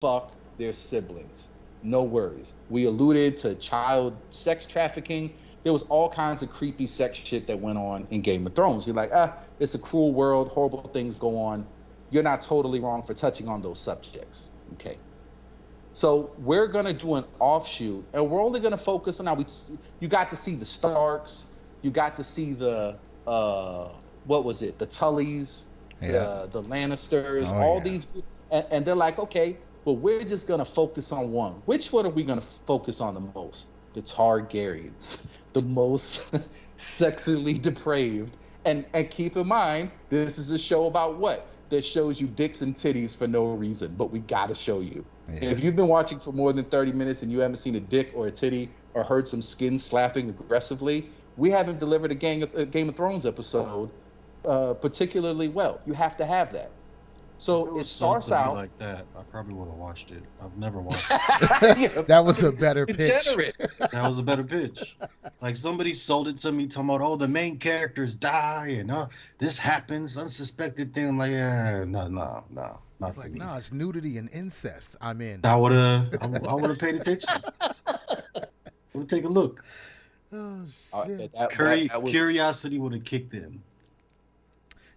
fuck their siblings. No worries. We alluded to child sex trafficking. There was all kinds of creepy sex shit that went on in Game of Thrones. You're like, it's a cruel world, horrible things go on. You're not totally wrong for touching on those subjects. Okay. So we're gonna do an offshoot, and we're only gonna focus on now. You got to see the Starks, you got to see the what was it, the Tullys, Yeah. the Lannisters, Oh all yeah. these, and they're like, okay, but we're just gonna focus on one. Which one are we gonna focus on the most? The Targaryens, the most sexually depraved. And keep in mind, this is a show about what? That shows you dicks and titties for no reason, but we gotta show you. Yeah. If you've been watching for more than 30 minutes and you haven't seen a dick or a titty or heard some skin slapping aggressively, we haven't delivered a Game of Thrones episode particularly well. You have to have that. If So it it was sold starts to me out. like that, I probably would have watched it. I've never watched it. Yeah, That was a better pitch. degenerate. That was a better pitch. Like somebody sold it to me, talking about, oh, the main characters die and this happens, unsuspected thing. I'm like, yeah, no, not for Like, me. no, it's nudity and incest. I'm in. I would have paid attention. Would have taken a look. Oh shit. Curiosity would have kicked in.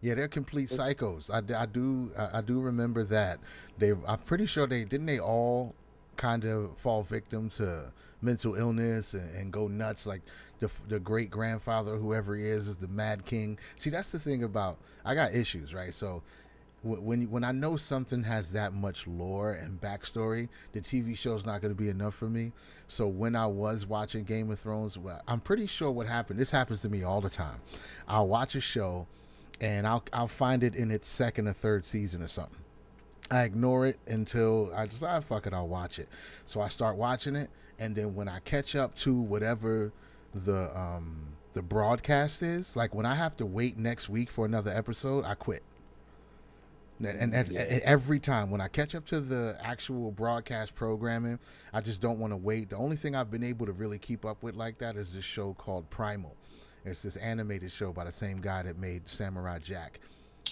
Yeah, they're complete It's, psychos. I do remember that. I'm pretty sure they didn't they all kind of fall victim to mental illness and go nuts like the great grandfather, whoever he is the Mad King. See, that's the thing about I got issues, right? So when I know something has that much lore and backstory, the TV show's not going to be enough for me. So when I was watching Game of Thrones, well, I'm pretty sure what happened. This happens to me all the time. I'll watch a show and I'll find it in its second or third season or something. I ignore it until I just fuck it, I'll watch it. So I start watching it, and then when I catch up to whatever the broadcast is, like when I have to wait next week for another episode, I quit. And yeah. every time when I catch up to the actual broadcast programming, I just don't want to wait. The only thing I've been able to really keep up with like that is this show called Primal. It's this animated show by the same guy that made Samurai Jack.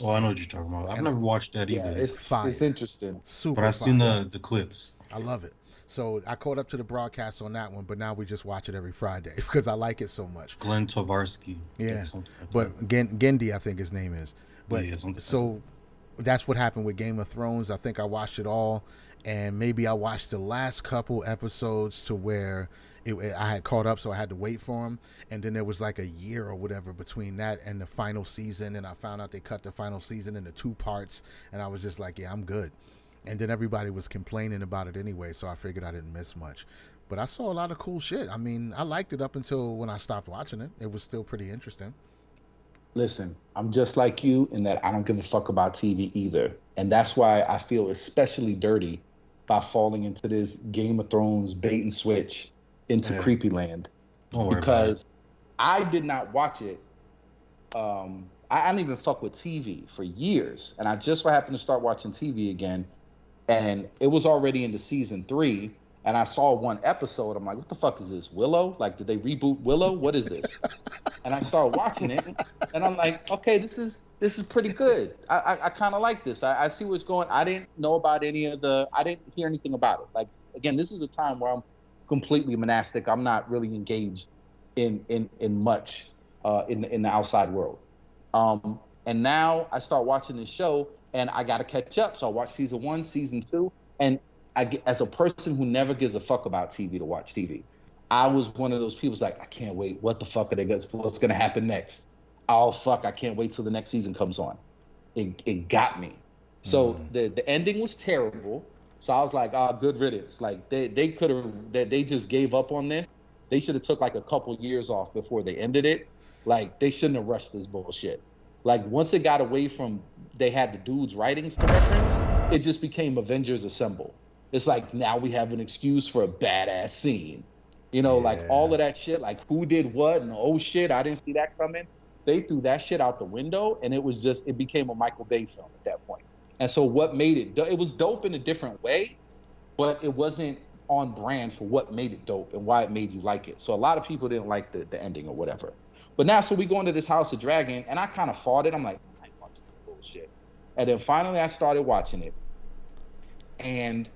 Oh, I know what you're talking about. I've And never watched that Yeah, either, it's fire, interesting. but super I've seen fire. the clips. I love it. So I caught up to the broadcast on that one, but now we just watch it every Friday because I like it so much. Glenn Tovarsky, Yeah, something like that. but Gendy, I think his name is. But Yeah, something like that. so that's what happened with Game of Thrones. I think I watched it all, and maybe I watched the last couple episodes to where I had caught up, so I had to wait for them. And then there was like a year or whatever between that and the final season, and I found out they cut the final season into two parts, and I was just like, yeah, I'm good. And then everybody was complaining about it anyway, so I figured I didn't miss much. But I saw a lot of cool shit. I mean, I liked it up until when I stopped watching it. It was still pretty interesting. Listen, I'm just like you in that I don't give a fuck about TV either. And that's why I feel especially dirty by falling into this Game of Thrones bait and switch into Yeah, Creepy Land don't worry about it. because I did not watch it. I didn't even fuck with TV for years. And I just so happened to start watching TV again. And it was already into season three. And I saw one episode. I'm like, what the fuck is this? Willow? Like, did they reboot Willow? What is this? And I started watching it, and I'm like, okay, this is pretty good. I kind of like this. I see where it's going. I didn't know about I didn't hear anything about it. Like again, this is a time where I'm completely monastic. I'm not really engaged in much in the outside world. And now I start watching this show, and I got to catch up. So I watched season one, season two, and as a person who never gives a fuck about TV to watch TV, I was one of those people who's like, I can't wait. What the fuck are they going? What's going to happen next? Oh fuck, I can't wait till the next season comes on. It got me. So Mm. the ending was terrible. So I was like, ah, good riddance. Like they could have they just gave up on this. They should have took like a couple years off before they ended it. Like they shouldn't have rushed this bullshit. Like once it got away from they had the dude's writings to reference, it just became Avengers Assemble. It's like now we have an excuse for a badass scene. Like Yeah. all of that shit, like who did what, and oh shit, I didn't see that coming. They threw that shit out the window, and it became a Michael Bay film at that point. And so what made it was dope in a different way, but it wasn't on brand for what made it dope and why it made you like it. So a lot of people didn't like the ending or whatever. But now, so we go into this House of Dragon, and I kind of fought it. I'm like, I ain't watching this bullshit. And then finally, I started watching it, and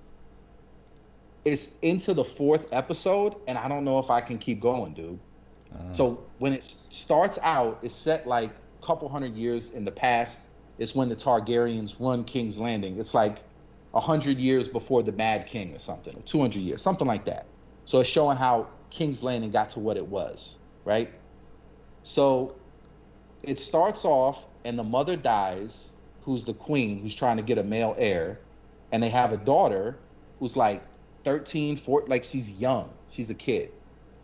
It's into the fourth episode, and I don't know if I can keep going, dude. Uh, So when it starts out, it's set like a couple hundred years in the past. It's when the Targaryens run King's Landing. It's like 100 years before the Mad King or something, or 200 years, something like that. So it's showing how King's Landing got to what it was, right? So it starts off, and the mother dies, who's the queen, who's trying to get a male heir, and they have a daughter who's like 13, 14, like she's young, she's a kid,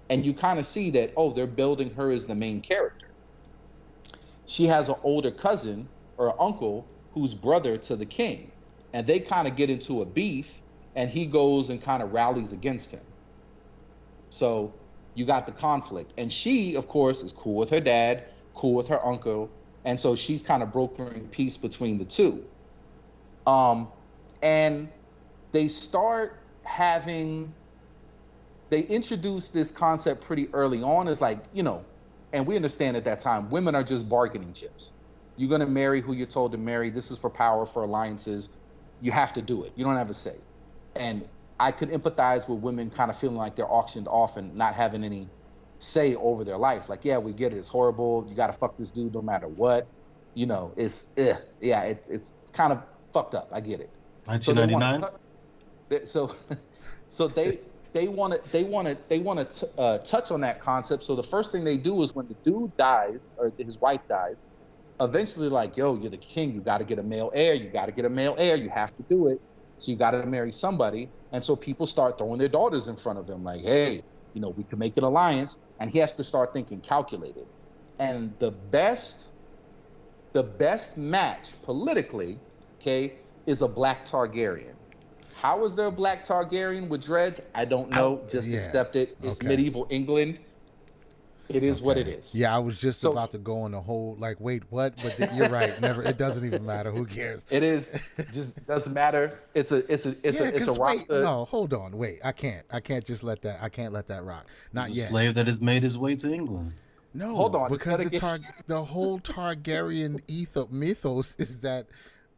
and you kind of see that, oh, they're building her as the main character. She has an older cousin or uncle who's brother to the king, and they kind of get into a beef, and he goes and kind of rallies against him. So you got the conflict, and she, of course, is cool with her dad, cool with her uncle, and so she's kind of brokering peace between the two. Um, and they start having they introduced this concept pretty early on as like, and we understand at that time, women are just bargaining chips. You're going to marry who you're told to marry. This is for power, for alliances. You have to do it. You don't have a say. And I could empathize with women kind of feeling like they're auctioned off and not having any say over their life. Like, yeah, we get it. It's horrible. You got to fuck this dude no matter what. It's kind of fucked up. I get it. So they want 1999. to, so so they want to touch on that concept. So the first thing they do is when the dude dies or his wife dies, eventually like, yo, you're the king. You got to get a male heir. You got to get a male heir. You have to do it. So you got to marry somebody. And so people start throwing their daughters in front of him, like, hey, we can make an alliance. And he has to start thinking calculated. And the best match politically, okay, is a black Targaryen. How is there a black Targaryen with dreads? I don't know. Just yeah. accept it. It's Okay. medieval England. It is what it Okay. is. Yeah, I was just So about to go on the whole like, wait, what? But you're right. Never. It doesn't even matter. Who cares? it is just doesn't matter. Yeah, It's a because wait, roster. no, hold on, wait. I can't. I can't just let that. I can't let that rock. He's Not a yet. slave that has made his way to England. No, Hold on. It's because gonna get. the whole Targaryen mythos is that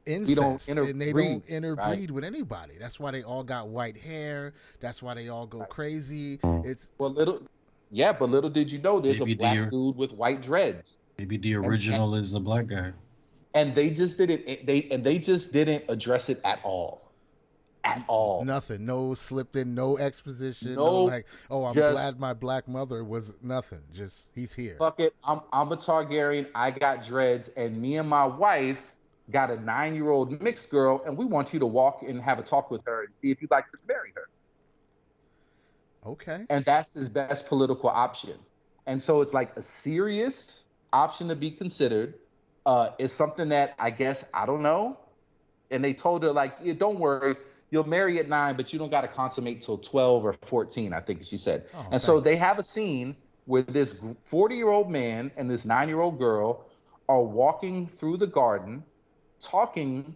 We don't incest, and they interbreed, don't right? interbreed with anybody. That's why they all got white hair. That's why they all go Right. crazy. It's But little did you know, there's a Maybe black the dude with white dreads, maybe the and and, original is a black guy. and they just didn't. They just didn't address it at all. nothing. No slipped in. No exposition. No No, like. Oh, I'm glad just my black mother was nothing. Just he's here. fuck it. I'm a Targaryen. I got dreads, and me and my wife got a 9-year-old mixed girl, and we want you to walk and have a talk with her and see if you'd like to marry her. Okay. And that's his best political option. And so it's like a serious option to be considered. It's something that I guess I don't know. And they told her like, yeah, don't worry, you'll marry at 9, but you don't got to consummate till 12 or 14, I think she said. Oh, And so they thanks. have a scene where this 40-year-old man and this 9-year-old girl are walking through the garden, talking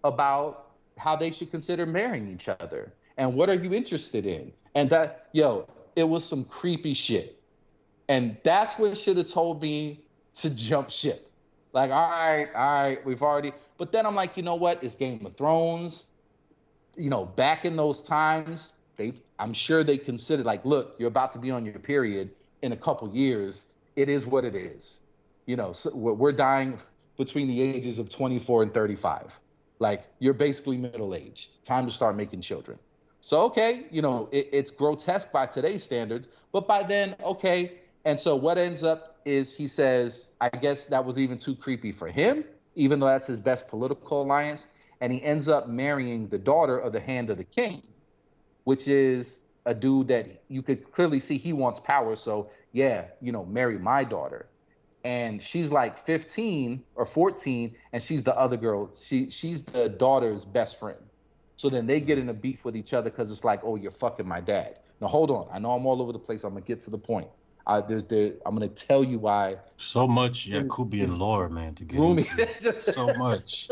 about how they should consider marrying each other and what are you interested in. And that, yo, it was some creepy shit. And that's what should have told me to jump ship. Like, all right, we've already. But then I'm like, you know what? It's Game of Thrones. Back in those times, I'm sure they considered like, look, you're about to be on your period in a couple years. It is what it is. So we're dying between the ages of 24 and 35. Like, you're basically middle aged. Time to start making children. So okay, it's grotesque by today's standards, but by then, okay. And so what ends up is he says, I guess that was even too creepy for him, even though that's his best political alliance. And he ends up marrying the daughter of the Hand of the King, which is a dude that you could clearly see he wants power. So yeah, marry my daughter. And she's like 15 or 14, and she's the other girl. She's the daughter's best friend. So then they get in a beef with each other because it's like, oh, you're fucking my dad. Now hold on, I know I'm all over the place. I'm gonna get to the point. I'm gonna tell you why So much him Yakubian is lore, man, to get grooming. into. So much.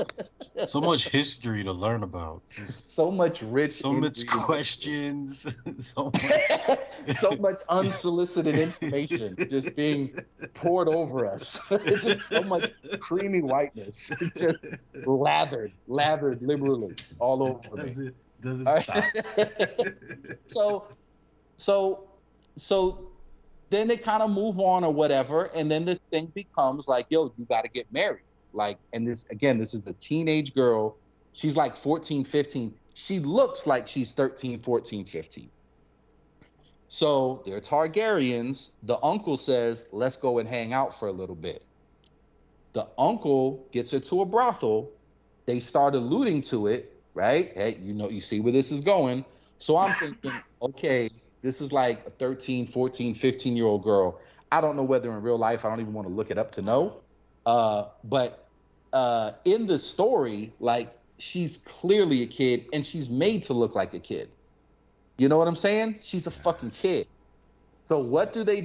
So much history to learn about. Just So much rich so much ingredients. questions. So much. So much unsolicited information just being poured over us. It's just so much creamy whiteness. It's just lathered liberally all over Does me. it Doesn't All stop. right? so so so then they kind of move on or whatever, and then the thing becomes like, yo, you got to get married. Like, and this again, this is a teenage girl. She's like 14, 15. She looks like she's 13, 14, 15. So they're Targaryens. The uncle says, let's go and hang out for a little bit. The uncle gets her to a brothel. They start alluding to it, right? Hey, you see where this is going. So I'm thinking, okay, this is like a 13, 14, 15-year-old girl. I don't know whether in real life, I don't even want to look it up to know. But in the story, like, she's clearly a kid and she's made to look like a kid. You know what I'm saying? She's a fucking kid. So what do? They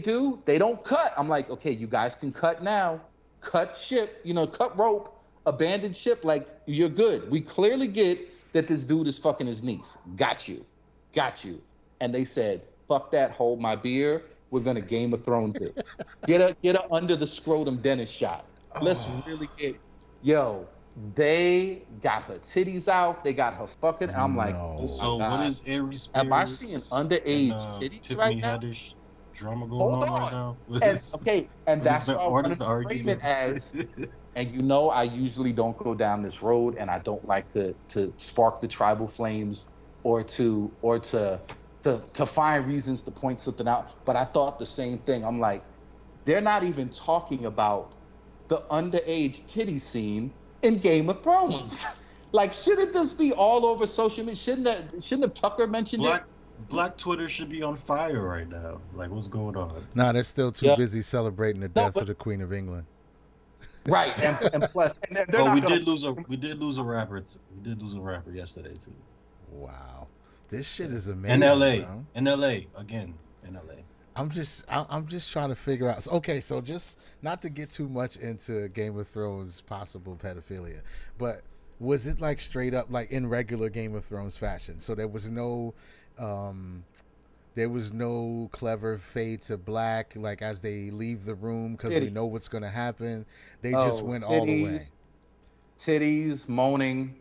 don't cut. I'm like, okay, you guys can cut now. Cut ship, cut rope, abandon ship. Like, you're good. We clearly get that this dude is fucking his niece. Got you. Got you. And they said, fuck that, hold my beer. We're gonna Game of Thrones it. Get a under the scrotum dentist shot. Let's really get, yo, they got her titties out, they got her fucking, and I'm like, oh So my what God. is Aries Spears? Am I seeing underage titties Tiffany right now? Haddish drama going Hold on right on. now? And that's why I what wanted is the to frame it argument? as, and I usually don't go down this road, and I don't like to spark the tribal flames or to find reasons to point something out. But I thought the same thing. I'm like, they're not even talking about the underage titty scene in Game of Thrones. Like, shouldn't this be all over social media? Shouldn't have Tucker mentioned it? Black Twitter should be on fire right now. Like, what's going on? Nah, they're still too busy celebrating the death of the Queen of England. Right, and plus, and we did lose a rapper. We did lose a rapper yesterday too. Wow, this shit is amazing. In LA again. I'm just trying to figure out. Okay, so just not to get too much into Game of Thrones possible pedophilia, but was it like straight up like in regular Game of Thrones fashion? So there was no clever fade to black, like as they leave the room because we know what's going to happen. They just went all the way. Titties, moaning.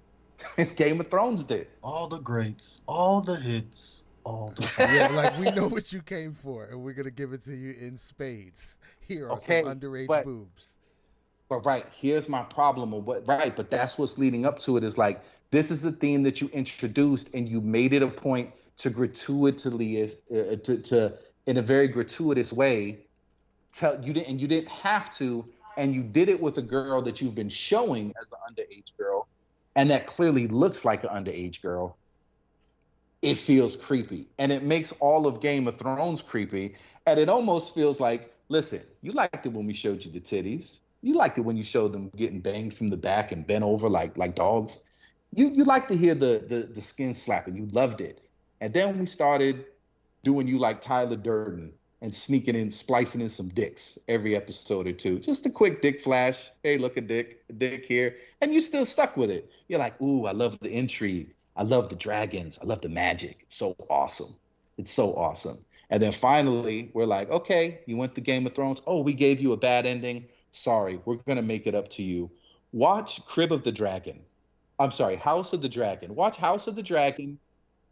Game of Thrones did. All the greats, all the hits, all the yeah, like we know what you came for, and we're gonna give it to you in spades. Here are some underage boobs. But right, here's my problem of but that's what's leading up to it is like, this is the theme that you introduced and you made it a point to gratuitously, to in a very gratuitous way, you didn't have to, and you did it with a girl that you've been showing as an underage girl, and that clearly looks like an underage girl. It feels creepy, and it makes all of Game of Thrones creepy, and it almost feels like, listen, you liked it when we showed you the titties. You liked it when you showed them getting banged from the back and bent over like dogs. You like to hear the skin slapping. You loved it. And then we started doing you like Tyler Durden and sneaking in, splicing in some dicks every episode or two. Just a quick dick flash. Hey, look, a dick here. And you still stuck with it. You're like, ooh, I love the intrigue. I love the dragons. I love the magic. It's so awesome. It's so awesome. And then finally, we're like, okay, you went to Game of Thrones. Oh, we gave you a bad ending. Sorry, we're going to make it up to you. Watch Crib of the Dragon. I'm sorry, House of the Dragon. Watch House of the Dragon,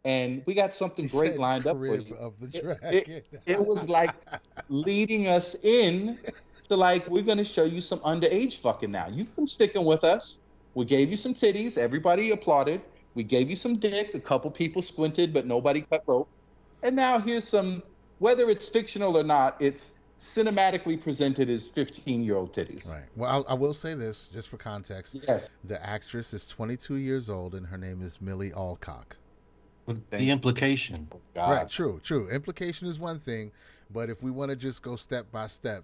and we got something great lined up for you. Of the Dragon. It was like leading us in to like, we're going to show you some underage fucking now. You've been sticking with us. We gave you some titties. Everybody applauded. We gave you some dick. A couple people squinted, but nobody cut rope. And now here's some, whether it's fictional or not, it's cinematically presented as 15-year-old titties. Right. Well, I will say this, just for context. Yes. The actress is 22 years old, and her name is Millie Alcock. But the implication. Right, true. Implication is one thing, but if we want to just go step by step,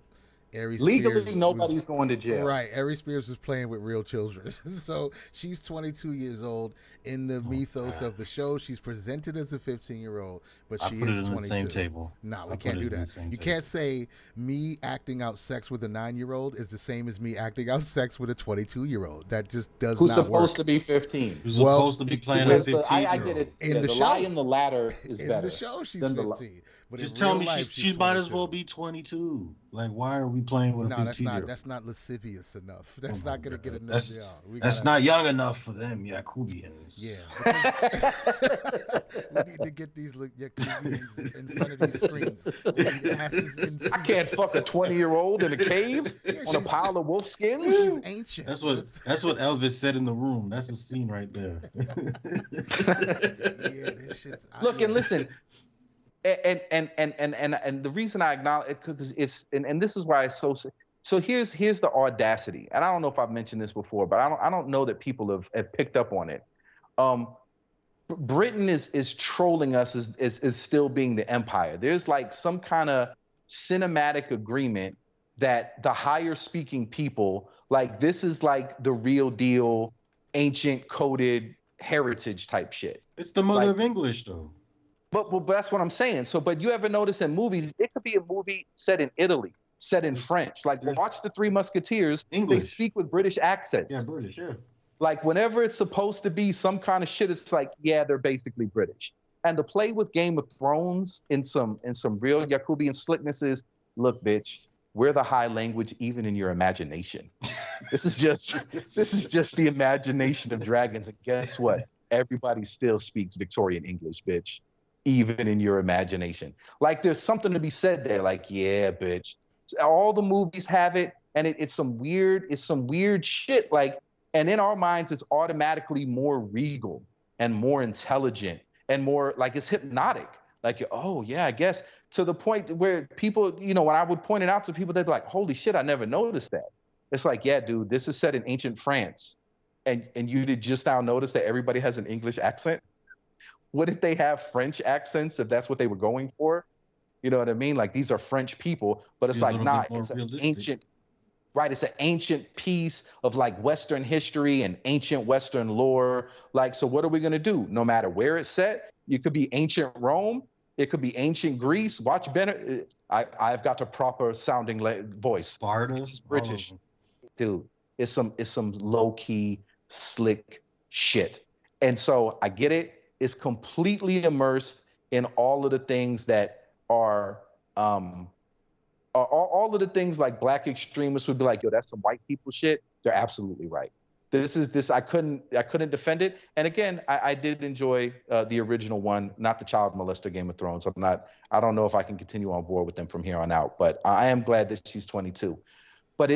Aries legally Spears nobody's going to jail. Right. Aries Spears was playing with real children. So she's 22 years old. In the mythos of the show, she's presented as a 15-year-old, but she is 22. I put it in the same table. No, we can't do that. You can't say me acting out sex with a 9-year-old is the same as me acting out sex with a 22-year-old. That just does not work. Who's supposed to be 15? Who's supposed to be playing a 15-year-old? I get it. In the show, lie in the ladder is better. In the show, she's 15. But just tell me she might as well be 22. Like, why are we playing with a No, 15-year-old? that's not lascivious enough. Oh That's my not gonna get god, enough. Yeah, we that's gotta. not young enough for them Yeah, Yakubians. because we need to get these Yakubians in front of these screens. We need asses in I can't seats. fuck a 20-year-old in a cave Yeah, on a she's pile of wolf skins. she's ancient. That's what Elvis said in the room. That's a scene right there. Yeah, this shit's Look and yeah. listen, and the reason I acknowledge it because it's and this is why it's so here's the audacity, and I don't know if I've mentioned this before, but I don't know that people have picked up on it. Um, Britain is trolling us is still being the empire. There's like some kind of cinematic agreement that the higher speaking people like this is like the real deal, ancient coded heritage type shit. It's the mother Like, of English, though. but that's what I'm saying. So, but you ever notice in movies, it could be a movie set in Italy, set in French. Like There's watch the Three Musketeers. They English. speak with British accents. Yeah, British. Yeah. Like whenever it's supposed to be some kind of shit, it's like, yeah, they're basically British. And the play with Game of Thrones in some real Yakubian slickness is, look, bitch, we're the high language even in your imagination. This is just the imagination of dragons. And guess what? Everybody still speaks Victorian English, bitch, even in your imagination. Like there's something to be said there. Like, yeah, bitch. All the movies have it, and it's some weird shit. Like, and in our minds, it's automatically more regal and more intelligent and more like it's hypnotic. Like, oh yeah, I guess to the point where people, when I would point it out to people, they'd be like, holy shit, I never noticed that. It's like, yeah, dude, this is set in ancient France. And you did just now notice that everybody has an English accent. What if they have French accents if that's what they were going for? You know what I mean? Like these are French people, but it's Be a like, little nah, bit more it's an realistic. ancient, right? It's an ancient piece of like Western history and ancient Western lore. Like, so what are we gonna do? No matter where it's set, it could be ancient Rome, it could be ancient Greece. Watch Bennett. I've got a proper sounding voice. Sparta, It's all of British, them. dude. It's some low key slick shit. And so I get it. It's completely immersed in all of the things that um are all of the things like black extremists would be like, yo, that's some white people shit. They're absolutely right. This I couldn't defend it. And again, I did enjoy the original one, not the child molester Game of Thrones. I don't know if I can continue on board with them from here on out, but I am glad that she's 22. But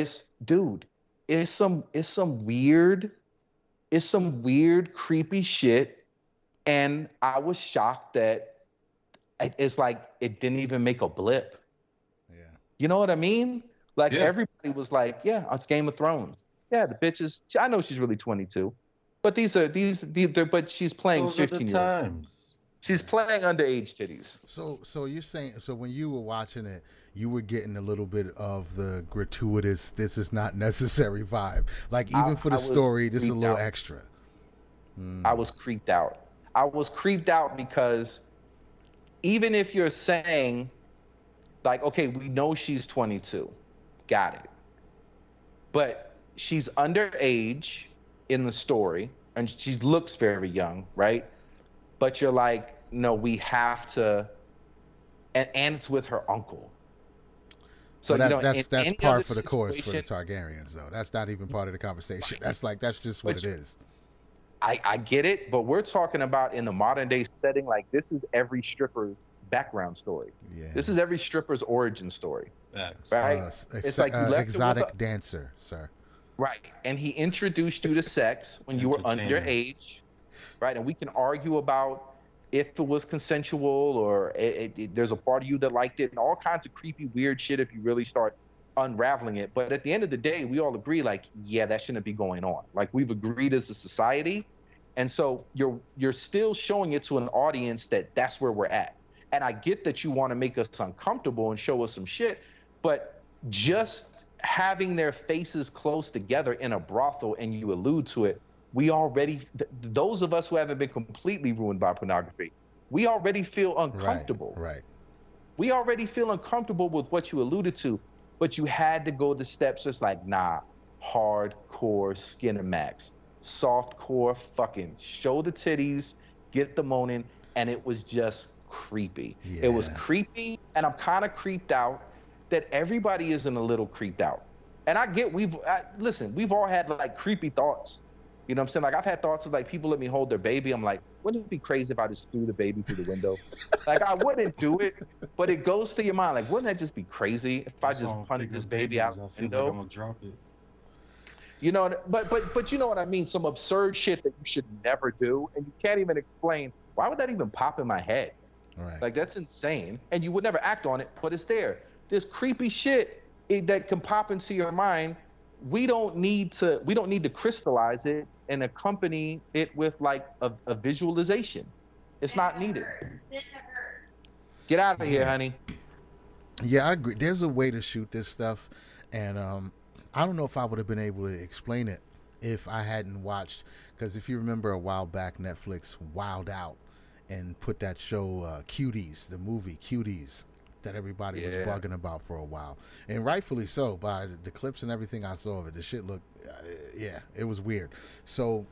dude, it's some weird, creepy shit. And I was shocked that it's like it didn't even make a blip. Yeah. You know what I mean? Like Yeah, everybody was like, yeah, it's Game of Thrones. Yeah, the bitches. I know she's really 22, but but she's playing those are the 15-year-old. times. She's playing underage titties. So you're saying so when you were watching it, you were getting a little bit of the gratuitous, this is not necessary vibe. Like I, even for I the was story, this is a creeped little out. extra. I Mm. was creeped out. I was creeped out because even if you're saying like, okay, we know she's 22, got it, but she's underage in the story, and she looks very young, right? But you're like, no, we have to, and it's with her uncle. So Well, in that's any other part for the course for the situation, Targaryens, though. That's not even part of the conversation. That's just what but it is. I get it, but we're talking about in the modern day setting, like this is every stripper's background story. Yeah. This is every stripper's origin story, Facts. right? It's like you left her with Exotic dancer, sir. right, and he introduced you to sex when you were Entertainer. underage, right? And we can argue about if it was consensual or there's a part of you that liked it and all kinds of creepy, weird shit if you really start unraveling it. But at the end of the day, we all agree, like, yeah, that shouldn't be going on. Like we've agreed as a society, and so you're still showing it to an audience that that's where we're at. And I get that you want to make us uncomfortable and show us some shit, but just having their faces close together in a brothel and you allude to it, we already, those of us who haven't been completely ruined by pornography, we already feel Right, uncomfortable. right. We already feel uncomfortable with what you alluded to, but you had to go the steps just like, nah, hardcore Skinamax, softcore fucking show the titties, get the moaning, and it was just creepy. It was Yeah. creepy, and I'm kind of creeped out that everybody isn't a little creeped out. And I get listen, we've all had like creepy thoughts. You know what I'm saying? Like I've had thoughts of like people let me hold their baby. I'm like, wouldn't it be crazy if I just threw the baby through the window? Like I wouldn't do it, but it goes to your mind. Like, wouldn't that just be crazy if I That's just all punted bigger this baby out babies. I the feel like I'm window? gonna drop it. You know, but you know what I mean? Some absurd shit that you should never do, and you can't even explain why would that even pop in my head? Right. Like that's insane, and you would never act on it, but it's there. This creepy shit that can pop into your mind. We don't need to crystallize it and accompany it with like a visualization. It's not needed. Get out of here, Yeah. honey. Yeah, I agree. There's a way to shoot this stuff, and I don't know if I would have been able to explain it if I hadn't watched. Because if you remember a while back, Netflix wowed out and put that show Cuties, the movie Cuties, that everybody was Yeah. bugging about for a while, and rightfully so. By the clips and everything I saw of it, the shit looked, yeah, it was weird. So,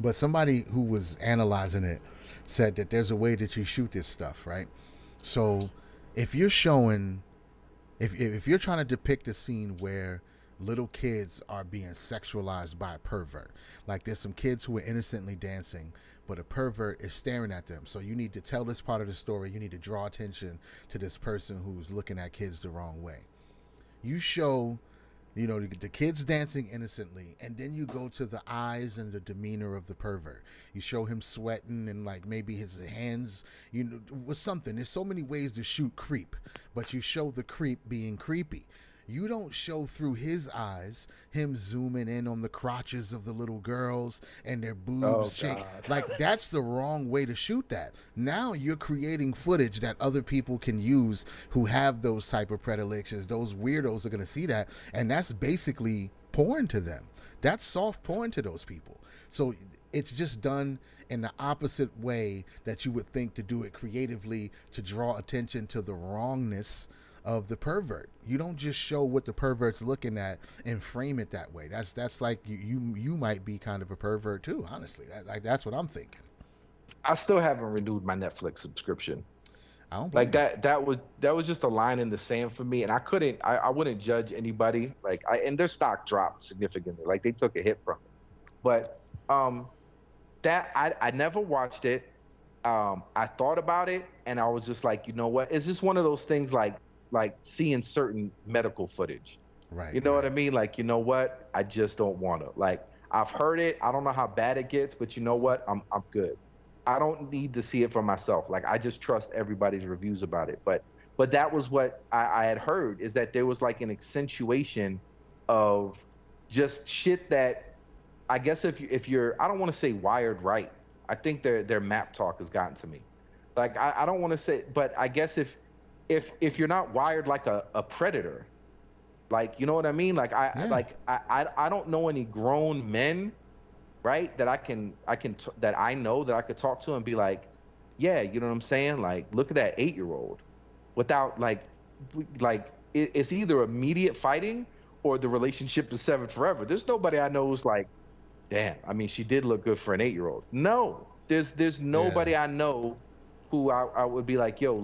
but somebody who was analyzing it said that there's a way that you shoot this stuff, right? So, if you're showing if you're trying to depict a scene where little kids are being sexualized by a pervert, like there's some kids who are innocently dancing, but a pervert is staring at them. So you need to tell this part of the story. You need to draw attention to this person who's looking at kids the wrong way. You show, the kids dancing innocently, and then you go to the eyes and the demeanor of the pervert. You show him sweating and like maybe his hands, with something. There's so many ways to shoot creep, but you show the creep being creepy. You don't show through his eyes him zooming in on the crotches of the little girls and their Oh boobs shake. God. Like that's the wrong way to shoot that. Now you're creating footage that other people can use who have those type of predilections. Those weirdos are going to see that, and that's basically porn to them. That's soft porn to those people. So it's just done in the opposite way that you would think to do it creatively to draw attention to the wrongness of the pervert. You don't just show what the pervert's looking at and frame it that way. That's like you might be kind of a pervert too. Honestly, that's what I'm thinking. I still haven't renewed my Netflix subscription. I don't Like blame you. that was just a line in the sand for me, and I wouldn't judge anybody. Like and their stock dropped significantly. Like they took a hit from it. But that I never watched it. I thought about it, and I was just like, you know what? It's just one of those things like seeing certain medical footage. Right, You know what right. I mean? Like, you know what? I just don't want to. Like, I've heard it. I don't know how bad it gets, but you know what? I'm good. I don't need to see it for myself. Like, I just trust everybody's reviews about it. But that was what I had heard, is that there was like an accentuation of just shit that I guess if you're I don't want to say wired right. I think their map talk has gotten to me. Like I don't want to say, but I guess if you're not wired like a predator, like you know what I mean? Like Yeah. I don't know any grown men, right? That that I know that I could talk to and be like, yeah, you know what I'm saying? Like look at that 8-year old, without like it's either immediate fighting or the relationship is severed forever. There's nobody I know who's like, damn, I mean, she did look good for an 8-year old. No, there's Yeah. nobody I know who I would be like, yo,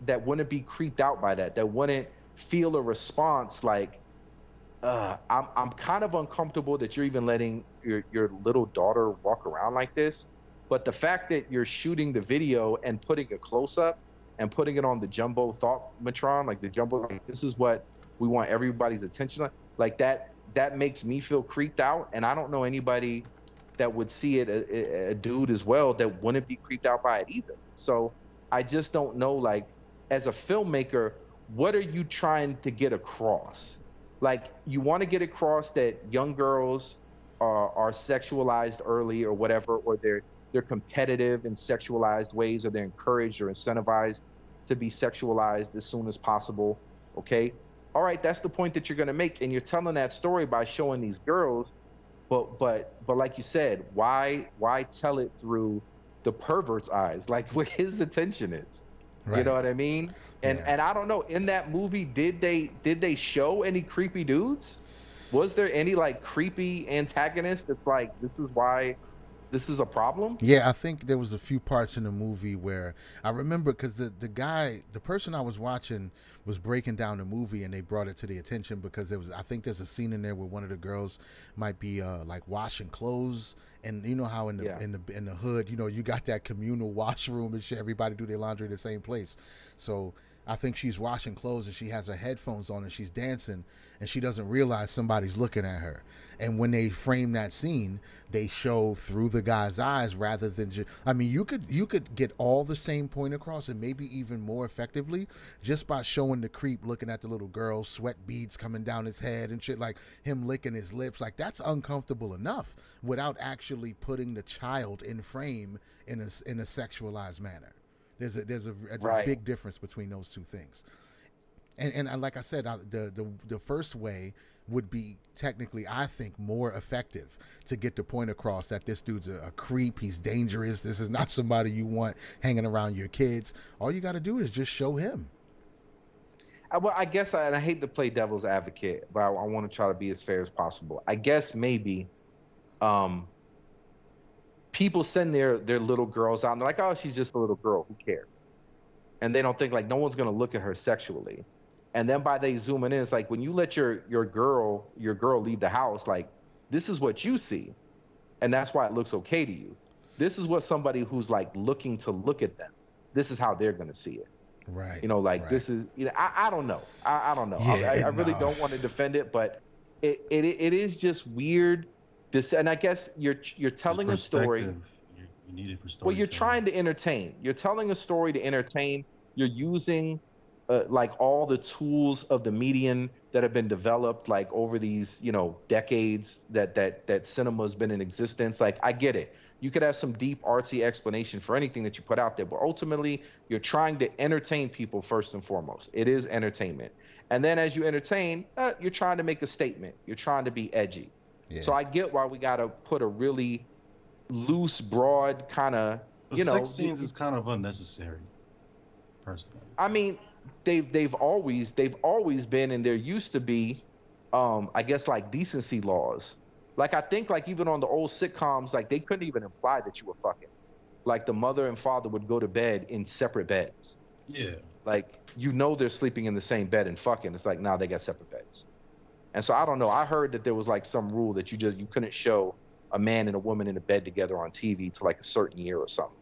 that wouldn't be creeped out by that. That wouldn't feel a response like, I'm kind of uncomfortable that you're even letting your little daughter walk around like this. But the fact that you're shooting the video and putting a close up and putting it on the jumbo thought matron, like the jumbo, like this is what we want everybody's attention on, like that makes me feel creeped out. And I don't know anybody that would see it, a dude as well, that wouldn't be creeped out by it either. So I just don't know, like, as a filmmaker, what are you trying to get across? Like, you want to get across that young girls are sexualized early or whatever, or they're competitive in sexualized ways, or they're encouraged or incentivized to be sexualized as soon as possible. Okay. All right, that's the point that you're going to make, and you're telling that story by showing these girls, but like you said, why tell it through the pervert's eyes, like where his attention is? You know Right. what I mean? and Yeah. and I don't know, in that movie, did they show any creepy dudes? Was there any like creepy antagonist that's like, this is why This is a problem. Yeah, I think there was a few parts in the movie where I remember because the person I was watching was breaking down the movie, and they brought it to the attention because there was, I think there's a scene in there where one of the girls might be like washing clothes, and you know how in the Yeah. in the hood, you know, you got that communal washroom and shit. Everybody do their laundry in the same place, so. I think she's washing clothes and she has her headphones on and she's dancing and she doesn't realize somebody's looking at her. And when they frame that scene, they show through the guy's eyes rather than just. I mean, you could get all the same point across and maybe even more effectively just by showing the creep looking at the little girl, sweat beads coming down his head and shit, like him licking his lips. Like that's uncomfortable enough without actually putting the child in frame in a sexualized manner. There's a big difference between those two things. And like I said, the first way would be technically, I think, more effective to get the point across that this dude's a creep. He's dangerous. This is not somebody you want hanging around your kids. All you got to do is just show him. Well, I guess and I hate to play devil's advocate, but I want to try to be as fair as possible. I guess maybe um, people send their little girls out and they're like, oh, she's just a little girl. Who cares? And they don't think like no one's gonna look at her sexually. And then by they zooming in, it's like when you let your girl leave the house, like this is what you see, and that's why it looks okay to you. This is what somebody who's like looking to look at them. This is how they're gonna see it. Right. You know, like right. this is. You know, I don't know. I don't know. Yeah, I really no. don't want to defend it, but it is just weird. This, and I guess you're telling a story. You need it for story. Well, you're trying to entertain. You're telling a story to entertain. You're using like all the tools of the medium that have been developed like over these decades that cinema's been in existence. Like I get it. You could have some deep artsy explanation for anything that you put out there, but ultimately you're trying to entertain people first and foremost. It is entertainment, and then as you entertain, you're trying to make a statement. You're trying to be edgy. Yeah. So I get why we got to put a really loose, broad kind of, sex scenes is kind of unnecessary, personally. I mean, they've always been, and there used to be, I guess like decency laws. Like I think like even on the old sitcoms, like they couldn't even imply that you were fucking. Like the mother and father would go to bed in separate beds. Yeah. Like they're sleeping in the same bed and fucking. It's like now they got separate beds. And so I don't know. I heard that there was like some rule that you couldn't show a man and a woman in a bed together on TV to like a certain year or something.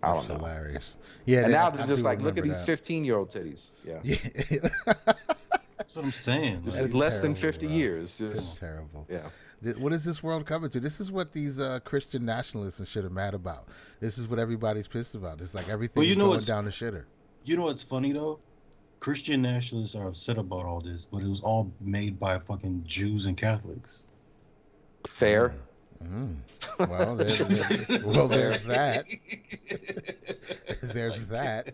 I don't know. Hilarious. Yeah. And now they're just like, look at these 15-year-old titties. Yeah. That's what I'm saying. This is less than 50 years. It's terrible. Yeah. What is this world coming to? This is what these Christian nationalists and shit are mad about. This is what everybody's pissed about. It's like everything's going down the shitter. You know what's funny though? Christian nationalists are upset about all this, but it was all made by fucking Jews and Catholics. Fair. Well, there's that. There's that.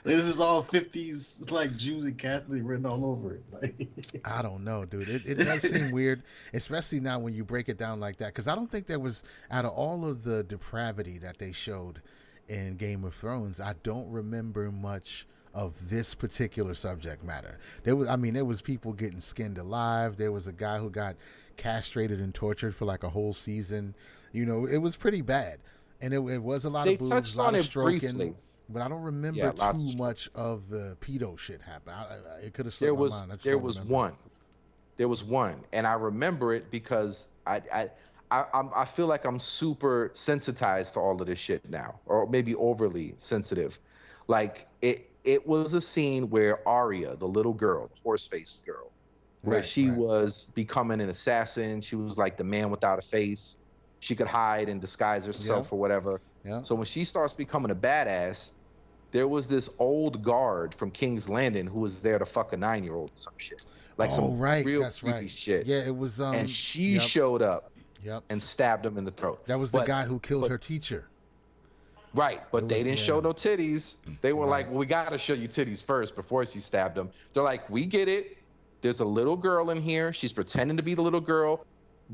This is all 50s like Jews and Catholics written all over it. Like, I don't know, dude. It does seem weird, especially now when you break it down like that. Because I don't think there was, out of all of the depravity that they showed in Game of Thrones, I don't remember much of this particular subject matter. There was people getting skinned alive. There was a guy who got castrated and tortured for like a whole season. It was pretty bad, and it was a lot of boobs, a lot of stroking. Briefly. But I don't remember too much of the pedo shit happen. It could have slipped my mind. There was one, and I remember it because I feel like I'm super sensitized to all of this shit now, or maybe overly sensitive. Like it was a scene where Arya, the little girl, the horse-faced girl, where she was becoming an assassin. She was like the man without a face. She could hide and disguise herself or whatever. Yeah. So when she starts becoming a badass, there was this old guard from King's Landing who was there to fuck a 9-year-old or some shit. Like some real creepy shit. Yeah, it was. And she showed up and stabbed him in the throat. That was the guy who killed her teacher. Right, but they didn't show no titties. They were like, well, we got to show you titties first before she stabbed him. They're like, we get it. There's a little girl in here. She's pretending to be the little girl.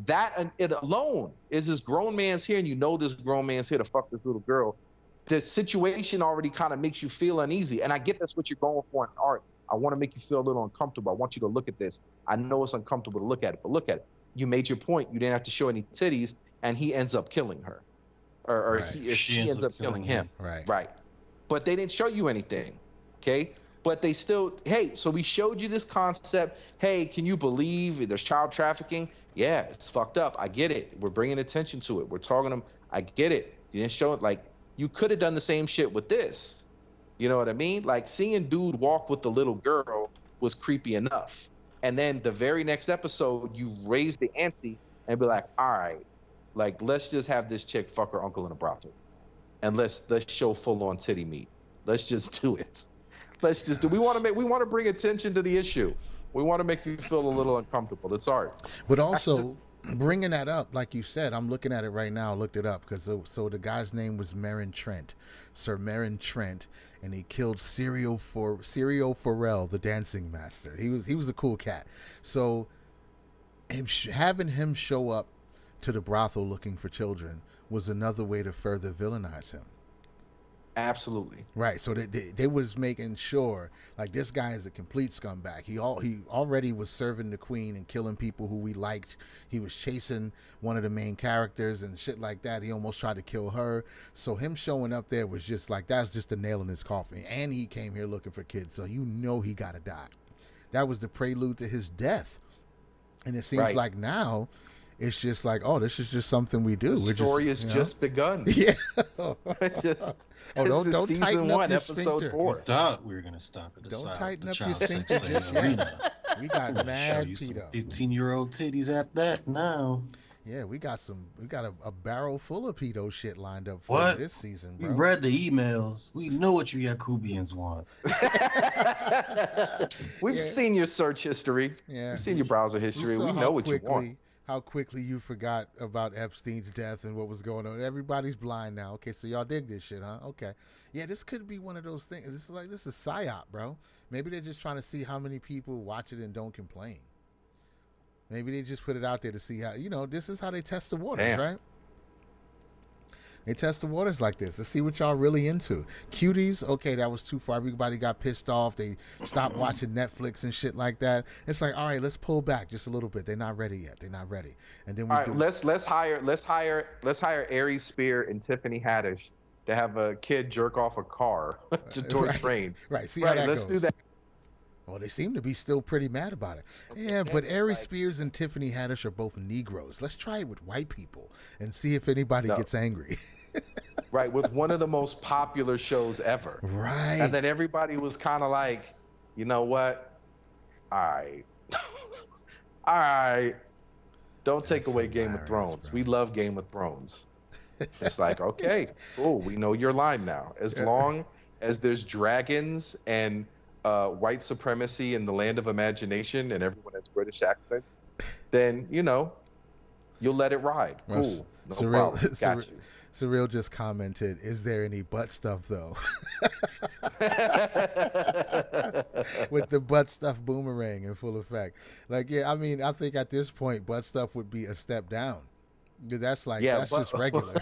That it alone is this grown man's here, and this grown man's here to fuck this little girl. The situation already kind of makes you feel uneasy. And I get that's what you're going for in art. I want to make you feel a little uncomfortable. I want you to look at this. I know it's uncomfortable to look at it, but look at it. You made your point. You didn't have to show any titties. and he ends up killing her, or Right. he or She she ends ends up up killing killing him. him. Right. Right. But they didn't show you anything. Okay. But they still, hey, so we showed you this concept. Hey, can you believe there's child trafficking? Yeah, it's fucked up. I get it. We're bringing attention to it. We're talking them. I get it. You didn't show it. Like, you could have done the same shit with this. You know what I mean? Like, seeing dude walk with the little girl was creepy enough. And then the very next episode, you raise the ante and be like, all right, like, let's just have this chick fuck her uncle in a brothel, and let's show full on titty meat. Let's just do it. Let's just do. We want to bring attention to the issue. We want to make you feel a little uncomfortable. It's art. But I just also bringing that up, like you said, I'm looking at it right now. I looked it up because so the guy's name was Merrin Trent, Sir Merrin Trent, and he killed Serial Pharrell, the dancing master. He was a cool cat. So having him show up to the brothel looking for children was another way to further villainize him. absolutely Right, so they was making sure like this guy is a complete scumbag. He already was serving the queen and killing people who we liked. He was chasing one of the main characters and shit like that. He almost tried to kill her. So him showing up there was just like that's just a nail in his coffin. And he came here looking for kids, so you know he gotta die. That was the prelude to his death. And it seems right. like now it's just like, oh, this is just something we do. The We're story just has you know? just begun. Yeah. It's just, Oh, this is don't season tighten up one, your episode sphincter. We 4. thought we were gonna stop at the Don't side tighten the up your child sex sphincter slave just yet. arena. We got I'm gonna show mad you some pedo. 15-year-old titties at that now. Yeah, we got a barrel full of pedo shit lined up for What? you this season, We bro. read the emails. We know what you Yakubians want. We've Yeah. seen your search history. Yeah. We've seen your browser We history. saw We know what you want. how quickly you forgot about Epstein's death and what was going on. Everybody's blind now. Okay, so y'all dig this shit, huh? Okay. Yeah, this could be one of those things. This is psyop, bro. Maybe they're just trying to see how many people watch it and don't complain. Maybe they just put it out there to see how, this is how they test the waters, Damn. right? They test the waters like this to see what y'all really into. Cuties, okay, that was too far. Everybody got pissed off. They stopped watching Netflix and shit like that. It's like, all right, let's pull back just a little bit. They're not ready yet. They're not ready. And then we All right, do. let's hire Aries Spear and Tiffany Haddish to have a kid jerk off a car to toy right, train. right. See Right, how that let's goes. do that. Well, they seem to be still pretty mad about it. Yeah, but Aries Spears and Tiffany Haddish are both Negroes. Let's try it with white people and see if anybody No. gets angry. Right, with one of the most popular shows ever. Right. And then everybody was kind of like, you know what? All right. All right. Don't take That's away Game of hilarious, Thrones. bro. We love Game of Thrones. It's like, okay, cool. We know your line now. As long as there's dragons and white supremacy in the land of imagination and everyone has British accent, then, you'll let it ride. Well, Cool. No Surreal, problem. Got you. Surreal just commented, "Is there any butt stuff though?" With the butt stuff boomerang in full effect. Like, yeah, I mean, I think at this point, butt stuff would be a step down. That's like that's just regular.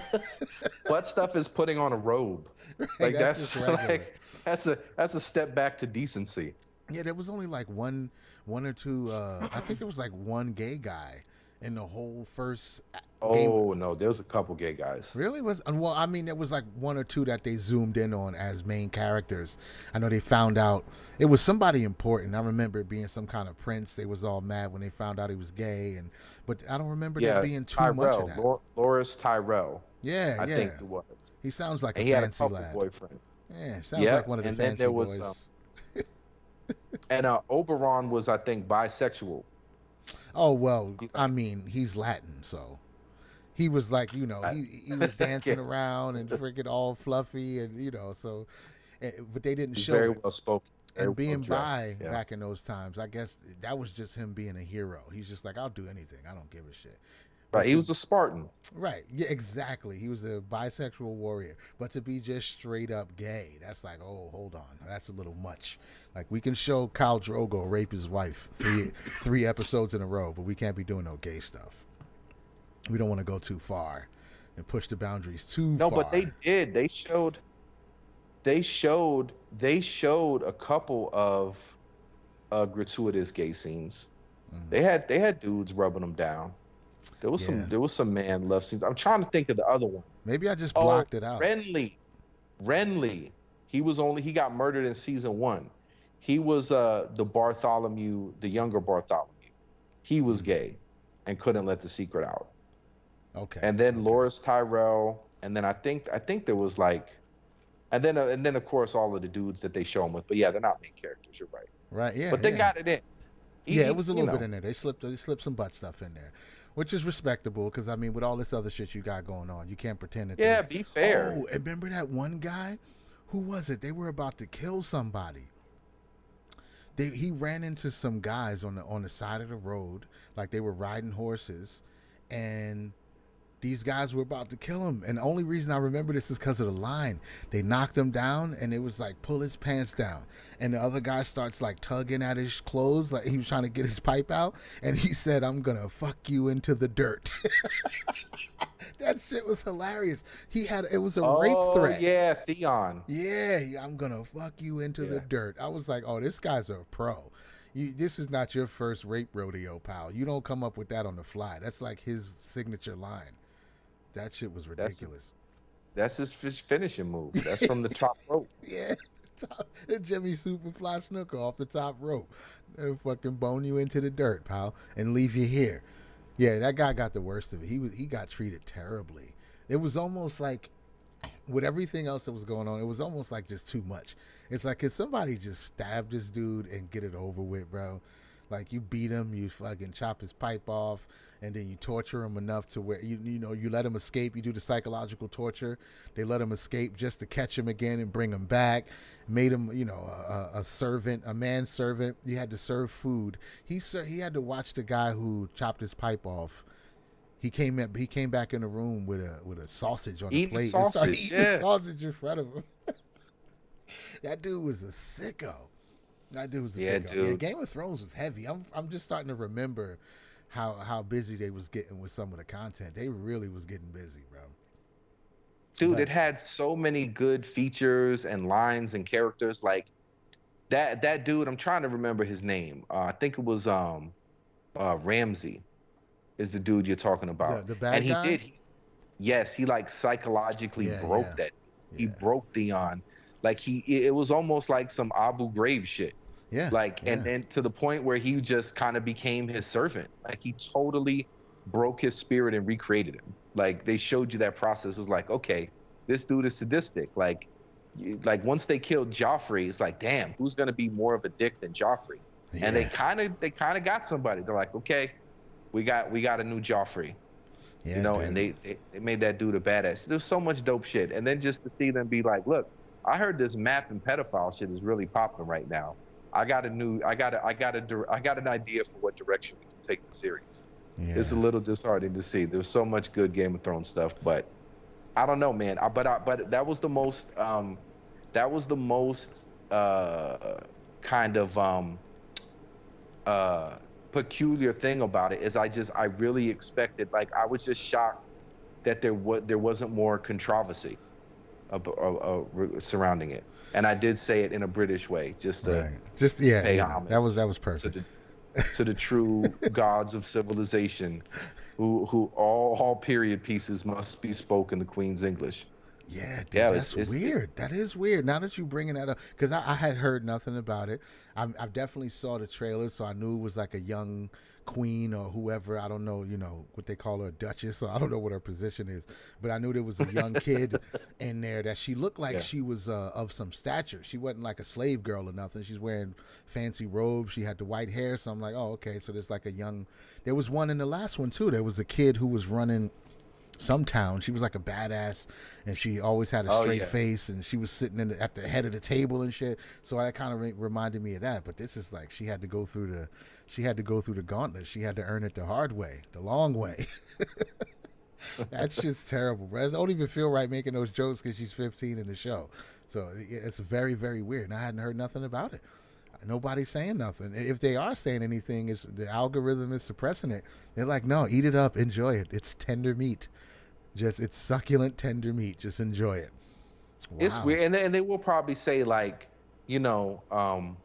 Butt stuff is putting on a robe. Right, Like that's that's just regular. like that's a step back to decency. Yeah, there was only like one or two. I think there was like one gay guy in the whole first game. Oh no, there's a couple gay guys. Really was well. I mean, there was like one or two that they zoomed in on as main characters. I know they found out it was somebody important. I remember it being some kind of prince. They was all mad when they found out he was gay, but I don't remember there being too much of that. Loris Tyrell. Yeah, I yeah. think it was. He sounds like And a he had a fancy couple lad. boyfriends. Yeah, sounds Yeah, like one of the and then fancy there was, boys. And Oberon was, I think, bisexual. Oh well, I mean, he's Latin, so he was like, he was dancing around and freaking all fluffy, and so, but they didn't He's show very it. well spoken. And being well bi dressed, yeah. back in those times, I guess that was just him being a hero. He's just like, I'll do anything. I don't give a shit. Right, But he to- was a Spartan. Right. Yeah, exactly. He was a bisexual warrior. But to be just straight up gay, that's like, oh, hold on. That's a little much. Like, we can show Khal Drogo rape his wife three episodes in a row, but we can't be doing no gay stuff. We don't want to go too far and push the boundaries too far. No, but they did. They showed a couple of gratuitous gay scenes. Mhm. They had dudes rubbing them down. Yeah. there was some man love scenes. I'm trying to think of the other one. Maybe I just Oh, blocked it out. Renly. Renly. He got murdered in season one. He was the Bartholomew, the younger Bartholomew. He was Mm. gay and couldn't let the secret out. Okay. And then Okay. Loris Tyrell, and then I think there was like, and then of course all of the dudes that they show him with. But yeah, they're not main characters. You're right. Right. Yeah. But they Yeah. got it in. Yeah. It was a You little bit know, in there. They slipped some butt stuff in there, which is respectable because I mean, with all this other shit you got going on, you can't pretend that yeah, there's. be fair. Oh, and remember that one guy? Who was it? They were about to kill somebody. He ran into some guys on the side of the road, like they were riding horses, and these guys were about to kill him. And the only reason I remember this is because of the line. They knocked him down, and it was like pull his pants down, and the other guy starts like tugging at his clothes, like he was trying to get his pipe out, and he said, "I'm gonna fuck you into the dirt." That shit was hilarious. It was a rape Oh threat. yeah, Theon. Yeah, I'm gonna fuck you into the Yeah, dirt. I was like, oh, this guy's a pro. This is not your first rape rodeo, pal. You don't come up with that on the fly. That's like his signature line. That shit was that's ridiculous. that's his finishing move. That's from the top rope. Yeah, Jimmy Superfly Snooker off the top rope. They'll fucking bone you into the dirt, pal, and leave you here. Yeah, that guy got the worst of it. He got treated terribly. It was almost like with everything else that was going on, it was almost like just too much. It's like, could somebody just stab this dude and get it over with, bro? Like you beat him, you fucking chop his pipe off, and then you torture him enough to where you let him escape. You do the psychological torture. They let him escape just to catch him again and bring him back. Made him, a servant, a manservant. You had to serve food. He had to watch the guy who chopped his pipe off. He came back in the room with a sausage on the Eating plate and started sausage, eating the yeah. sausage in front of him. That dude was a sicko. That dude was a Yeah, sicko. Yeah, dude. Game of Thrones was heavy. I'm just starting to remember how busy they was getting with some of the content. They really was getting busy, bro. Dude, But it had so many good features and lines and characters. Like that dude, I'm trying to remember his name. I think it was Ramsey is the dude you're talking the about. the And bad he guy, did yes, he like psychologically yeah, broke yeah, that. He yeah, broke Theon. Like it was almost like some Abu Ghraib shit. yeah, Like, and yeah, then to the point where he just kind of became his servant. Like he totally broke his spirit and recreated him. Like they showed you that process. It was like, okay, this dude is sadistic. Like, like once they killed Joffrey, it's like, damn, who's gonna be more of a dick than Joffrey? And yeah, they kind of got somebody. They're like, okay, we got a new Joffrey, yeah, and dude. they made that dude a badass. There's so much dope shit. And then just to see them be like, look, I heard this map and pedophile shit is really popping right now. I got an idea for what direction we can take the series. It's a Yeah. little disheartening to see. There's so much good Game of Thrones stuff, but I don't know, man. But that was the most kind of peculiar thing about it is I really expected, like I was just shocked that there wasn't more controversy surrounding it. And I did say it in a British way, just to Right. Just yeah, pay that homage was to perfect. the true gods of civilization, who all period pieces must be spoken the Queen's English. Yeah, dude, Yeah, that's weird. That is weird. Now that you bringing that up, because I had heard nothing about it. I definitely saw the trailer, so I knew it was like a young queen or whoever. I don't know, what they call her, a duchess. So I don't know what her position is, but I knew there was a young kid in there that she looked like yeah. she was of some stature. She wasn't like a slave girl or nothing. She's wearing fancy robes. She had the white hair, so I'm like, oh, okay. So there's like a young. There was one in the last one too. There was a kid who was running some town. She was like a badass, and she always had a Oh straight yeah. face, and she was sitting at the head of the table and shit. So that kind of reminded me of that. But this is like she had to go through the gauntlet. She had to earn it the hard way, the long way. That shit's terrible, bro. I don't even feel right making those jokes because she's 15 in the show. So it's very, very weird. And I hadn't heard nothing about it. Nobody's saying nothing. If they are saying anything, is the algorithm is suppressing it. They're like, no, eat it up, enjoy it. It's tender meat. It's succulent, tender meat. Just enjoy it. It's Wow. weird, and they will probably say like, you know, um,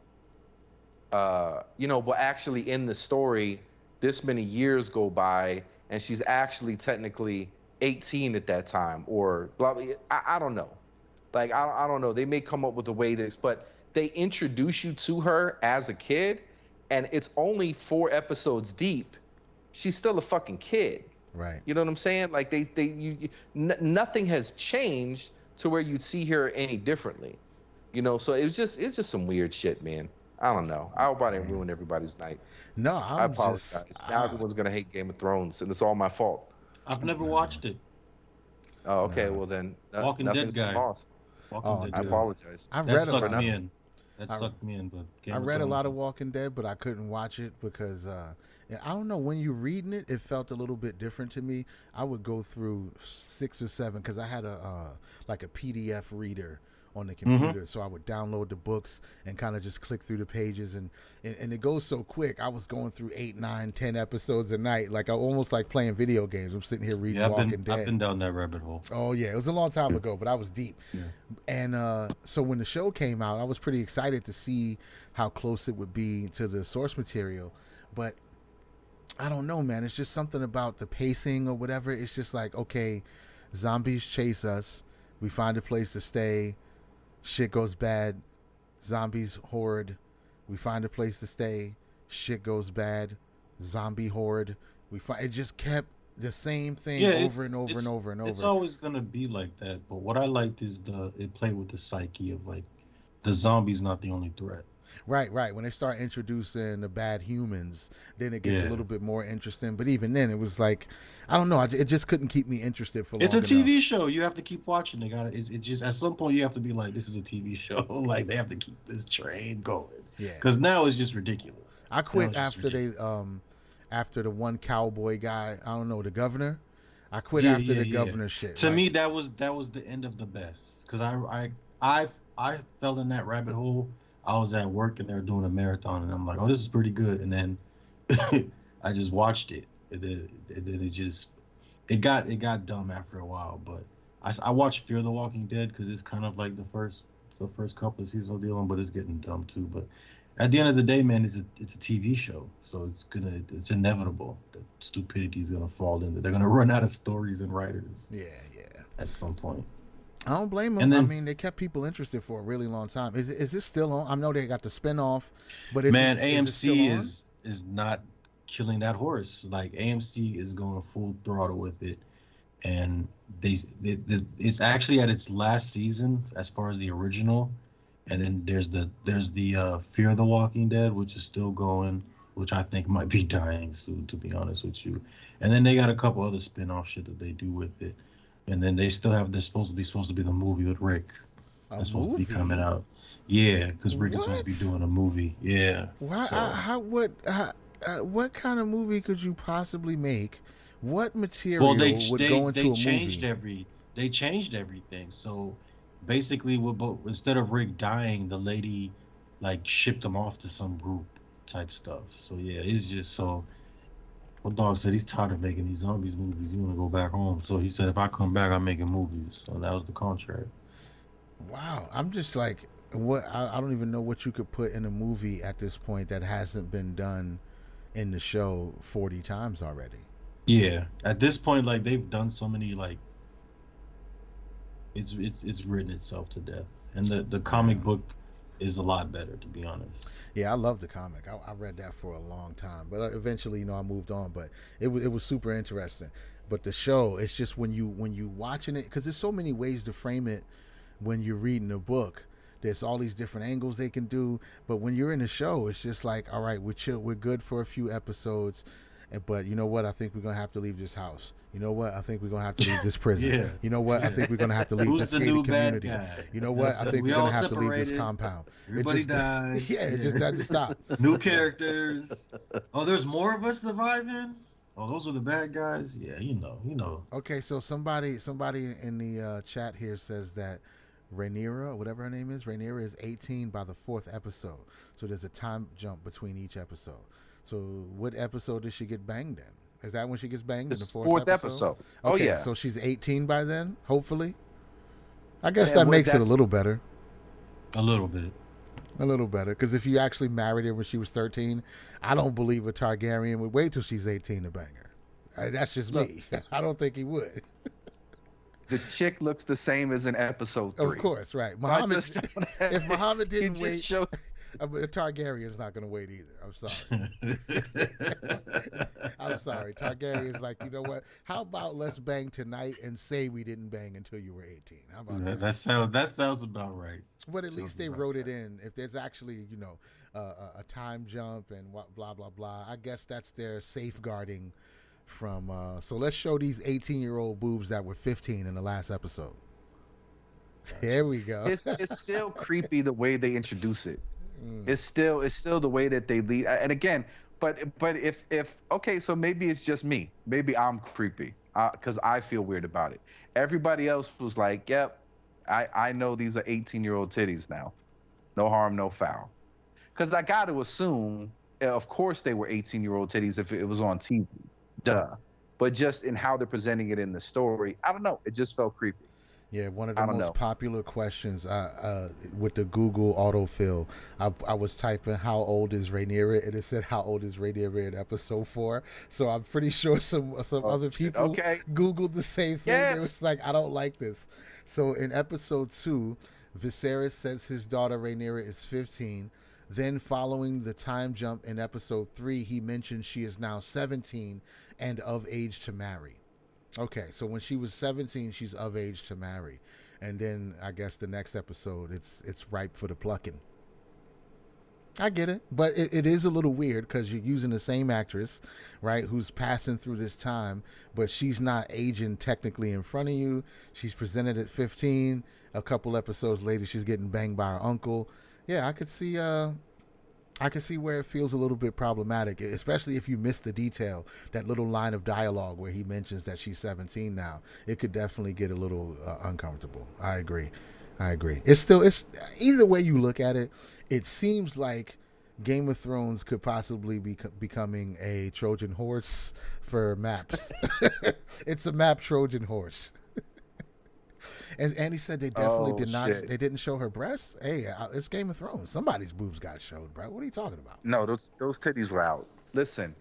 but actually in the story, this many years go by, and she's actually technically 18 at that time, or blah, blah. I don't know. Like I don't know. They may come up with a way to, but they introduce you to her as a kid, and it's only 4 episodes deep. She's still a fucking kid. Right. You know what I'm saying? Like nothing has changed to where you'd see her any differently. So it's just some weird shit, man. I don't know. I hope I didn't ruin everybody's night. No, I I'm just. apologize. Now everyone's gonna hate Game of Thrones, and it's all my fault. I've never watched it. Oh, okay. Well then, Walking Dead nothing's been guy. lost. Walking Dead I guy. apologize. I've That read sucked about me in. That sucked me in. But I read a lot of Walking Dead, but I couldn't watch it because I don't know. When you're reading it, it felt a little bit different to me. I would go through 6 or 7 because I had like a PDF reader on the computer, so I would download the books and kind of just click through the pages, and it goes so quick. I was going through 8, 9, 10 episodes a night, like I almost like playing video games. I'm sitting here reading Walking Dead. I've been down that rabbit hole. Oh yeah, it was a long time ago, but I was deep. Yeah. And so when the show came out, I was pretty excited to see how close it would be to the source material, but I don't know, man. It's just something about the pacing or whatever. It's just like, okay, zombies chase us, we find a place to stay, shit goes bad, zombies horde, we find a place to stay, shit goes bad, zombie horde, it just kept the same thing over and over and over and over. It's always gonna be like that. But what I liked is it played with the psyche of like the zombie's not the only threat. Right. When they start introducing the bad humans, then it gets a little bit more interesting. But even then, it was like, I don't know. It just couldn't keep me interested for long enough. It's a TV enough. show. You have to keep watching. It just at some point you have to be like, this is a TV show. Like they have to keep this train going. Yeah. Because now it's just ridiculous. I quit after after the one cowboy guy. I don't know, the governor. I quit after the governor shit. To me, that was the end of the best. Because I fell in that rabbit hole. I was at work and they were doing a marathon, and I'm like, "Oh, this is pretty good." And then I just watched it, and then it got dumb after a while. But I watched Fear the Walking Dead because it's kind of like the first couple of seasons of dealing, but it's getting dumb too. But at the end of the day, man, it's a TV show, so it's inevitable that stupidity is gonna fall into. They're gonna run out of stories and writers. Yeah. At some point. I don't blame them. I mean, they kept people interested for a really long time. Is this still on? I know they got the spinoff, but AMC is not killing that horse. Like AMC is going full throttle with it, and it's actually at its last season as far as the original, and then there's the Fear the Walking Dead, which is still going, which I think might be dying soon, to be honest with you. And then they got a couple other spinoff shit that they do with it. And then they still have. There's supposed to be the movie with Rick. That's supposed to be coming out. Yeah, because Rick is supposed to be doing a movie. Yeah. Why? So. What kind of movie could you possibly make? What material would go into a movie? They changed everything. So basically, instead of Rick dying, the lady like shipped him off to some group type stuff. So yeah, it's just so. Well, dog said he's tired of making these zombies movies. He want to go back home. So he said, if I come back, I'm making movies. So that was the contract. Wow. I'm just like, what? I don't even know what you could put in a movie at this point that hasn't been done in the show 40 times already. Yeah. At this point, like, they've done so many, like, it's written itself to death. And the comic book is a lot better, to be honest. Yeah, I love the comic. I read that for a long time, but eventually, I moved on. But it was super interesting. But the show, it's just when you watching it, because there's so many ways to frame it. When you're reading a book, there's all these different angles they can do. But when you're in the show, it's just like, all right, we're good for a few episodes. But you know what? I think we're gonna have to leave this house. You know what? I think we're gonna have to leave this prison. Yeah. You know what? I think we're gonna have to leave this gated community. You know what? I think we're gonna have to leave this compound. Everybody died. Yeah, it just doesn't stop. New characters. Oh, there's more of us surviving. Oh, those are the bad guys. Yeah, you know. Okay, so somebody in the chat here says that Rhaenyra, whatever her name is, Rhaenyra is 18 by the 4th episode. So there's a time jump between each episode. So what episode does she get banged in? Is that when she gets banged in the 4th episode? Oh, okay, yeah. So she's 18 by then, hopefully. I guess that makes it a little better. A little bit. A little better. Because if you actually married her when she was 13, I don't believe a Targaryen would wait till she's 18 to bang her. That's just Look, me. I don't think he would. the chick looks the same as in episode Of 3. course, right. I just don't If Muhammad you didn't just wait, show. I mean, Targaryen's not going to wait either. I'm sorry. I'm sorry. Targaryen's like, you know what? How about let's bang tonight and say we didn't bang until you were 18? How about that? That sounds about right. But at least they Sounds wrote about it in. If there's actually, a time jump and what, blah, blah, blah, I guess that's their safeguarding from. So let's show these 18-year-old boobs that were 15 in the last episode. There we go. It's still creepy the way they introduce it. It's still the way that they lead. And again, but if okay, so maybe it's just me. Maybe I'm creepy because I feel weird about it. Everybody else was like, "Yep, I know these are 18-year-old titties now. No harm, no foul." Because I got to assume, of course, they were 18-year-old titties if it was on TV. Duh. But just in how they're presenting it in the story, I don't know. It just felt creepy. Yeah, one of the most popular questions with the Google autofill, I was typing how old is Rhaenyra, and it said how old is Rhaenyra in episode 4. So I'm pretty sure some other people Googled the same thing. Yes. It was like, I don't like this. So in episode 2, Viserys says his daughter Rhaenyra is 15. Then following the time jump in episode 3, he mentions she is now 17 and of age to marry. Okay, so when she was 17, she's of age to marry, and then I guess the next episode, it's ripe for the plucking. I get it, but it is a little weird because you're using the same actress, right, who's passing through this time, but she's not aging technically in front of you. She's presented at 15. A couple episodes later, she's getting banged by her uncle. Yeah, I could see where it feels a little bit problematic, especially if you miss the detail, that little line of dialogue where he mentions that she's 17 now. It could definitely get a little uncomfortable. I agree. It's either way you look at it, it seems like Game of Thrones could possibly be becoming a Trojan horse for maps. It's a map Trojan horse. And Andy said they definitely did not. Shit. They didn't show her breasts. Hey, it's Game of Thrones. Somebody's boobs got showed, bro. What are you talking about? No, those titties were out. Listen,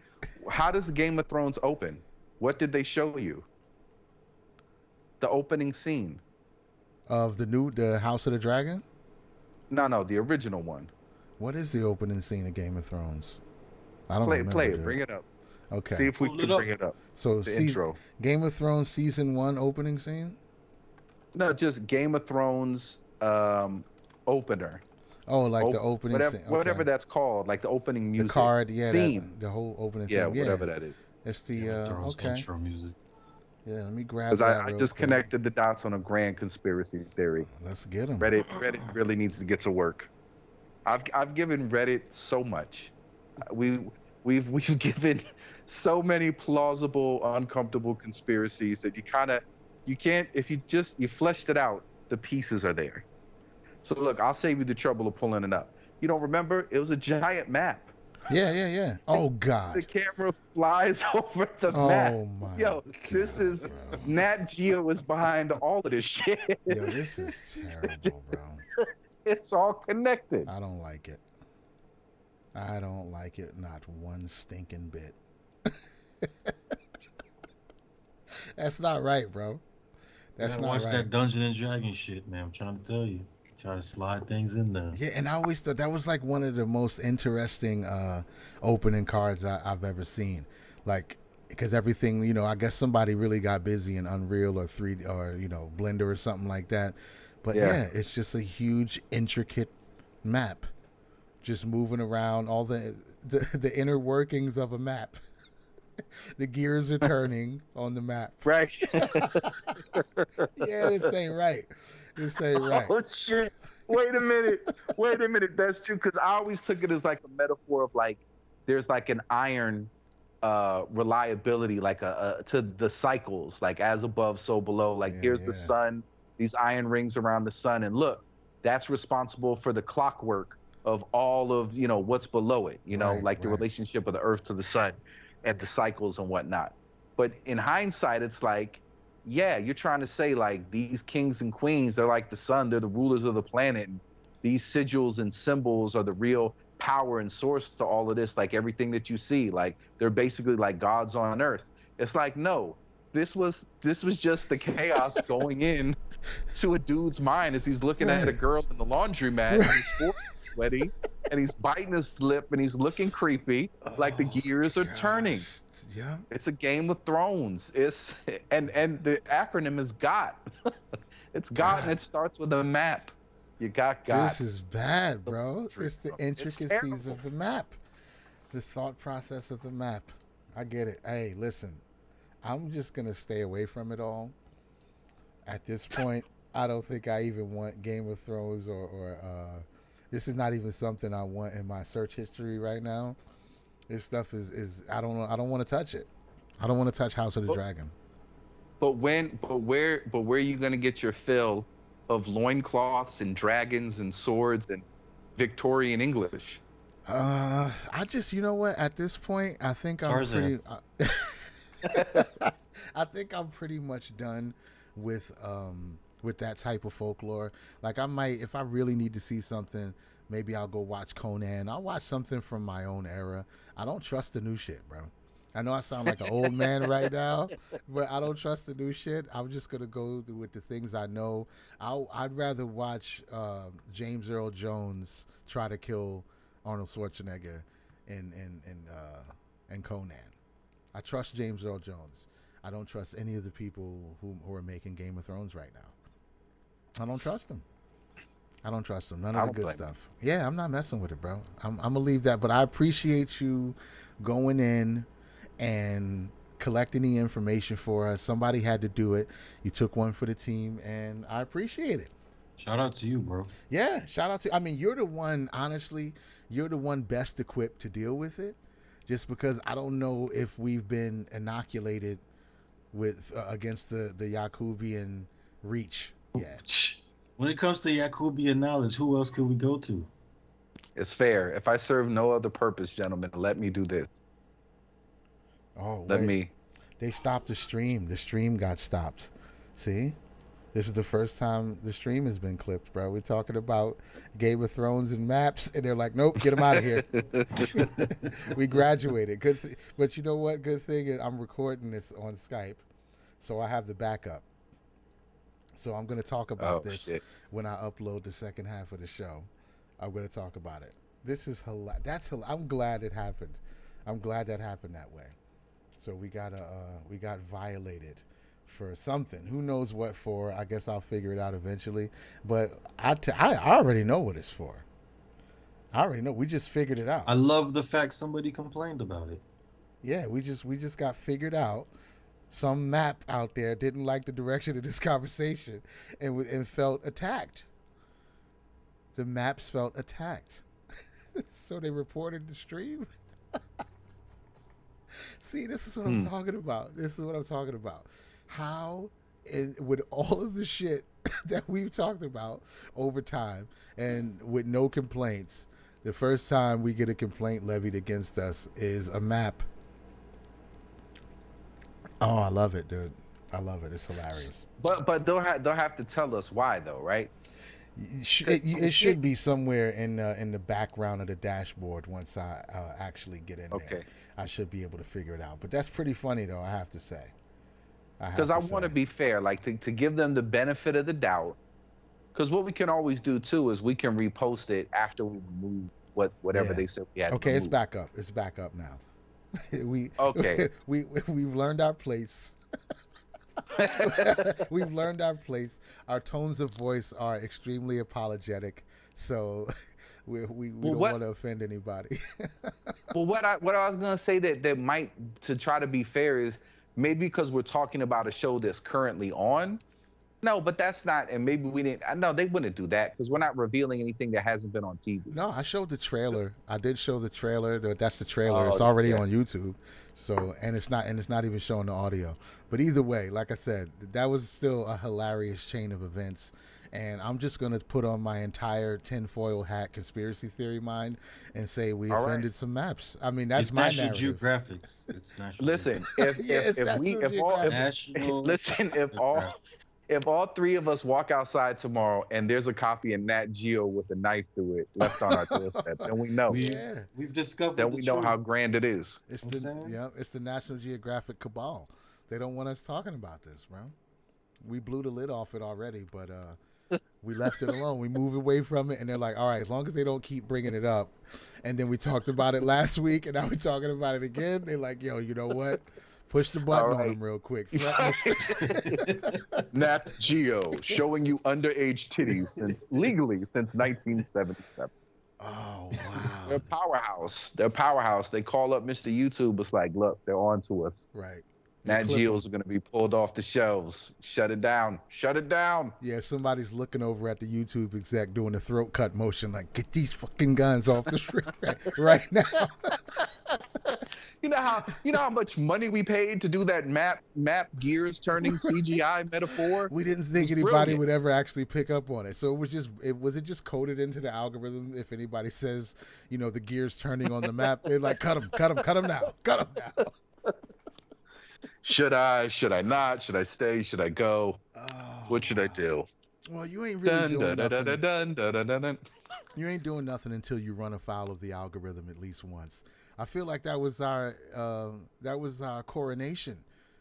how does Game of Thrones open? What did they show you? The opening scene of the House of the Dragon. No, the original one. What is the opening scene of Game of Thrones? I don't remember. Play it. Bring it up. Okay. See if we can bring it up. So the intro. Game of Thrones season 1 opening scene. No, just Game of Thrones opener. Oh, like the opening whatever, scene. Okay. Whatever that's called, like the opening music. The card, yeah. Theme. The whole opening theme. Yeah, whatever that is. It's the okay. Intro music. Yeah, let me grab that. Because I just quick. connected the dots on a grand conspiracy theory. Let's get them. Reddit really needs to get to work. I've given Reddit so much. We've given so many plausible, uncomfortable conspiracies that you can't, if you fleshed it out, the pieces are there. So look, I'll save you the trouble of pulling it up. You don't remember? It was a giant map. Yeah. Oh God. The camera flies over the map. Oh my. Yo, God, this is bro. Nat Geo is behind all of this shit. Yo, this is terrible, bro. It's all connected. I don't like it. Not one stinking bit. That's not right, bro. That's not watch right. that Dungeon and Dragon shit, man. I'm trying to tell you. Try to slide things in there. Yeah, and I always thought that was like one of the most interesting opening cards I've ever seen. Like, because everything, I guess somebody really got busy in Unreal or 3D or Blender or something like that. But yeah, it's just a huge, intricate map, just moving around all the inner workings of a map. The gears are turning on the map. Right. Yeah, this ain't right. Oh shit! Wait a minute. That's true, because I always took it as like a metaphor of like there's like an iron reliability, like to the cycles, like as above, so below. Like here's the sun, these iron rings around the sun, and look, that's responsible for the clockwork of all of what's below it. The relationship of the earth to the sun, and the cycles and whatnot. But in hindsight, it's like, yeah, you're trying to say like these kings and queens, they're like the sun, they're the rulers of the planet. And these sigils and symbols are the real power and source to all of this. Like everything that you see, like they're basically like gods on earth. It's like, no, this was just the chaos going in to a dude's mind as he's looking at a Right. girl in the laundromat and his forehead is sweaty and he's biting his lip and he's looking creepy, like the Oh gears are turning. gosh. Yeah. It's a Game of Thrones. It's and the acronym is GOT. It's GOT and God. it starts with a map. You got This GOT. is bad, The bro. laundry It's the room. It's intricacies terrible. of the map. The thought process of the map. I get it. Hey, listen. I'm just gonna stay away from it all. At this point, I don't think I even want Game of Thrones or this is not even something I want in my search history right now. This stuff is I don't know. I don't want to touch it. I don't want to touch House of the But Dragon. where are you gonna get your fill of loincloths and dragons and swords and Victorian English? I just, you know what? At this point, I think I'm Tarzan. pretty. I think I'm pretty much done with that type of folklore. Like I might, if I really need to see something, maybe I'll go watch Conan. I'll watch something from my own era. I don't trust the new shit, bro. I know I sound like an old man right now, but I don't trust the new shit. I'm just gonna go with the things I know. I'd rather watch James Earl Jones try to kill Arnold Schwarzenegger and Conan. I trust James Earl Jones. I don't trust any of the people who are making Game of Thrones right now. I don't trust them. I don't trust them. None of I the don't good blame you. stuff. Yeah, I'm not messing with it, bro. I'm gonna leave that. But I appreciate you going in and collecting the information for us. Somebody had to do it. You took one for the team, and I appreciate it. Shout out to you, bro. Yeah, shout out to. I mean, you're the one. Honestly, you're the one best equipped to deal with it. Just because I don't know if we've been inoculated with against the Yakubian reach yet. When it comes to Yakubian knowledge, who else could we go to? It's fair. If I serve no other purpose, gentlemen, let me do this. Oh Let wait, me. they stopped the stream. The stream got stopped. See, this is the first time the stream has been clipped, bro. We're talking about Game of Thrones and maps, and they're like, "Nope, get them out of here." We graduated. But you know what? Good thing is I'm recording this on Skype, so I have the backup. So I'm going to talk about Oh this shit. when I upload the second half of the show. I'm going to talk about it. This is I'm glad it happened. I'm glad that happened that way. So we got violated for something. Who knows what for? I guess I'll figure it out eventually. But I already know what it's for. I already know. We just figured it out. I love the fact somebody complained about it. Yeah, we just got figured out. Some map out there didn't like the direction of this conversation and felt attacked. The maps felt attacked. So they reported the stream. See, this is what I'm Hmm. talking about. This is what I'm talking about. How, with all of the shit that we've talked about over time and with no complaints, the first time we get a complaint levied against us is a map. Oh, I love it, dude. I love it. It's hilarious. But they'll have to tell us why though, right? It should be somewhere in the background of the dashboard once I actually get in there. Okay. I should be able to figure it out. But that's pretty funny, though, I have to say. I Because have I to want to say. be fair, like to give them the benefit of the doubt. Because what we can always do too is we can repost it after we remove whatever Yeah. they said we had to Okay, it's remove. back up. It's back up now. we Okay. we've learned our place. We've learned our place. Our tones of voice are extremely apologetic, so we Well, don't what want to offend anybody. what I was gonna say that might to try to be fair is maybe because we're talking about a show that's currently on. No, but that's not, and maybe we didn't. I know they wouldn't do that because we're not revealing anything that hasn't been on TV. No, I showed the trailer. I did show the trailer. That's the trailer. It's Oh already yeah. on YouTube. So and it's not even showing the audio. But either way, like I said, that was still a hilarious chain of events. And I'm just gonna put on my entire tinfoil hat conspiracy theory mind and say we All right. offended some maps. I mean, that's It's my National narrative. Geographics. It's National Listen, Geographic. Yeah, it's if we National if all Geographic. National listen if all Geographic. if all three of us walk outside tomorrow and there's a copy of Nat Geo with a knife through it left on our doorstep, then we know. Yeah. We've discovered Then the we know how truth. grand it is. It's You know what I'm saying? it's the National Geographic cabal. They don't want us talking about this, bro. We blew the lid off it already, but we left it alone. We moved away from it, and they're like, all right, as long as they don't keep bringing it up. And then we talked about it last week, and now we're talking about it again. They're like, yo, you know what? Push the button on them real quick. Nat Geo showing you underage titties legally since 1977. Oh wow! They're powerhouse. They're powerhouse. They call up Mr. YouTube. It's like, look, they're on to us. Right. Nat Geos are going to be pulled off the shelves. Shut it down. Shut it down. Yeah, somebody's looking over at the YouTube exec doing the throat cut motion, like, get these fucking guns off the screen right now. You know how much money we paid to do that map gears turning CGI metaphor? We didn't think anybody would ever actually pick up on it. So was it just coded into the algorithm? If anybody says, the gears turning on the map, they're like, cut them now. Should I not? Should I stay? Should I go? Oh, what should I do? Well, you ain't really doing nothing. You ain't doing nothing until you run afoul of the algorithm at least once. I feel like that was our coronation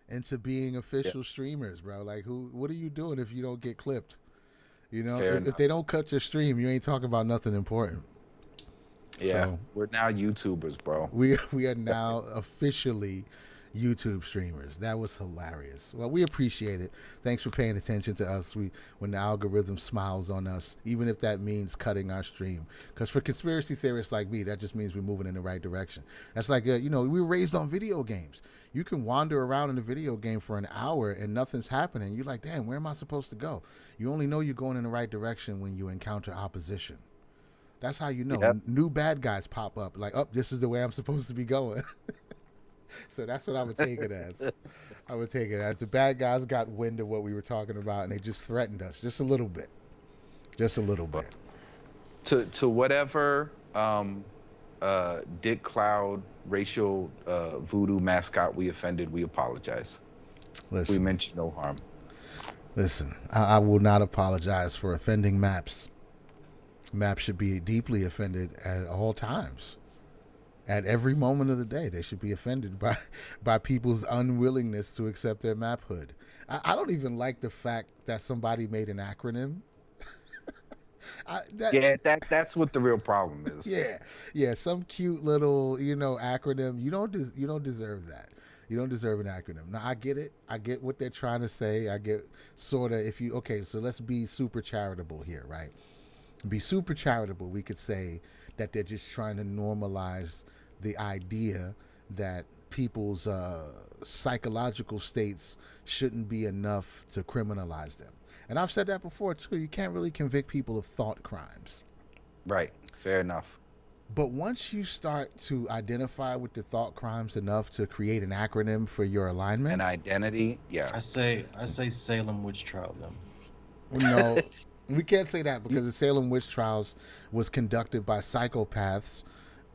into being official streamers, bro. Like, what are you doing if you don't get clipped? If they don't cut your stream, you ain't talking about nothing important. Yeah, so, we're now YouTubers, bro. We are now officially YouTube streamers. That was hilarious. Well, we appreciate it. Thanks for paying attention to us. When the algorithm smiles on us, even if that means cutting our stream. Because for conspiracy theorists like me, that just means we're moving in the right direction. That's like, we were raised on video games. You can wander around in a video game for an hour and nothing's happening. You're like, damn, where am I supposed to go? You only know you're going in the right direction when you encounter opposition. That's how you know. Yep. New bad guys pop up. Like, this is the way I'm supposed to be going. So that's what I would take it as. The bad guys got wind of what we were talking about, and they just threatened us just a little bit. To whatever Dick Cloud racial voodoo mascot we offended, we apologize. Listen, we meant you no harm. Listen, I will not apologize for offending Maps. Maps should be deeply offended at all times. At every moment of the day, they should be offended by people's unwillingness to accept their maphood. I don't even like the fact that somebody made an acronym. That's what the real problem is. Yeah, some cute little acronym. You don't deserve that. You don't deserve an acronym. Now I get it. I get what they're trying to say. I get sort of so let's be super charitable here, right? Be super charitable. We could say that they're just trying to normalize the idea that people's psychological states shouldn't be enough to criminalize them. And I've said that before too. You can't really convict people of thought crimes. Right. Fair enough. But once you start to identify with the thought crimes enough to create an acronym for your alignment, an identity, yeah. I say Salem witch trial them. No. We can't say that because the Salem witch trials was conducted by psychopaths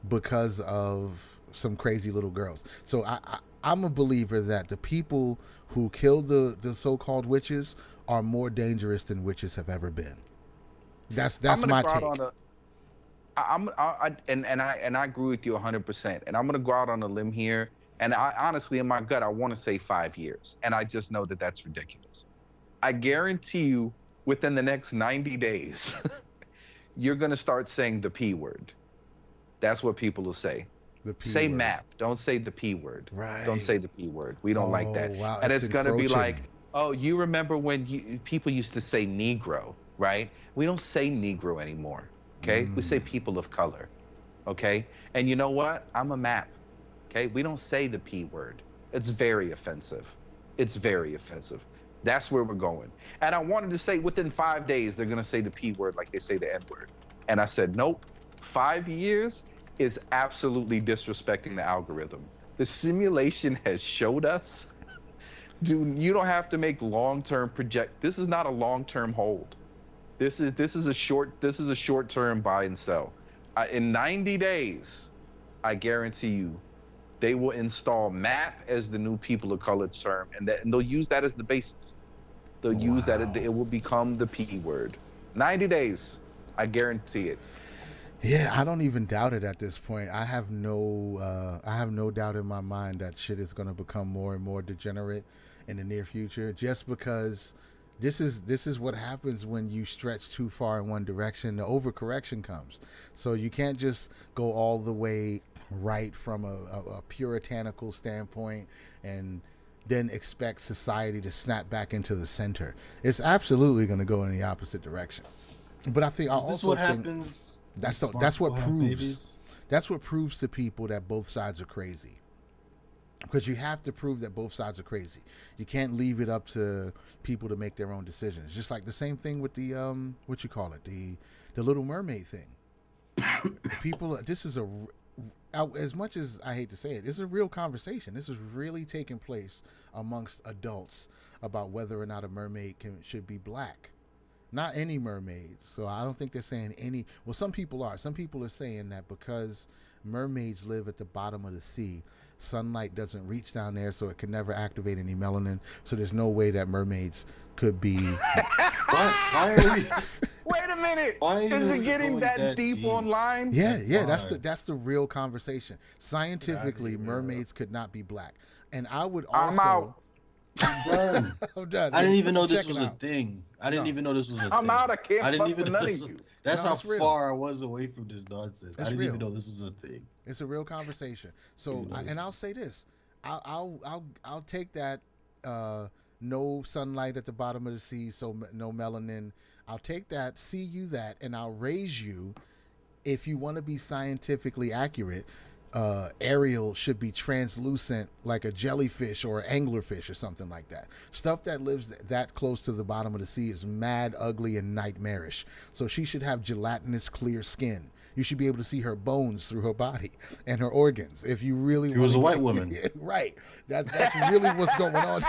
because of some crazy little girls. So I'm a believer that the people who killed the so-called witches are more dangerous than witches have ever been. That's my take. I agree with you 100%. And I'm gonna go out on a limb here. And I honestly, in my gut, I want to say 5 years. And I just know that that's ridiculous. I guarantee you, within the next 90 days, you're going to start saying the P word. That's what people will say. Say word. Map. Don't say the P word. Right. Don't say the P word. We don't like that. Wow, and it's going to be like, oh, you remember when people used to say Negro, right? We don't say Negro anymore, okay? We say people of color, okay? And you know what? I'm a map, okay? We don't say the P word. It's very offensive. It's very offensive. That's where we're going. And I wanted to say within 5 days, they're going to say the P word like they say the N word. And I said, nope, 5 years is absolutely disrespecting the algorithm. The simulation has showed us, dude, you don't have to make long-term project. This is not a long-term hold. This is a short-term buy and sell. In 90 days, I guarantee you, they will install MAP as the new people of color term, and they'll use that as the basis. They'll use that. Wow. It will become the P word. 90 days. I guarantee it. Yeah, I don't even doubt it at this point. I have no doubt in my mind that shit is going to become more and more degenerate in the near future. Just because this is what happens when you stretch too far in one direction. The overcorrection comes, so you can't just go all the way right from a puritanical standpoint and then expect society to snap back into the center. It's absolutely going to go in the opposite direction. But I Is this also what think happens when smart that's people what have proves babies? to people that both sides are crazy. Because you have to prove that both sides are crazy. You can't leave it up to people to make their own decisions. Just like the same thing with the what you call it, the Little Mermaid thing. People, this is as much as I hate to say it, this is a real conversation. This is really taking place amongst adults about whether or not a mermaid should be black. Not any mermaid. So I don't think they're saying any. Well, some people are. Some people are saying that because mermaids live at the bottom of the sea, sunlight doesn't reach down there, so it can never activate any melanin. So there's no way that mermaids could be. Why are we? Wait a minute. Why are Is you it getting going that that deep deep? online? Yeah, That's yeah. fine. That's the real conversation. Scientifically, here, mermaids could not be black, and I would I'm also. out. I'm done. I'm done. I didn't even know this Check it was a out. thing. I didn't No, even know this was a I'm thing. out. I can't I didn't fuck even with know none this of was. you. That's no, how it's real. far I was away from this nonsense. I It's didn't even real. know this was a thing. It's a real conversation. So, Didn't know this and I'll was- say this: I'll take that. No sunlight at the bottom of the sea, so no melanin. I'll take that. See you that, and I'll raise you. If you want to be scientifically accurate, Ariel should be translucent like a jellyfish or an anglerfish or something like that. Stuff that lives that close to the bottom of the sea is mad, ugly, and nightmarish. So she should have gelatinous, clear skin. You should be able to see her bones through her body and her organs. If you really She was a want white woman. right? That's really what's going on.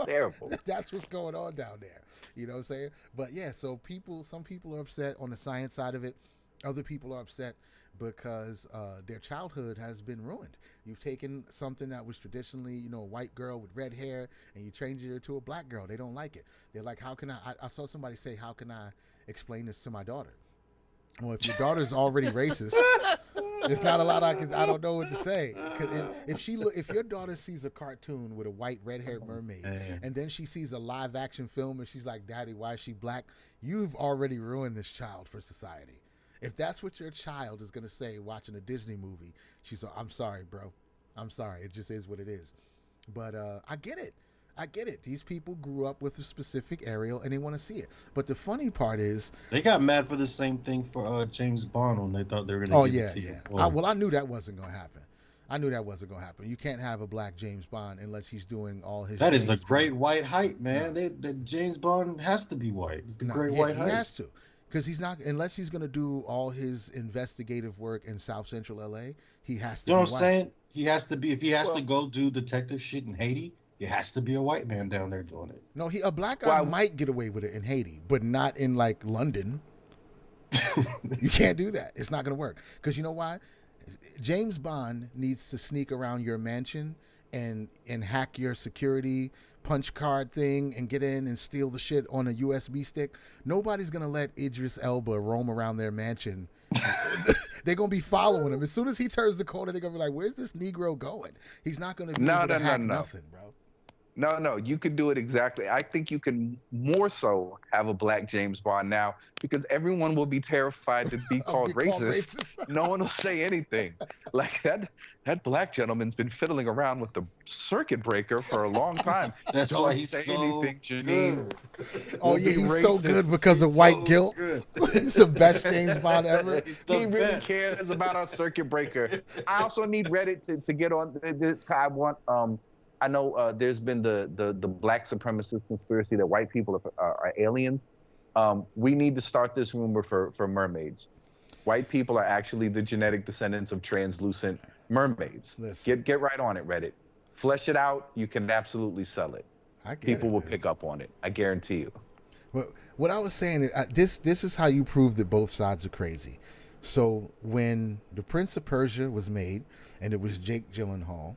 Terrible. That's what's going on down there. You know what I'm saying? But yeah, so some people are upset on the science side of it. Other people are upset because their childhood has been ruined. You've taken something that was traditionally, a white girl with red hair, and you changed her to a black girl. They don't like it. They're like, how can I saw somebody say, how can I explain this to my daughter? Well, if your daughter's already racist, there's not a lot I don't know what to say. Because if your daughter sees a cartoon with a white red-haired mermaid, Man. and then she sees a live-action film and she's like, "Daddy, why is she black?" You've already ruined this child for society. If that's what your child is gonna say watching a Disney movie, she's like, "I'm sorry, bro. I'm sorry. It just is what it is." But I get it. I get it. These people grew up with a specific Ariel and they want to see it. But the funny part is, They got mad for the same thing for James Bond when they thought they were oh gonna give yeah, it to yeah. you. Well, I knew that wasn't gonna happen. I knew that wasn't gonna happen. You can't have a black James Bond unless he's doing all his. That is James the great Bond. white height, man. No. The James Bond has to be white. It's the No, great he, white he height. has to, because he's not unless he's gonna do all his investigative work in South Central LA. He has to. You know be what I'm white. saying? He has to be if he has Well, to go do detective shit in Haiti. It has to be a white man down there doing it. No, a black guy why? might get away with it in Haiti, but not in like London. You can't do that. It's not going to work. Because you know why? James Bond needs to sneak around your mansion and hack your security punch card thing and get in and steal the shit on a USB stick. Nobody's going to let Idris Elba roam around their mansion. They're going to be following him. As soon as he turns the corner, they're going to be like, where's this Negro going? He's not going to be able to hack nothing, bro. No, you could do it exactly. I think you can more so have a black James Bond now because everyone will be terrified to be I'll called get called racist. racist. No one will say anything. Like that black gentleman's been fiddling around with the circuit breaker for a long time. That's Don't why he's say so anything, Janine. good. Oh, We'll yeah, be he's so racist. good because of He's white so guilt. good. He's the best James Bond ever. He's He the really best. cares about our circuit breaker. I also need Reddit to get on this. I want I know there's been the black supremacist conspiracy that white people are aliens. We need to start this rumor for mermaids. White people are actually the genetic descendants of translucent mermaids. Listen. Get right on it, Reddit. Flesh it out. You can absolutely sell it. I get People it, will man. pick up on it. I guarantee you. Well, what I was saying is this is how you prove that both sides are crazy. So when the Prince of Persia was made, and it was Jake Gyllenhaal,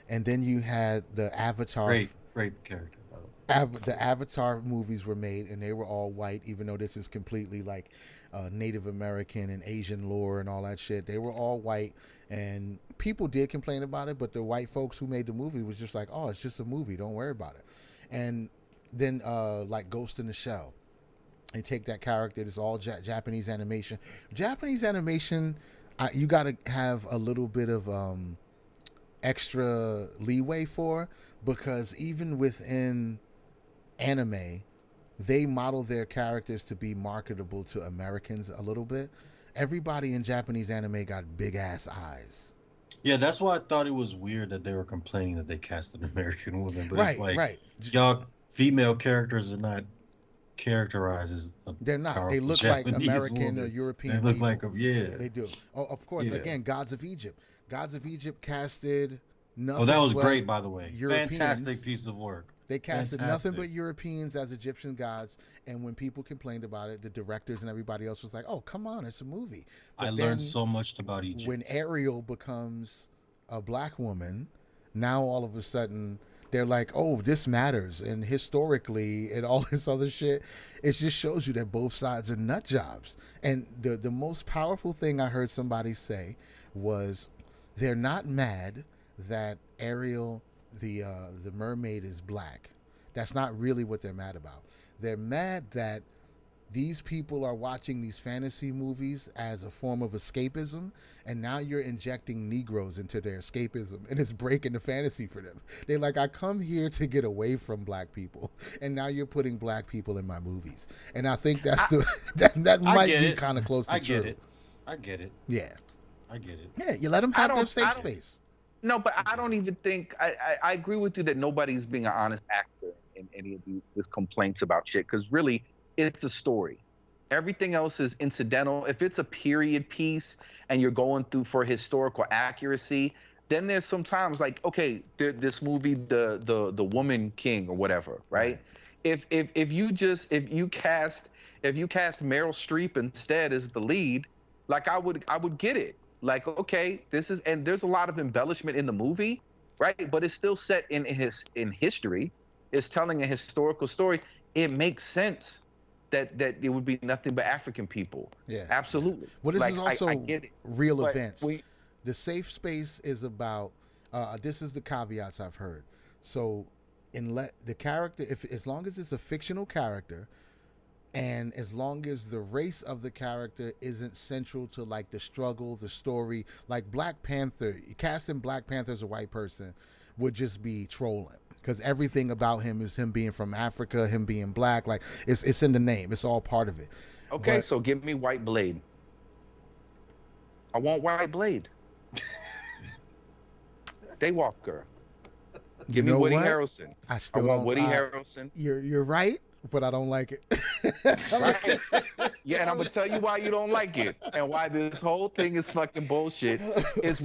and then you had the Avatar. Great character, by the way. The Avatar movies were made, and they were all white, even though this is completely like Native American and Asian lore and all that shit. They were all white, and people did complain about it, but the white folks who made the movie was just like, "Oh, it's just a movie. Don't worry about it." And then like Ghost in the Shell, they take that character. It's all Japanese animation. Japanese animation, you got to have a little bit of extra leeway for, because even within anime, they model their characters to be marketable to Americans a little bit. Everybody in Japanese anime got big ass eyes. Yeah, that's why I thought it was weird that they were complaining that they cast an American woman. But Right, it's like, right. y'all female characters are not characterized as a They're not. They powerful look like Japanese American or woman. European. They look people. like yeah. They do. Oh, of course. Yeah. Again, Gods of Egypt. Gods of Egypt casted nothing. Oh, that was but great, by the way. Europeans. Fantastic piece of work. They casted Fantastic. nothing but Europeans as Egyptian gods, and when people complained about it, the directors and everybody else was like, "Oh, come on, it's a movie." But I learned so much about Egypt. When Ariel becomes a black woman, now all of a sudden they're like, "Oh, this matters," and historically and all this other shit. It just shows you that both sides are nut jobs. And the most powerful thing I heard somebody say was, they're not mad that Ariel, the mermaid, is black. That's not really what they're mad about. They're mad that these people are watching these fantasy movies as a form of escapism, and now you're injecting Negroes into their escapism, and it's breaking the fantasy for them. They're like, I come here to get away from black people, and now you're putting black people in my movies. And I think that's that might be kind of close to true. I get it. Yeah. I get it. Yeah, you let them have their safe space. No, but I don't even think I agree with you that nobody's being an honest actor in any of these complaints about shit, because really it's a story. Everything else is incidental. If it's a period piece and you're going through for historical accuracy, then there's sometimes like, okay, this movie, the Woman King or whatever, right? If you cast Meryl Streep instead as the lead, like I would get it. Like, okay, and there's a lot of embellishment in the movie, right? But it's still set in history. It's telling a historical story. It makes sense that it would be nothing but African people. Yeah, absolutely. Well, this is also I get it, real events. The safe space is about. This is the caveats I've heard. So, the character, as long as it's a fictional character, and as long as the race of the character isn't central to like the struggle, the story, like Black Panther, casting Black Panther as a white person would just be trolling, because everything about him is him being from Africa, him being black. Like it's in the name. It's all part of it. Okay, so give me White Blade. I want White Blade. Daywalker. Give me Woody Harrelson. I want Woody Harrelson. You're right, but I don't like it. Right? Yeah, and I'm gonna tell you why you don't like it, and why this whole thing is fucking bullshit. Is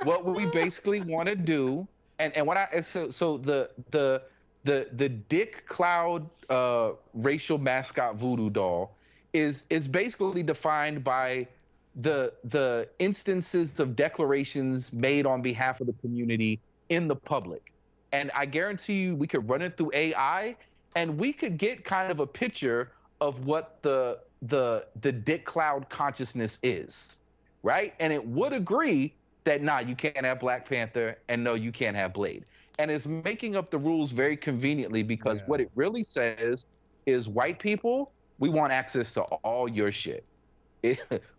what we basically want to do, and what the Dick Cloud racial mascot voodoo doll is basically defined by the instances of declarations made on behalf of the community in the public. And I guarantee you, we could run it through AI, and we could get kind of a picture of what the Dick Cloud consciousness is, right? And it would agree that, nah, you can't have Black Panther, and no, you can't have Blade. And it's making up the rules very conveniently, because what it really says is, white people, we want access to all your shit.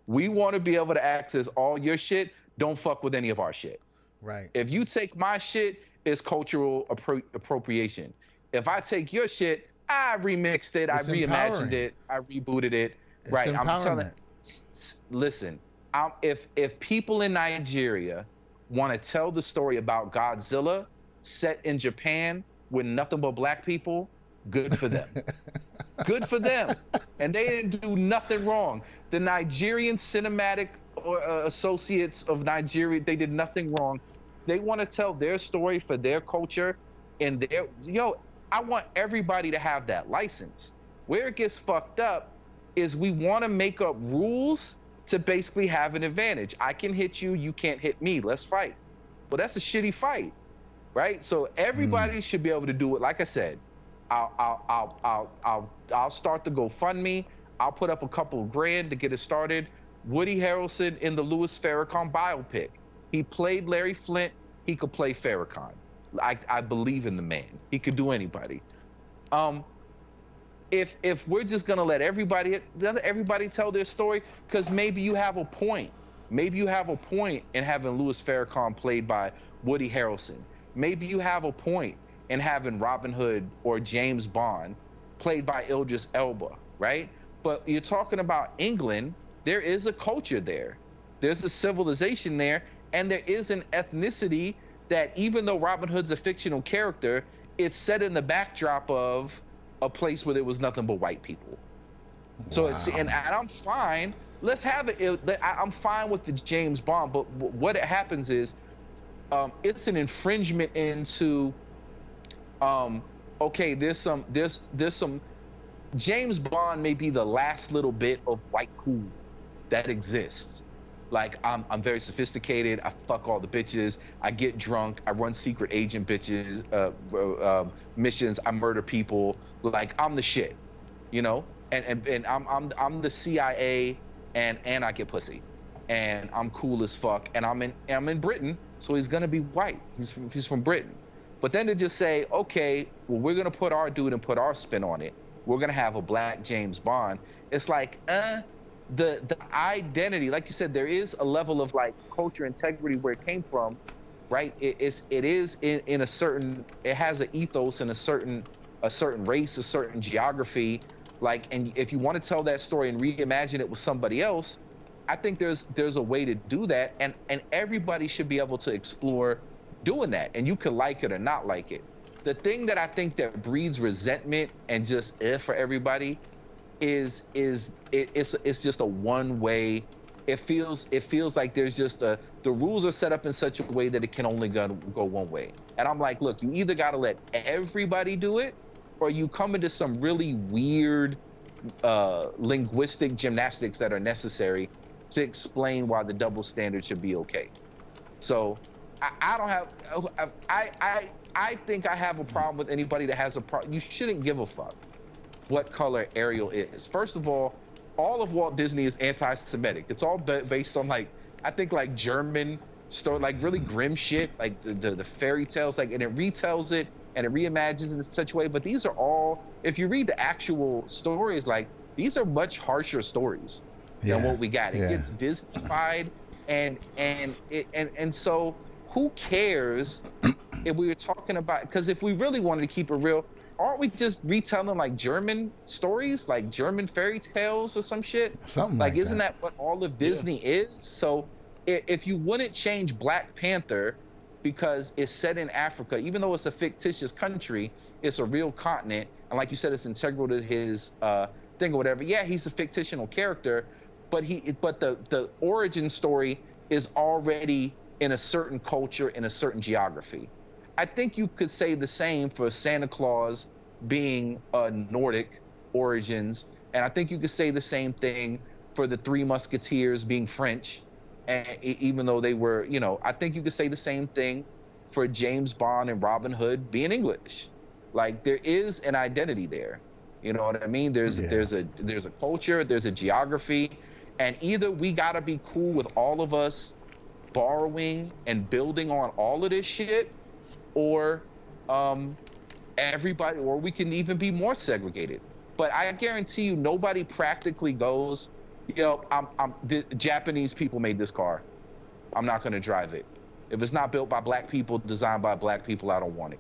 We want to be able to access all your shit. Don't fuck with any of our shit. Right. If you take my shit, it's cultural appropriation. If I take your shit, I remixed it, I reimagined it, I rebooted it. It's right. Empowerment. I'm telling. Listen, if people in Nigeria want to tell the story about Godzilla set in Japan with nothing but black people, good for them. Good for them. And they didn't do nothing wrong. The Nigerian Cinematic Associates of Nigeria, they did nothing wrong. They want to tell their story for their culture, and I want everybody to have that license. Where it gets fucked up is we want to make up rules to basically have an advantage. I can hit you, you can't hit me, let's fight. Well, that's a shitty fight, right? So everybody should be able to do it. Like I said, I'll start the GoFundMe. I'll put up a couple of grand to get it started. Woody Harrelson in the Louis Farrakhan biopic. He played Larry Flint. He could play Farrakhan. I believe in the man. He could do anybody. Um, if we're just gonna let everybody tell their story, because maybe you have a point. Maybe you have a point in having Louis Farrakhan played by Woody Harrelson. Maybe you have a point in having Robin Hood or James Bond played by Idris Elba, right? But you're talking about England. There is a culture there. There's a civilization there, and there is an ethnicity that, even though Robin Hood's a fictional character, it's set in the backdrop of a place where there was nothing but white people. So it's Wow. and I'm fine. Let's have it. I'm fine with the James Bond, but what it happens is, it's an infringement into, okay, there's some James Bond may be the last little bit of white cool that exists. Like, I'm very sophisticated. I fuck all the bitches. I get drunk. I run secret agent bitches missions. I murder people. Like, I'm the shit, you know. And I'm the CIA, and I get pussy, and I'm cool as fuck. And I'm in Britain, so he's gonna be white. He's from Britain. But then to just say, okay, well, we're gonna put our dude and put our spin on it. We're gonna have a black James Bond. It's like, the identity, like you said, there is a level of like culture integrity where it came from, right? It is in a certain, it has an ethos and a certain race, a certain geography. Like, and if you want to tell that story and reimagine it with somebody else, I think there's a way to do that, and everybody should be able to explore doing that, and you could like it or not like it. The thing that I think that breeds resentment and just for everybody it's just a one way. It feels like there's just the rules are set up in such a way that it can only go one way. And I'm like, look, you either got to let everybody do it, or you come into some really weird linguistic gymnastics that are necessary to explain why the double standard should be okay. So I don't have I think I have a problem with anybody that has a problem. You shouldn't give a fuck what color Ariel is. First of all of Walt Disney is anti-Semitic. It's all based on, like, I think, like, German story, like really grim shit, like the fairy tales, like, and it retells it and it reimagines it in such a way. But these are all, if you read the actual stories, like, these are much harsher stories than what we got. It gets Disneyfied, and so who cares if we were talking about, because if we really wanted to keep it real, aren't we just retelling like German stories, like German fairy tales or some shit? Something Like, like isn't that. that what all of Disney is? So if you wouldn't change Black Panther because it's set in Africa, even though it's a fictitious country, it's a real continent, and like you said, it's integral to his thing or whatever. Yeah, he's a fictional character, but the origin story is already in a certain culture, in a certain geography. I think you could say the same for Santa Claus being Nordic origins, and I think you could say the same thing for the Three Musketeers being French, and even though they were, I think you could say the same thing for James Bond and Robin Hood being English. Like, there is an identity there. You know what I mean? There's a culture, there's a geography, and either we gotta be cool with all of us borrowing and building on all of this shit, or everybody, or we can even be more segregated. But I guarantee you, nobody practically goes, the Japanese people made this car. I'm not going to drive it. If it's not built by black people, designed by black people, I don't want it.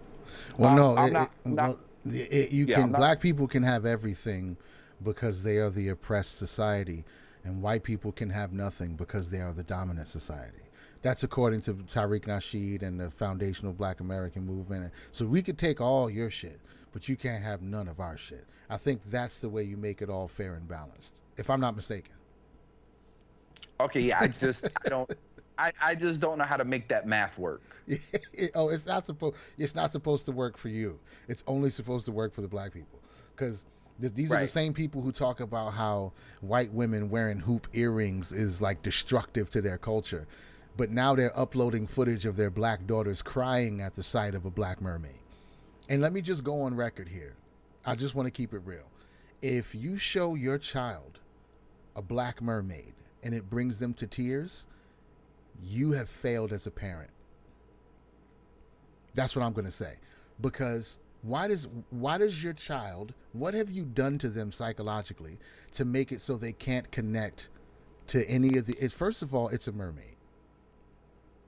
Well, no, I'm not. you Yeah, can. I'm not. Black people can have everything because they are the oppressed society, and white people can have nothing because they are the dominant society. That's according to Tariq Nasheed and the foundational Black American movement. So we could take all your shit, but you can't have none of our shit. I think that's the way you make it all fair and balanced, if I'm not mistaken. Okay, yeah. I just don't know how to make that math work. Oh, it's not supposed. It's not supposed to work for you. It's only supposed to work for the black people, because these are the Right. same people who talk about how white women wearing hoop earrings is like destructive to their culture, but now they're uploading footage of their black daughters crying at the sight of a black mermaid. And let me just go on record here. I just want to keep it real. If you show your child a black mermaid and it brings them to tears, you have failed as a parent. That's what I'm going to say. Because why does your child, what have you done to them psychologically to make it so they can't connect to any of the first of all, it's a mermaid.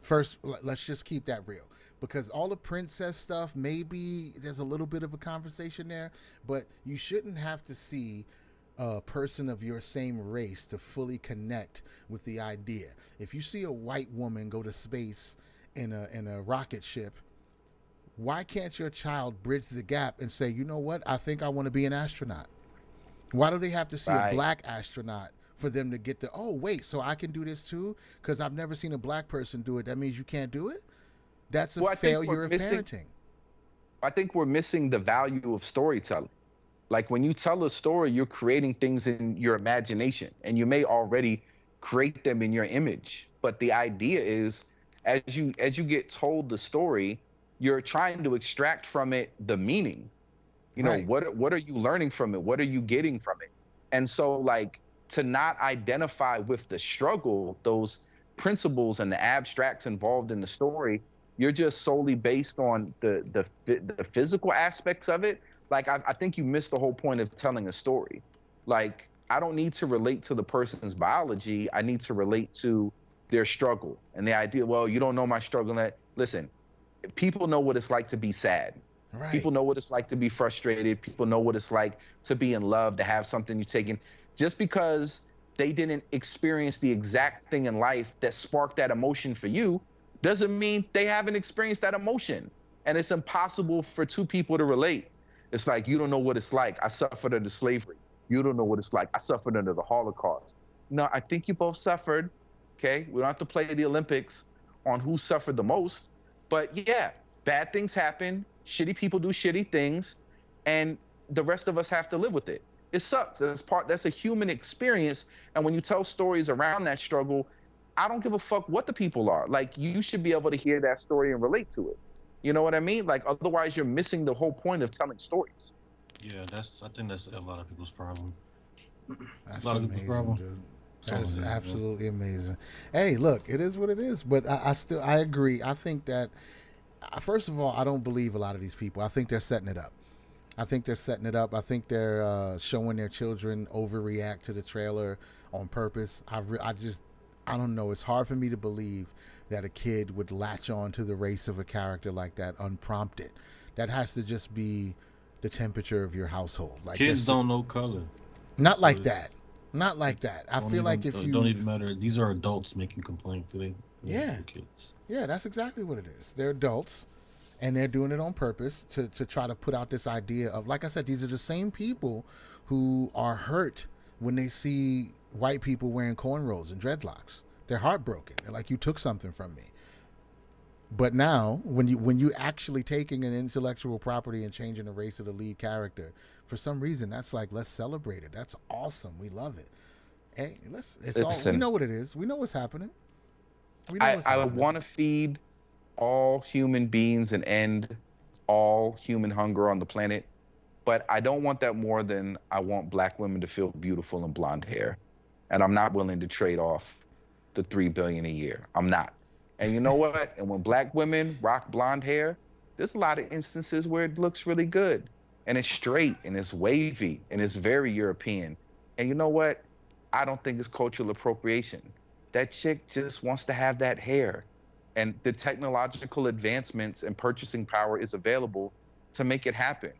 First, let's just keep that real. Because all the princess stuff, maybe there's a little bit of a conversation there, but you shouldn't have to see a person of your same race to fully connect with the idea. If you see a white woman go to space in a rocket ship, why can't your child bridge the gap and say, you know what, I think I want to be an astronaut? Why do they have to see a Right. black astronaut for them to get the, oh, wait, so I can do this too? Because I've never seen a black person do it. That means you can't do it? That's a Well, failure of parenting. I think we're missing the value of storytelling. Like when you tell a story, you're creating things in your imagination, and you may already create them in your image. But the idea is, as you get told the story, you're trying to extract from it the meaning. Right. What are you learning from it? What are you getting from it? And so, like, to not identify with the struggle, those principles and the abstracts involved in the story, you're just solely based on the physical aspects of it. Like, I think you missed the whole point of telling a story. Like, I don't need to relate to the person's biology. I need to relate to their struggle and the idea. Well, you don't know my struggle. Listen, people know what it's like to be sad. Right. People know what it's like to be frustrated. People know what it's like to be in love, to have something you take in. Just because they didn't experience the exact thing in life that sparked that emotion for you doesn't mean they haven't experienced that emotion. And it's impossible for two people to relate. It's like, you don't know what it's like. I suffered under slavery. You don't know what it's like. I suffered under the Holocaust. No, I think you both suffered. Okay. We don't have to play the Olympics on who suffered the most. But yeah, bad things happen. Shitty people do shitty things. And the rest of us have to live with it. It sucks. That's a human experience. And when you tell stories around that struggle, I don't give a fuck what the people are. Like, you should be able to hear that story and relate to it. You know what I mean? Like, otherwise you're missing the whole point of telling stories. Yeah, that's. I think that's a lot of people's problem. A That's lot of people's amazing, problem. dude. So That is it is, man. absolutely amazing. Hey, look, it is what it is. But I agree. I think that first of all, I don't believe a lot of these people. I think they're setting it up. I think they're setting it up. I think they're showing their children overreact to the trailer on purpose. I just, I don't know. It's hard for me to believe that a kid would latch on to the race of a character like that unprompted. That has to just be the temperature of your household. Like, Kids that's just, don't know color, not so like it that. Not like that. I don't feel like even if it don't you, even matter. These are adults making complaints today. yeah, The kids. yeah, that's exactly what it is. They're adults and they're doing it on purpose to try to put out this idea of, like I said, these are the same people who are hurt when they see white people wearing cornrows and dreadlocks. They're heartbroken. They're like, you took something from me. But now, when you actually taking an intellectual property and changing the race of the lead character, for some reason that's like, let's celebrate it. That's awesome. We love it. Hey, let's. It's all. We Listen, know what it is. We know what's happening. We know I, what's I happening. want to feed all human beings and end all human hunger on the planet, but I don't want that more than I want black women to feel beautiful in blonde hair. And I'm not willing to trade off the 3 billion a year. I'm not. And you know what? And when black women rock blonde hair, there's a lot of instances where it looks really good. And it's straight and it's wavy and it's very European. And you know what? I don't think it's cultural appropriation. That chick just wants to have that hair. And the technological advancements and purchasing power is available to make it happen.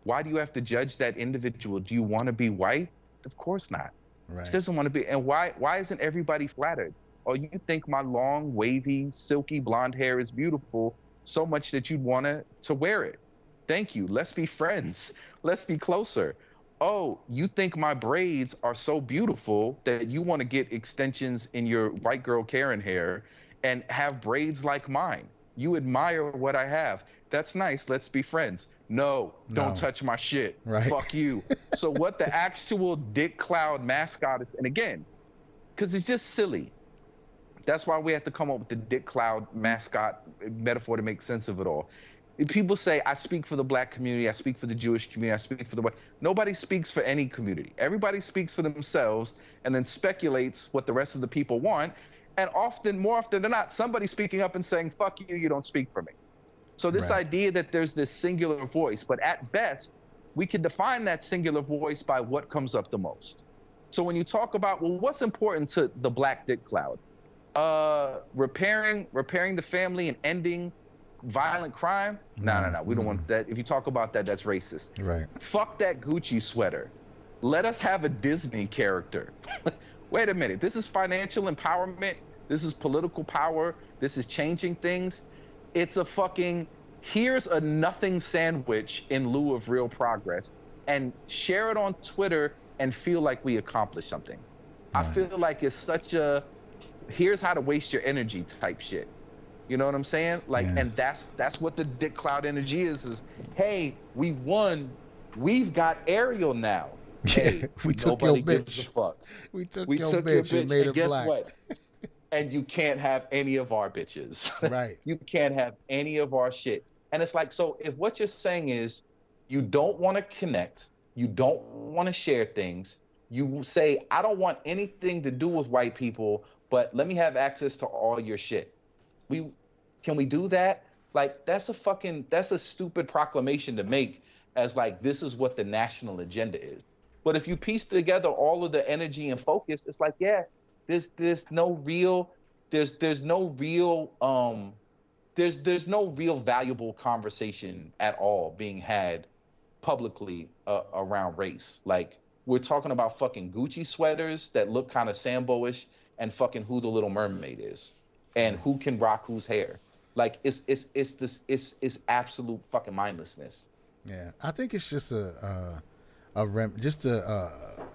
Why do you have to judge that individual? Do you want to be white? Of course not. She Right. doesn't want to be. And why isn't everybody flattered? Oh, you think my long, wavy, silky blonde hair is beautiful so much that you'd want to wear it? Thank you. Let's be friends. Let's be closer. Oh, you think my braids are so beautiful that you want to get extensions in your white girl Karen hair and have braids like mine. You admire what I have. That's nice. Let's be friends. No, don't No. touch my shit. Right. Fuck you. So what the actual Dick Cloud mascot is, and again, because it's just silly. That's why we have to come up with the Dick Cloud mascot metaphor to make sense of it all. People say, I speak for the black community, I speak for the Jewish community, I speak for the white. Nobody speaks for any community. Everybody speaks for themselves and then speculates what the rest of the people want. And often, more often than not, somebody's speaking up and saying, fuck you, you don't speak for me. So this Right. idea that there's this singular voice, but at best, we can define that singular voice by what comes up the most. So when you talk about, well, what's important to the Black Dick Cloud? Repairing the family and ending violent crime? No. We don't want that. If you talk about that, that's racist. Right. Fuck that Gucci sweater. Let us have a Disney character. Wait a minute. This is financial empowerment. This is political power. This is changing things. It's a fucking, here's a nothing sandwich in lieu of real progress, and share it on Twitter and feel like we accomplished something. I feel like it's such a, here's how to waste your energy type shit. You know what I'm saying? Like, and that's what the Dick Cloud energy is, hey, we won. We've got Ariel now. Hey, we took your bitch. Gives a fuck. We took your bitch and made her guess black. What? And you can't have any of our bitches. Right. You can't have any of our shit. And it's like, so if what you're saying is you don't want to connect, you don't want to share things, you say, I don't want anything to do with white people, but let me have access to all your shit. Can we do that? Like, that's a stupid proclamation to make, as like, this is what the national agenda is. But if you piece together all of the energy and focus, it's like, yeah, there's no real valuable conversation at all being had publicly around race. Like, we're talking about fucking Gucci sweaters that look kind of Sambo-ish, and fucking who the Little Mermaid is, and who can rock whose hair. Like, it's absolute fucking mindlessness. Yeah, I think it's just an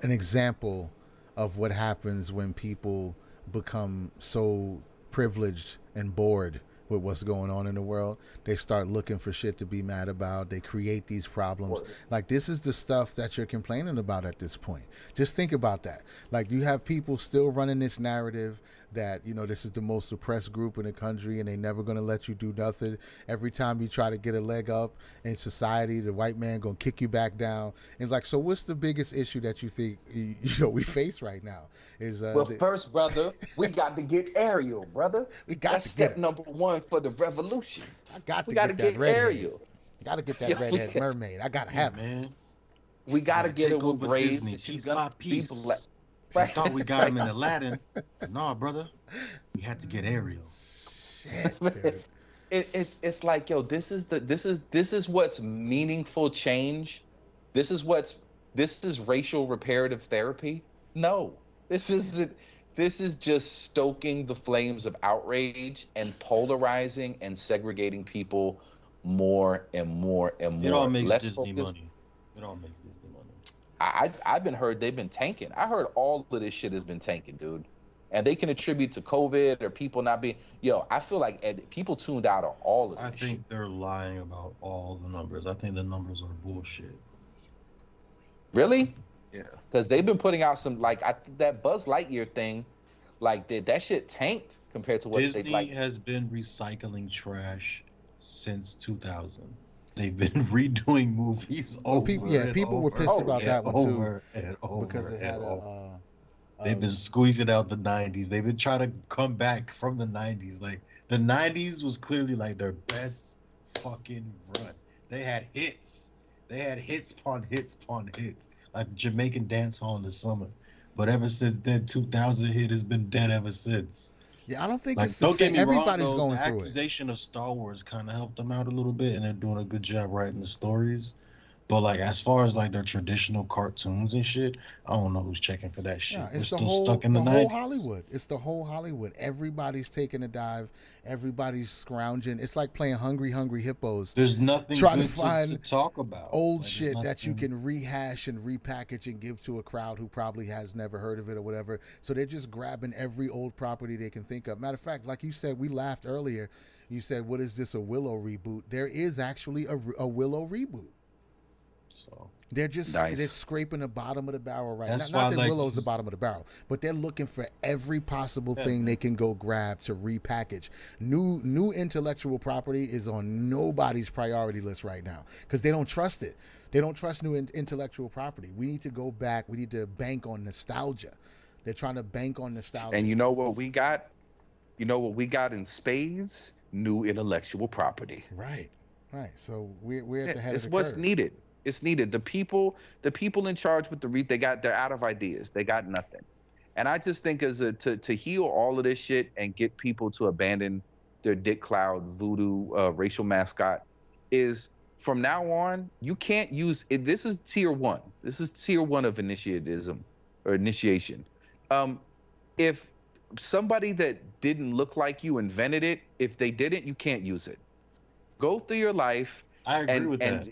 example of what happens when people become so privileged and bored with what's going on in the world. They start looking for shit to be mad about. They create these problems. Like, this is the stuff that you're complaining about at this point. Just think about that. Like, you have people still running this narrative that, you know, this is the most oppressed group in the country and they never going to let you do nothing. Every time you try to get a leg up in society, the white man going to kick you back down. And it's like, so what's the biggest issue that you think, we face right now? Is first, brother, we got to get Ariel, brother. That's step number one for the revolution. We got to get Ariel. Got to get that redhead mermaid. I got to have it, man. We got to get it with braids. Disney, piece by piece. Right. I thought we got him in Aladdin. Nah, brother, we had to get Ariel. Shit, it's like, yo, this is what's meaningful change. This is racial reparative therapy. No, this is just stoking the flames of outrage and polarizing and segregating people more and more and more. It all makes Disney money. It all makes Disney money. I've been heard they've been tanking. I heard all of this shit has been tanking, dude. And they can attribute to COVID or people not being. Yo, I feel like people tuned out on all of this. I think they're lying about all the numbers. I think the numbers are bullshit. Really? Yeah. Because they've been putting out some, like, that Buzz Lightyear thing, like, that shit tanked compared to what Disney has been recycling trash since 2000. They've been redoing movies over. People were pissed about that one too, over and over because it had they've been squeezing out the 90s. They've been trying to come back from the 90s. Like, the 90s was clearly like their best fucking run. They had hits. They had hits upon hits upon hits, like Jamaican Dance Hall in the summer. But ever since then, 2000 hit has been dead ever since. Yeah, I don't think like, it's the same. Everybody's wrong, though, going the through it. accusation of Star Wars kind of helped them out a little bit, and they're doing a good job writing the stories. But, like, as far as, like, their traditional cartoons and shit, I don't know who's checking for that shit. Yeah, We're it's still stuck in the 90s. whole Hollywood. It's the whole Hollywood. Everybody's taking a dive. Everybody's scrounging. It's like playing Hungry Hippos. There's nothing trying good to find to talk about. Old shit that you can rehash and repackage and give to a crowd who probably has never heard of it or whatever. So they're just grabbing every old property they can think of. Matter of fact, like you said, we laughed earlier. You said, what is this, a Willow reboot? There is actually a Willow reboot. So they're Nice. scraping the bottom of the barrel right now. that's why Not that like Willow's the bottom of the barrel, but they're looking for every possible yeah, thing they man. can go grab to repackage. New intellectual property is on nobody's priority list right now because they don't trust it. They don't trust new intellectual property. We need to go back. We need to bank on nostalgia. They're trying to bank on And nostalgia. you know what we got? You know what we got in spades? New intellectual property. Right, right. So we're at Yeah, the head of it's the what's curve. needed. It's needed. The people in charge with the they're out of ideas. They got nothing. And I just think as a to heal all of this shit and get people to abandon their Dick Cloud voodoo racial mascot is from now on, you can't use it. This is tier one. This is tier one of initiatism or initiation. Um, if somebody that didn't look like you invented it, if they didn't, you can't use it. Go through your life I agree and with that.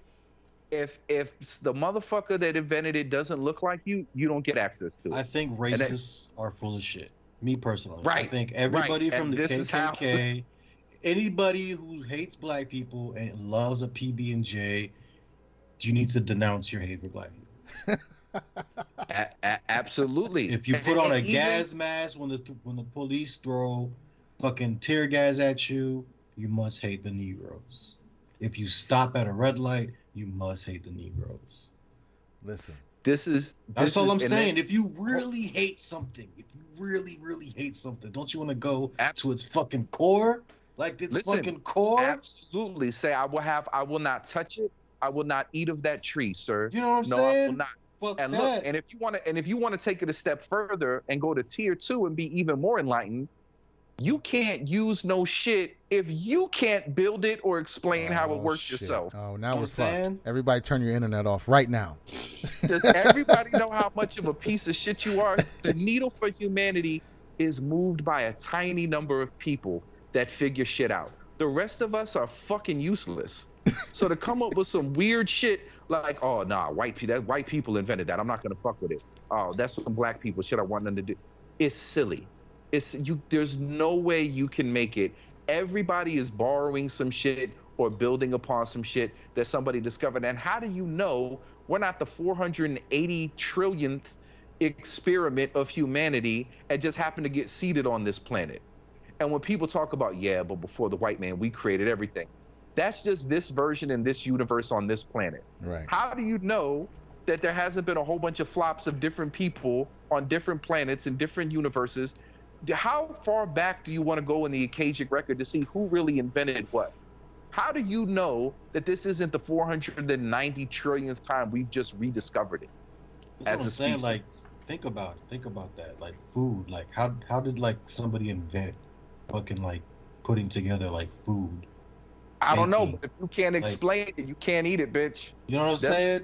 if the motherfucker that invented it doesn't look like you don't get access to I it. think And that, racists are full of shit. Me personally, I right, think right. everybody from And the this is how KKK, anybody who hates black people and loves a PB and J, you need to denounce your hate for black people. absolutely. If you put on And a even gas mask when the police throw fucking tear gas at you, you must hate the Negroes. If you stop at a red light, you must hate the Negroes. Listen, That's this all is I'm and then saying. If you really hate something, if you really, really hate something, don't you want to go ab- to its fucking core? Like its listen, fucking core? absolutely say I will not touch it. I will not eat of that tree, sir. You know what I'm No, I will saying? not. Fuck And look, that. and if you want to take it a step further and go to tier two and be even more enlightened, you can't use no shit if you can't build it or explain how it oh works shit. yourself. Oh, You now know what we're I'm fucked. saying? Everybody turn your internet off right now. Does everybody know how much of a piece of shit you are? The needle for humanity is moved by a tiny number of people that figure shit out. The rest of us are fucking useless. So to come up with some weird shit like, oh nah, white people invented that. I'm not gonna fuck with it. Oh, that's some black people shit I want them to do. It's silly. It's you. There's no way you can make it. Everybody is borrowing some shit or building upon some shit that somebody discovered. And how do you know we're not the 480 trillionth experiment of humanity and just happen to get seated on this planet? And when people talk about, yeah, but before the white man, we created everything. That's just this version in this universe on this planet. Right. How do you know that there hasn't been a whole bunch of flops of different people on different planets in different universes? How far back do you want to go in the Akashic record to see who really invented what? How do you know that this isn't the 490 trillionth time we've just rediscovered it That's what as I'm a saying. species? Like, think about it. Think about that. Like food. Like how did like somebody invent fucking like putting together like food, I don't know, baking? but if you can't Like, explain it, you can't eat it, bitch. you know what I'm That's saying?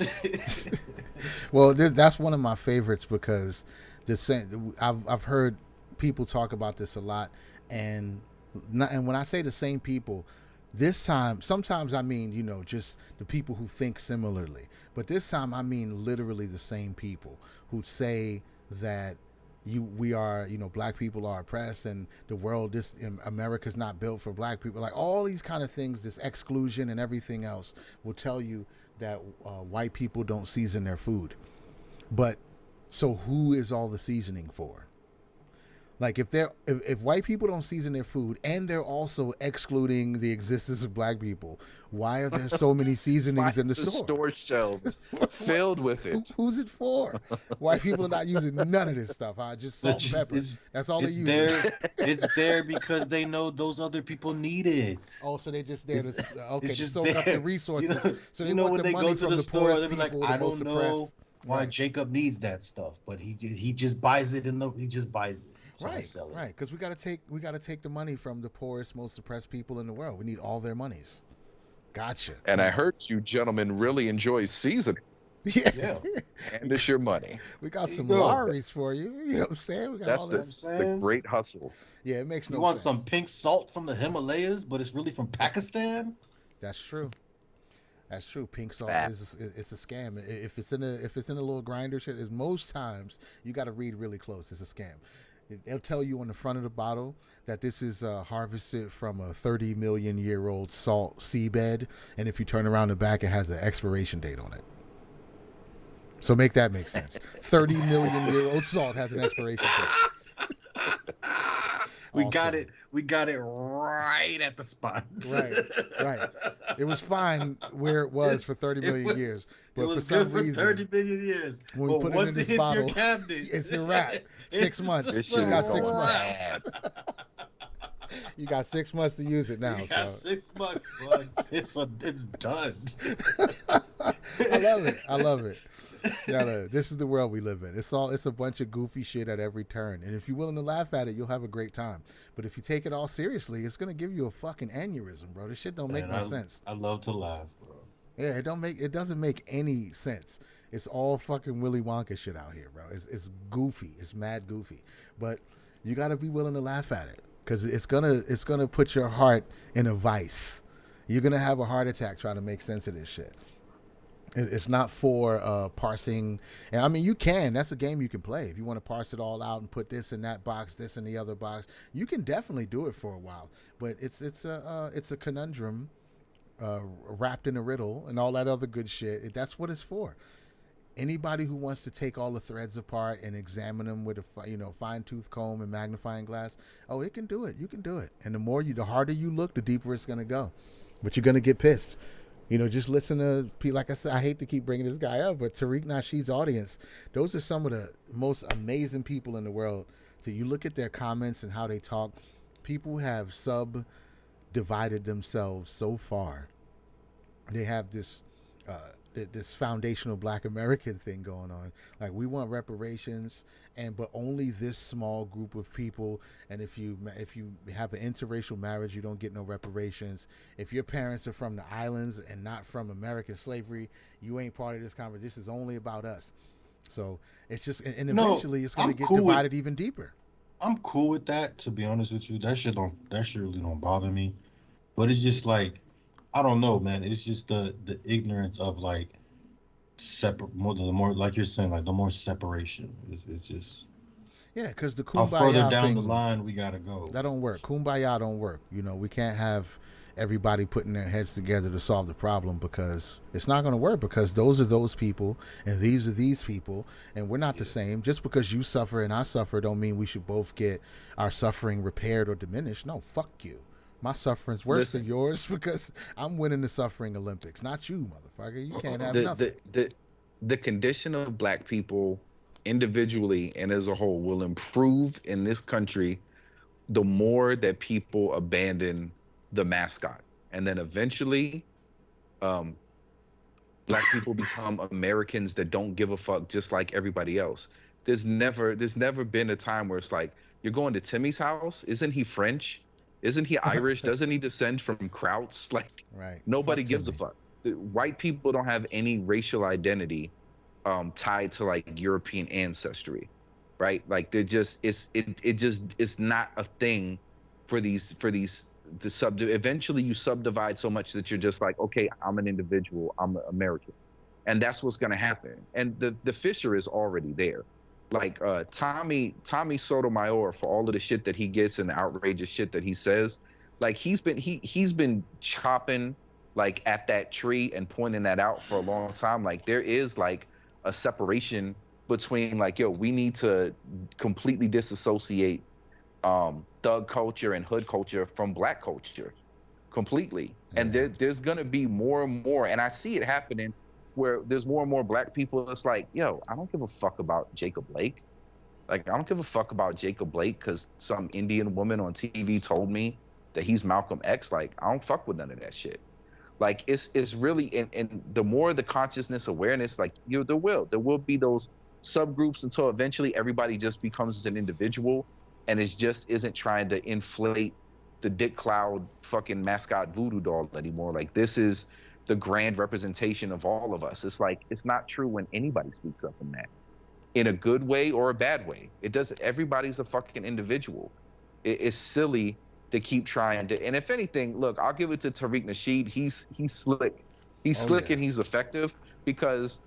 Well, that's one of my favorites because the same. I've heard people talk about this a lot, and and when I say the same people, this time sometimes I mean just the people who think similarly, but this time I mean literally the same people who say that we are black people are oppressed and the world this America's not built for black people, like all these kind of things, this exclusion and everything else will tell you that white people don't season their food. But so who is all the seasoning for? Like if white people don't season their food and they're also excluding the existence of black people, why are there so many why seasonings in the the store? store shelves What, filled with it. who's it for? White people are not using none of this stuff. Just But salt and just pepper. That's all they it's use. there. It's there because they know those other people need it. Oh, so they just there It's, to okay it's to just soak up the there. resources. So they You know want when the they money go to from the the store, poorest they'll be like, people, I the most don't know oppressed. why Right. Jacob needs that stuff, but he just buys it and he just buys it. So I Right, sell it. right. Because we gotta take the money from the poorest, most oppressed people in the world. We need all their monies. Gotcha. And I heard you gentlemen really enjoy seasoning. Yeah, Yeah, we Hand got, us your money. we got there you some go. lorries for you. You know what I'm saying? We got That's all You know what the I'm this. the saying? great hustle. Yeah, it makes You no want some sense. pink salt from the Himalayas, but it's really from Pakistan? That's true. That's true. Pink salt Fat. is it's a scam. If it's in a little grinder shit, is most times you got to read really close. It's a scam. They'll tell you on the front of the bottle that this is harvested from a 30 million year old salt seabed, and if you turn around the back, it has an expiration date on it. So make that make sense. 30 million-year-old salt has an expiration date. We Awesome. got it. We got it right at the spot. Right. It was fine where it was for 30 million years. It But was for good some for reason, 30 million years. when we But put it in once it this hits your bottle, cabinet, it's a wrap. 6 months. This You shit got is 6 months. bad. You got 6 months to use it now. You got So 6 months, bud. It's done. I love it. Yeah, look, this is the world we live in. It's a bunch of goofy shit at every turn. And if you're willing to laugh at it, you'll have a great time. But if you take it all seriously, it's gonna give you a fucking aneurysm, bro. This shit don't make no sense. I love to laugh, bro. Yeah, it doesn't make any sense. It's all fucking Willy Wonka shit out here, bro. It's goofy. It's mad goofy. But you gotta be willing to laugh at it. Because it's gonna put your heart in a vice. You're gonna have a heart attack trying to make sense of this shit. It's not for parsing. And I mean, you can. That's a game you can play. If you want to parse it all out and put this in that box, this in the other box, you can definitely do it for a while. But it's a conundrum wrapped in a riddle and all that other good shit. That's what it's for. Anybody who wants to take all the threads apart and examine them with a fine-tooth comb and magnifying glass, it can do it. You can do it. And the harder you look, the deeper it's going to go. But you're going to get pissed. Just listen to, like I said, I hate to keep bringing this guy up, but Tariq Nasheed's audience, those are some of the most amazing people in the world. So you look at their comments and how they talk, people have subdivided themselves so far. They have this foundational Black American thing going on. Like, we want reparations, but only this small group of people. And if you have an interracial marriage, you don't get no reparations. If your parents are from the islands and not from American slavery, you ain't part of this conversation. This is only about us. So it's just, and eventually it's going to get divided even deeper. I'm cool with that, to be honest with you. That shit really don't bother me. But it's just like, I don't know, man. It's just the ignorance of like the more like you're saying, like the more separation. It's just because the how kumbaya further down thing, the line we gotta go. That don't work. Kumbaya don't work. We can't have everybody putting their heads together to solve the problem, because it's not going to work, because those are those people and these are these people, and we're not the same. Just because you suffer and I suffer don't mean we should both get our suffering repaired or diminished. No, fuck you. My suffering's worse than yours because I'm winning the suffering Olympics, not you, motherfucker. You can't have nothing. The condition of Black people individually and as a whole will improve in this country the more that people abandon the mascot. And then eventually Black people become Americans that don't give a fuck, just like everybody else. There's never been a time where it's like, you're going to Timmy's house? Isn't he French? Isn't he Irish? Doesn't he descend from Krauts? Like, right. Nobody gives a fuck. White people don't have any racial identity tied to like European ancestry, right? Like, they're just, it's not a thing for these eventually you subdivide so much that you're just like, okay, I'm an individual, I'm American. And that's what's going to happen. And the fissure is already there. Like Tommy Sotomayor, for all of the shit that he gets and the outrageous shit that he says, like he's been chopping like at that tree and pointing that out for a long time. Like, there is like a separation between like, we need to completely disassociate thug culture and hood culture from Black culture completely. Yeah. And there's gonna be more and more, and I see it happening where there's more and more Black people that's like, I don't give a fuck about Jacob Blake. Like, I don't give a fuck about Jacob Blake because some Indian woman on TV told me that he's Malcolm X. Like, I don't fuck with none of that shit. Like, it's really, and the more the consciousness awareness, like, there will be those subgroups until eventually everybody just becomes an individual, and it just isn't trying to inflate the Dick Cloud fucking mascot voodoo doll anymore. Like, this is the grand representation of all of us. It's like, it's not true when anybody speaks up in that, in a good way or a bad way. It doesn't. Everybody's a fucking individual. It's silly to keep trying to. And if anything, look, I'll give it to Tariq Nasheed. He's slick. He's slick, and he's effective, because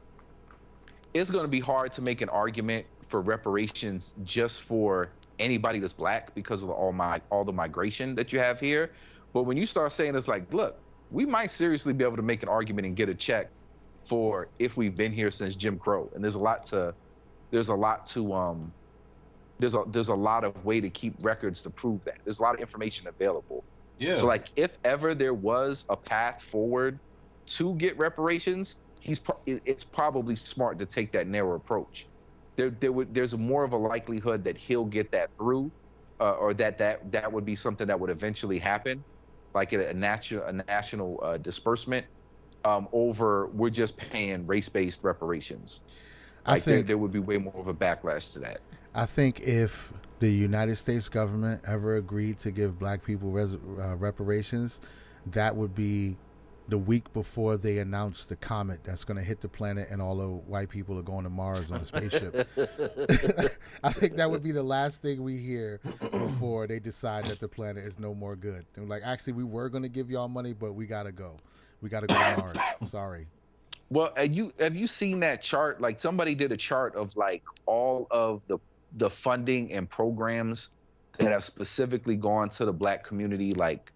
it's going to be hard to make an argument for reparations just for anybody that's Black because of all the migration that you have here. But when you start saying, it's like, look, we might seriously be able to make an argument and get a check for if we've been here since Jim Crow, and there's a lot to there's a lot to there's a lot of way to keep records to prove that. There's a lot of information available. Yeah. So like if ever there was a path forward to get reparations, it's probably smart to take that narrow approach. There's more of a likelihood that he'll get that through, or that would be something that would eventually happen, like a national disbursement, over we're just paying race-based reparations. I think there would be way more of a backlash to that. I think if the United States government ever agreed to give black people reparations, that would be the week before they announce the comet that's going to hit the planet and all the white people are going to Mars on a spaceship. I think that would be the last thing we hear before they decide that the planet is no more good. They're like, actually, we were going to give y'all money, but we got to go. We got to go to Mars. Sorry. Well, have you seen that chart? Like somebody did a chart of like all of the funding and programs that have specifically gone to the black community, like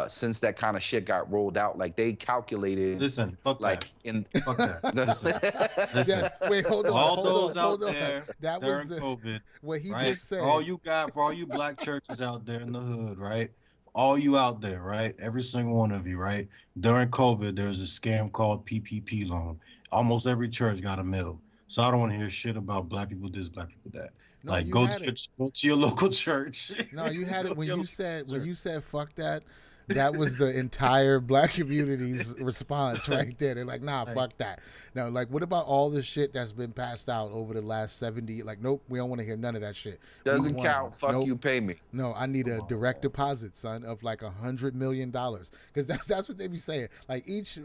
since that kind of shit got rolled out. Like they calculated. Listen, fuck like that. Fuck that. Listen. Yeah, wait, hold on. All hold those on, out hold on. there That during was COVID. what he right? just said. For all you black churches out there in the hood, right? All you out there, right? Every single one of you, right? During COVID, there was a scam called PPP loan. Almost every church got a mill. So I don't want to hear shit about black people this, black people that. No, like you go had to your local church. No, you had it when you said fuck that. That was the entire black community's response right there. They're like, nah, fuck that. Now, like, what about all the shit that's been passed out over the last 70? Like, nope, we don't want to hear none of that shit. Doesn't count. Fuck nope. You, pay me. No, I need a direct deposit, son, of like $100 million. Because that's what they be saying. Like, if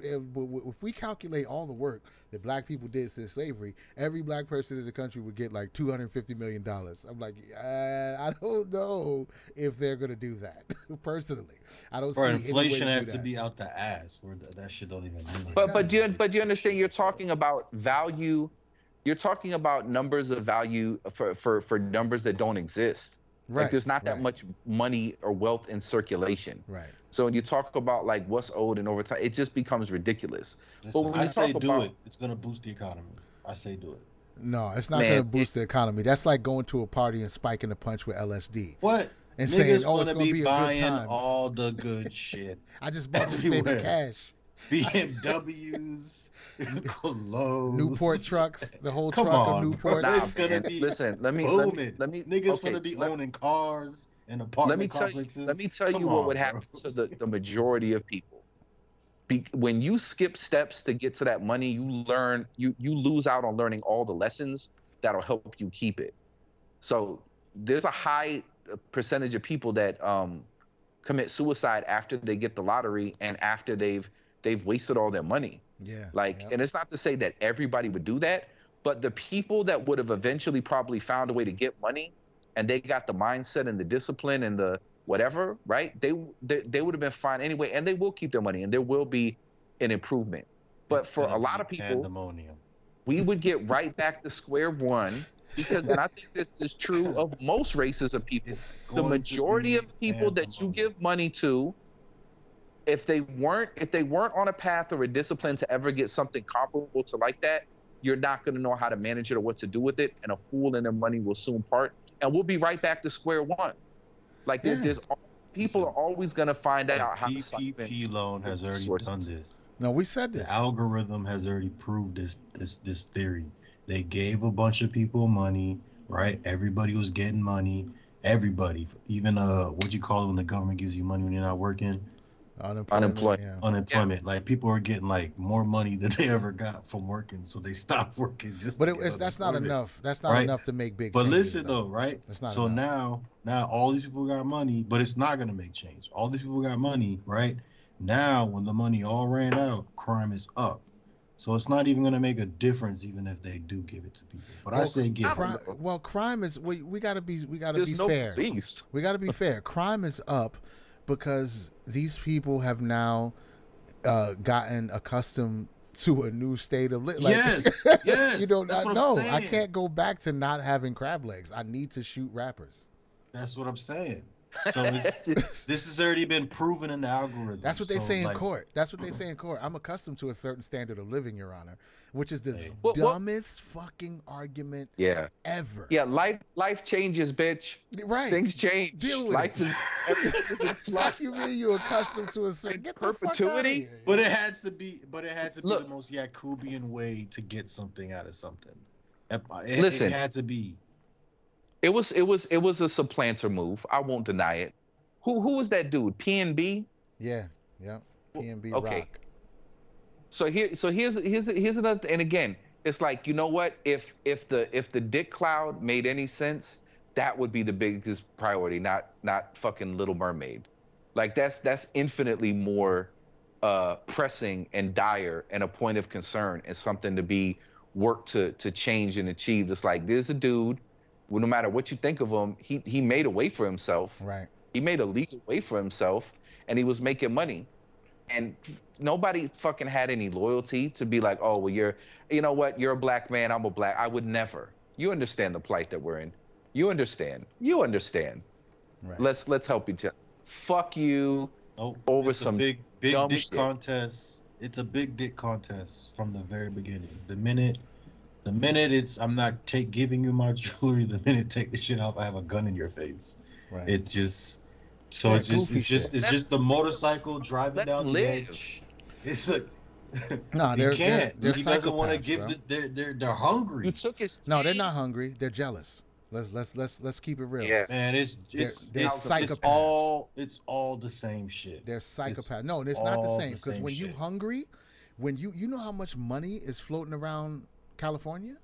we calculate all the work that black people did since slavery, every black person in the country would get like $250 million. I'm like, I don't know if they're going to do that, personally. I don't see inflation has to be out the ass where that shit don't even mean. But do you understand? You're talking about value. You're talking about numbers of value for numbers that don't exist. Right. Like there's not that much money or wealth in circulation. Right. So when you talk about like what's owed and over time, it just becomes ridiculous. Listen, but when I say do it, it's gonna boost the economy. I say do it. No, it's not gonna boost the economy. That's like going to a party and spiking a punch with LSD. What? And niggas saying, "Oh, it's gonna be buying a good time." all the good shit. I just bought this baby cash. BMWs, Cologne, Newport trucks, the whole truck of Newport. It's gonna be listen. Let me niggas gonna be owning cars and apartment complexes. Let me tell you what would happen to the majority of people. When you skip steps to get to that money, you lose out on learning all the lessons that'll help you keep it. So there's a high percentage of people that commit suicide after they get the lottery and after they've wasted all their money. Yeah. And it's not to say that everybody would do that, but the people that would have eventually probably found a way to get money and they got the mindset and the discipline and the whatever, right? They would have been fine anyway, and they will keep their money and there will be an improvement. But for a lot of people, we would get right back to square one. Because, and I think this is true of most races of people. The majority of people that you give money to, if they weren't on a path or a discipline to ever get something comparable to like that, you're not going to know how to manage it or what to do with it, and a fool and their money will soon part, and we'll be right back to square one. Like there's people are always going to find out how. PPP loan has already done this. No, we said this. The algorithm has already proved this theory. They gave a bunch of people money, right? Everybody was getting money. Everybody, even what you call it when the government gives you money when you're not working? Unemployment. Yeah. Unemployment. Like people are getting like more money than they ever got from working, so they stopped working. That's not enough. That's not enough to make big. But changes, listen though, right? So enough. now all these people got money, but it's not gonna make change. All these people got money, right? Now when the money all ran out, crime is up. So it's not even going to make a difference, even if they do give it to people. But I say give it. Well, crime is we got to be no fair. Police. We got to be fair. Crime is up because these people have now gotten accustomed to a new state of living. Yes. You don't know. I can't go back to not having crab legs. I need to shoot rappers. That's what I'm saying. So this has already been proven in the algorithm. That's what they So, say in like, court. That's what they say in court. I'm accustomed to a certain standard of living, Your Honor, which is the hey, dumbest fucking argument Yeah. ever. Yeah, life changes, bitch. Right. Things change. Deal with Life it. is everything is in Fuck flux. you mean you accustomed to a certain In get the fuck out of perpetuity? here. but it had to be Look. the most Yakubian way to get something out of something. Listen. It had to be. It was a supplanter move. I won't deny it. Who was that dude? PNB? Yeah. PNB Okay. Rock. So here's another, and again, it's like, you know what? If the Dick Cloud made any sense, that would be the biggest priority, not fucking Little Mermaid. Like that's infinitely more pressing and dire and a point of concern and something to be worked to change and achieve. It's like, there's a dude, well, no matter what you think of him, he made a way for himself. Right. He made a legal way for himself, and he was making money. And nobody fucking had any loyalty to be like, oh, well, you know what? You're a black man. I'm a black. I would never. You understand the plight that we're in. You understand. Right. Let's help each other. Fuck you. Over it's some a big dumb dick shit. contest. It's a big dick contest from the very beginning. The minute it's I'm not giving you my jewelry. The minute take the shit off, I have a gun in your face. Right. It's just so Yeah, it's just goofy it's just shit. it's just the motorcycle driving Let's down the live. edge. It's like No, he they're can't. they're He doesn't want to psychopaths, give. bro. They're hungry. You took his. No, they're not hungry. They're jealous. Let's keep it real. Yeah. Man, They're it's psychopaths. it's all the same shit. They're psychopaths. No, it's not the all same the because same when you shit. hungry, when you know how much money is floating around California.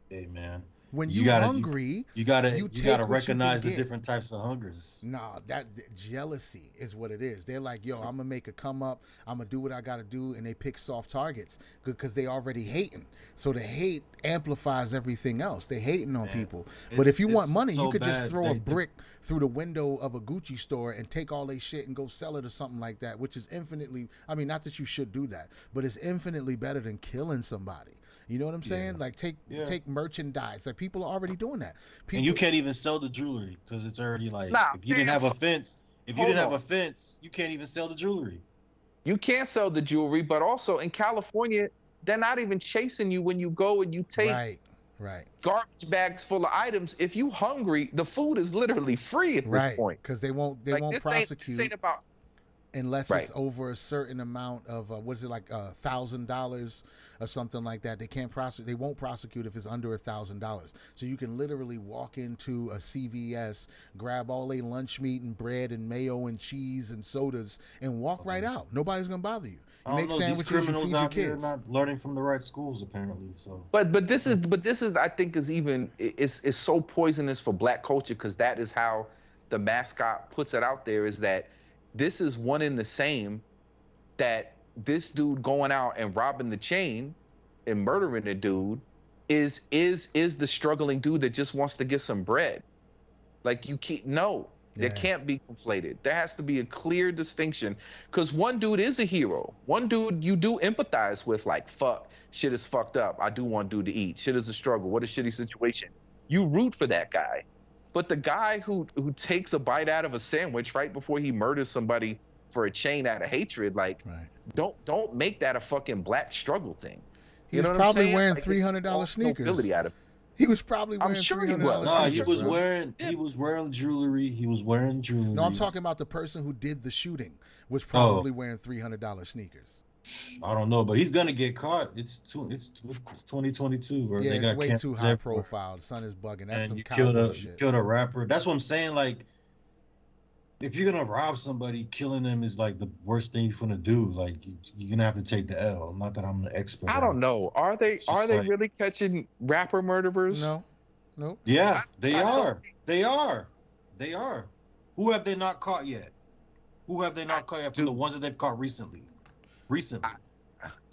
Hey man, When You you gotta- hungry, you gotta You you, take gotta what you can recognize the get. different types of hungers. nah, that jealousy is what it is. They're like, yo, I'm gonna make a come up. I'm gonna do what I gotta do, and they pick soft targets because they already hating. So the hate amplifies everything else. They hating on Man, people. But if you want it's money, so you could just bad. throw a They- brick through the window of a Gucci store and take all their shit and go sell it or something like that, which is infinitely. I mean, not that you should do that, but it's infinitely better than killing somebody. You know what I'm saying? Like take merchandise. Like people are already doing that. People, And you can't even sell the jewelry because it's already like Nah, if you didn't man, have a fence, you can't even sell the jewelry. You can't sell the jewelry, but also in California, they're not even chasing you when you go and you take right. garbage bags full of items. If you hungry, the food is literally free at this Right, point. because they won't Like, won't this prosecute ain't about. unless Right. it's over a certain amount of what is it like $1,000 or something like that. They can't prosecute. They won't prosecute if it's under $1,000. So you can literally walk into a CVS, grab all a lunch meat and bread and mayo and cheese and sodas, and walk right out. Nobody's gonna bother you. I You don't make know, these sandwiches. You criminals feed your out here kids. not learning from the right schools apparently. So But this is I think is even it's so poisonous for black culture because that is how the mascot puts it out there, is that this is one and the same, that this dude going out and robbing the chain and murdering a dude is the struggling dude that just wants to get some bread. Like you can't, no, Yeah. There can't be conflated. There has to be a clear distinction, because one dude is a hero. One dude you do empathize with, like, fuck, shit is fucked up. I do want dude to eat. Shit is a struggle. What a shitty situation. You root for that guy. But the guy who takes a bite out of a sandwich right before he murders somebody for a chain out of hatred, like, Right. don't make that a fucking black struggle thing. He You was know what I'm probably saying? wearing Like, $300 there's no sneakers. nobility out of it. He was probably I'm wearing sure he $300 was. no, sneakers. he was bro. wearing jewelry. He was wearing jewelry. No, I'm talking about the person who did the shooting was probably wearing $300 sneakers. I don't know, but he's gonna get caught. It's 2022. Where Yeah, they it's got way canceled too high everywhere. profile. The son is bugging. That's And some you killed cowboy a shit. rapper. That's what I'm saying. Like, if you're gonna rob somebody, killing them is like the worst thing you're gonna do. Like, you're gonna have to take the L. Not that I'm an expert. I don't know. Are they It's just like- really catching rapper murderers? No, nope. Yeah, they I are. don't- They are. They are. Who have they not caught yet? Who have they not caught yet? From the ones that they've caught recently.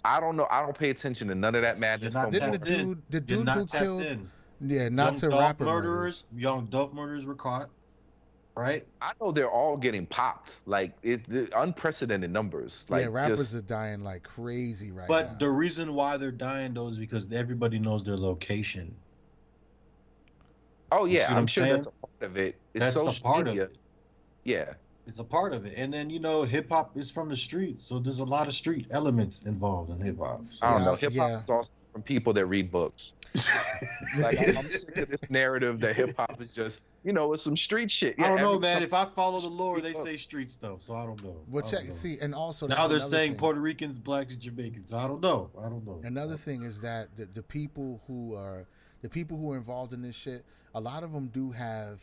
I don't know. I don't pay attention to none of that madness. You're not no Didn't more. tapped the in. dude You're who not tapped killed? in. Yeah, not to Young Dolph rapper murderers. Young Dolph murderers were caught. Right? I know they're all getting popped. Like it's unprecedented numbers. Like Yeah, rappers just, are dying like crazy right But now. the reason why they're dying though is because everybody knows their location. oh You yeah, see what I'm I'm sure saying? that's a part of it. It's That's social a part media. of it. Yeah. It's a part of it. And then hip hop is from the streets, so there's a lot of street elements involved in hip hop. I don't So know. Yeah, Hip hop yeah. is also from people that read books. Like I'm sick of this narrative that hip hop is just, it's some street shit. I Yeah, don't know, every man. song If I follow the is lore, street they book. say street stuff, so I don't know. Well, I don't check. know. See, and also Now that's they're another saying thing. Puerto Ricans, blacks, and Jamaicans. So I don't know. I don't know. Another thing is that the people who are involved in this shit, a lot of them do have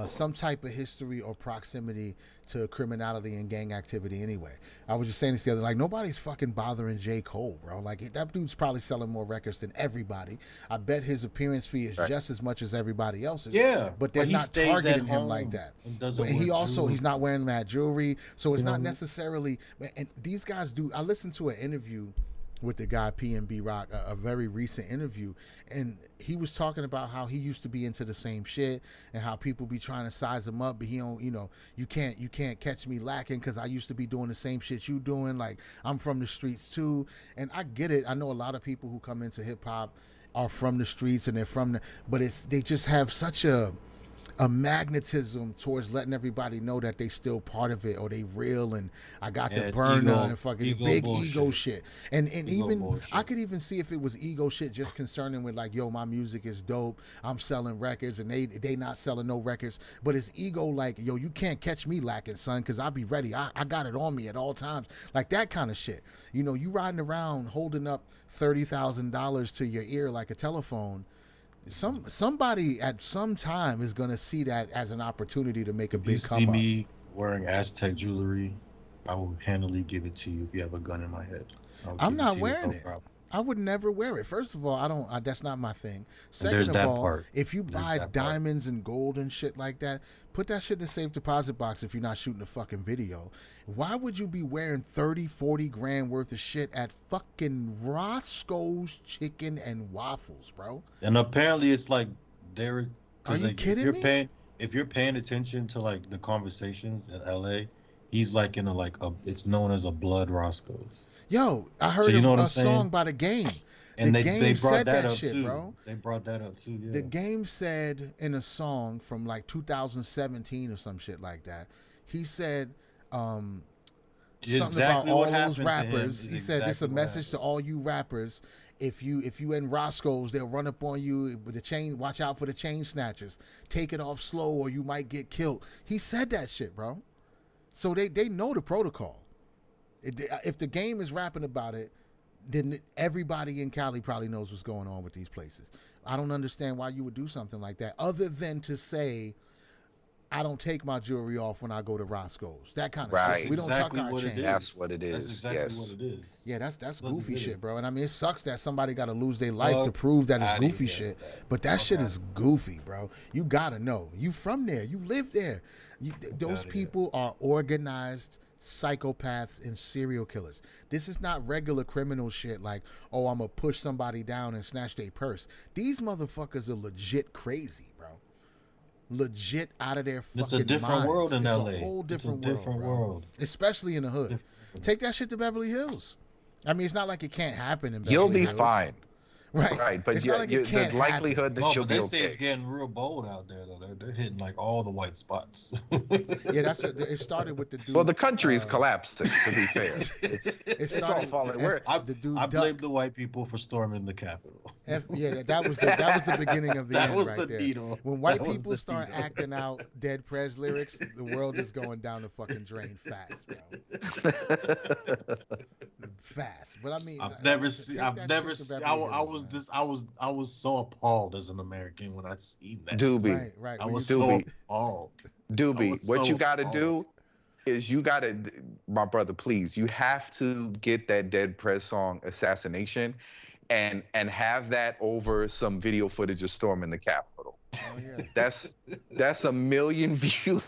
some type of history or proximity to criminality and gang activity anyway. I was just saying this the other, like, nobody's fucking bothering J. Cole, bro. Like, that dude's probably selling more records than everybody. I bet his appearance fee is Right. just as much as everybody else's. Yeah, But they're he not stays at targeting him home like that. and doesn't And he wear also, jewelry. he's not wearing that jewelry. So it's You not know? necessarily, and these guys do, I listened to an interview with the guy PNB Rock, a very recent interview, and he was talking about how he used to be into the same shit and how people be trying to size him up, but he don't, you can't catch me lacking because I used to be doing the same shit you doing. Like, I'm from the streets too, and I get it. I know a lot of people who come into hip hop are from the streets and they're from the, but they just have such a magnetism towards letting everybody know that they still part of it or they real, and I got Yeah, the it's burner ego- and fucking ego big bullshit. ego shit. And Ego even bullshit. I could even see if it was ego shit just concerning with like, yo, my music is dope, I'm selling records, and they not selling no records. But it's ego like, yo, you can't catch me lacking, son, because I'll be ready. I got it on me at all times. Like that kind of shit. You riding around holding up $30,000 to your ear like a telephone. Somebody at some time is gonna see that as an opportunity to make a If you big see come up. me wearing Aztec jewelry, I will handily give it to you if you have a gun in my head. I'll I'm give it not to you, wearing no it. problem. I would never wear it. First of all, I don't. That's not my thing. And Second there's of that all, part. if you There's buy that part. diamonds and gold and shit like that, put that shit in the safe deposit box if you're not shooting a fucking video. Why would you be wearing 30, 40 grand worth of shit at fucking Roscoe's Chicken and Waffles, bro? And apparently, it's like they're. Are 'Cause, you like, kidding if you're me? paying attention to like the conversations in LA, he's like in it's known as a blood Roscoe's. Yo, I So heard you know what a I'm saying? song by the Game. And The they Game brought said that that up shit, too. bro. They brought that up too. Yeah. The Game said in a song from like 2017 or some shit like that. He said something Exactly about all what those happened to him rappers. is He said this is a exactly what message to happened. all you rappers. If you in Roscoe's, they'll run up on you with the chain. Watch out for the chain snatchers. Take it off slow or you might get killed. He said that shit, bro. So they know the protocol. If the Game is rapping about it, then everybody in Cali probably knows what's going on with these places. I don't understand why you would do something like that, other than to say, I don't take my jewelry off when I go to Roscoe's. That kind of Right. shit. We don't Exactly tuck our what it chain. is. That's what it That's is, exactly yes. what it is. Yeah, that's That's what goofy it shit, is. bro. And I mean, it sucks that somebody got to lose their life to Fuck prove that it's outta goofy here shit. with that. But that Fuck shit outta is goofy, bro. You gotta know. You from there. You live there. Those outta here. people are organized psychopaths and serial killers. This is not regular criminal shit like, oh, I'm gonna push somebody down and snatch their purse. These motherfuckers are legit crazy, bro. Legit out of their fucking It's a different minds. world in It's LA. a whole It's a different, different bro. world. Especially in the hood. Different. Take that shit to Beverly Hills. I mean, it's not like it can't happen in Beverly You'll be Hills. fine. Right. Right, but It's not like it the can't likelihood that No, you'll but be they say okay. it's getting real bold out there though. They're hitting like all the white spots. Yeah, it started with the dude. Well, the country is collapsing, to be fair. It It's all started. falling. The dude. I Duck. blame the white people for storming the Capitol. Yeah, that was the beginning of the That end was right the there. needle. When white That was people the start needle. acting out Dead Prez lyrics, the world is going down the fucking drain fast, bro. Fast. But I mean, I've never take seen. that I've never shit to seen. Beverly I Hills, was man. this. I was so appalled as an American when I seen that. Doobie, Right. I When was you- so Doobie. appalled. I Doobie, was what so you got to appalled. do is my brother, please, you have to get that Dead Prez song "Assassination," and have that over some video footage of storming the Capitol. Oh yeah. That's a million views.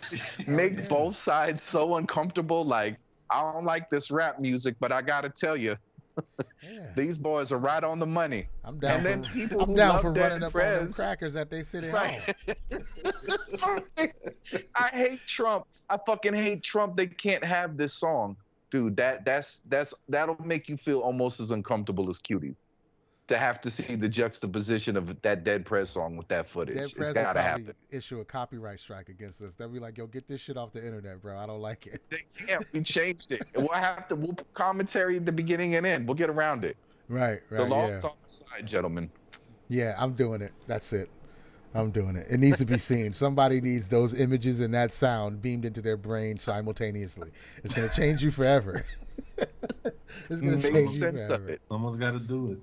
Make yeah. both sides so uncomfortable. Like, I don't like this rap music, but I gotta tell you, Yeah. these boys are right on the money. I'm down And then for. people I'm who down love for Dead running up on them Prez, crackers at they city hall. right? I hate Trump. I fucking hate Trump. They can't have this song, dude. That'll make you feel almost as uncomfortable as Cutie. to have to see the juxtaposition of that Dead Prez song with that Dead footage. It's Prez will got to probably happen. issue a copyright strike against us. They'll be like, "Yo, get this shit off the internet, bro. I don't like it." They can't. We changed it. And we'll put commentary at the beginning and end. We'll get around it. Right, The right, law's yeah, on the side, gentlemen. yeah. I'm doing it. That's it. I'm doing it. It needs to be seen. Somebody needs those images and that sound beamed into their brain simultaneously. It's gonna change you forever. It's gonna Make change you sense of forever. it. Someone's got to do it.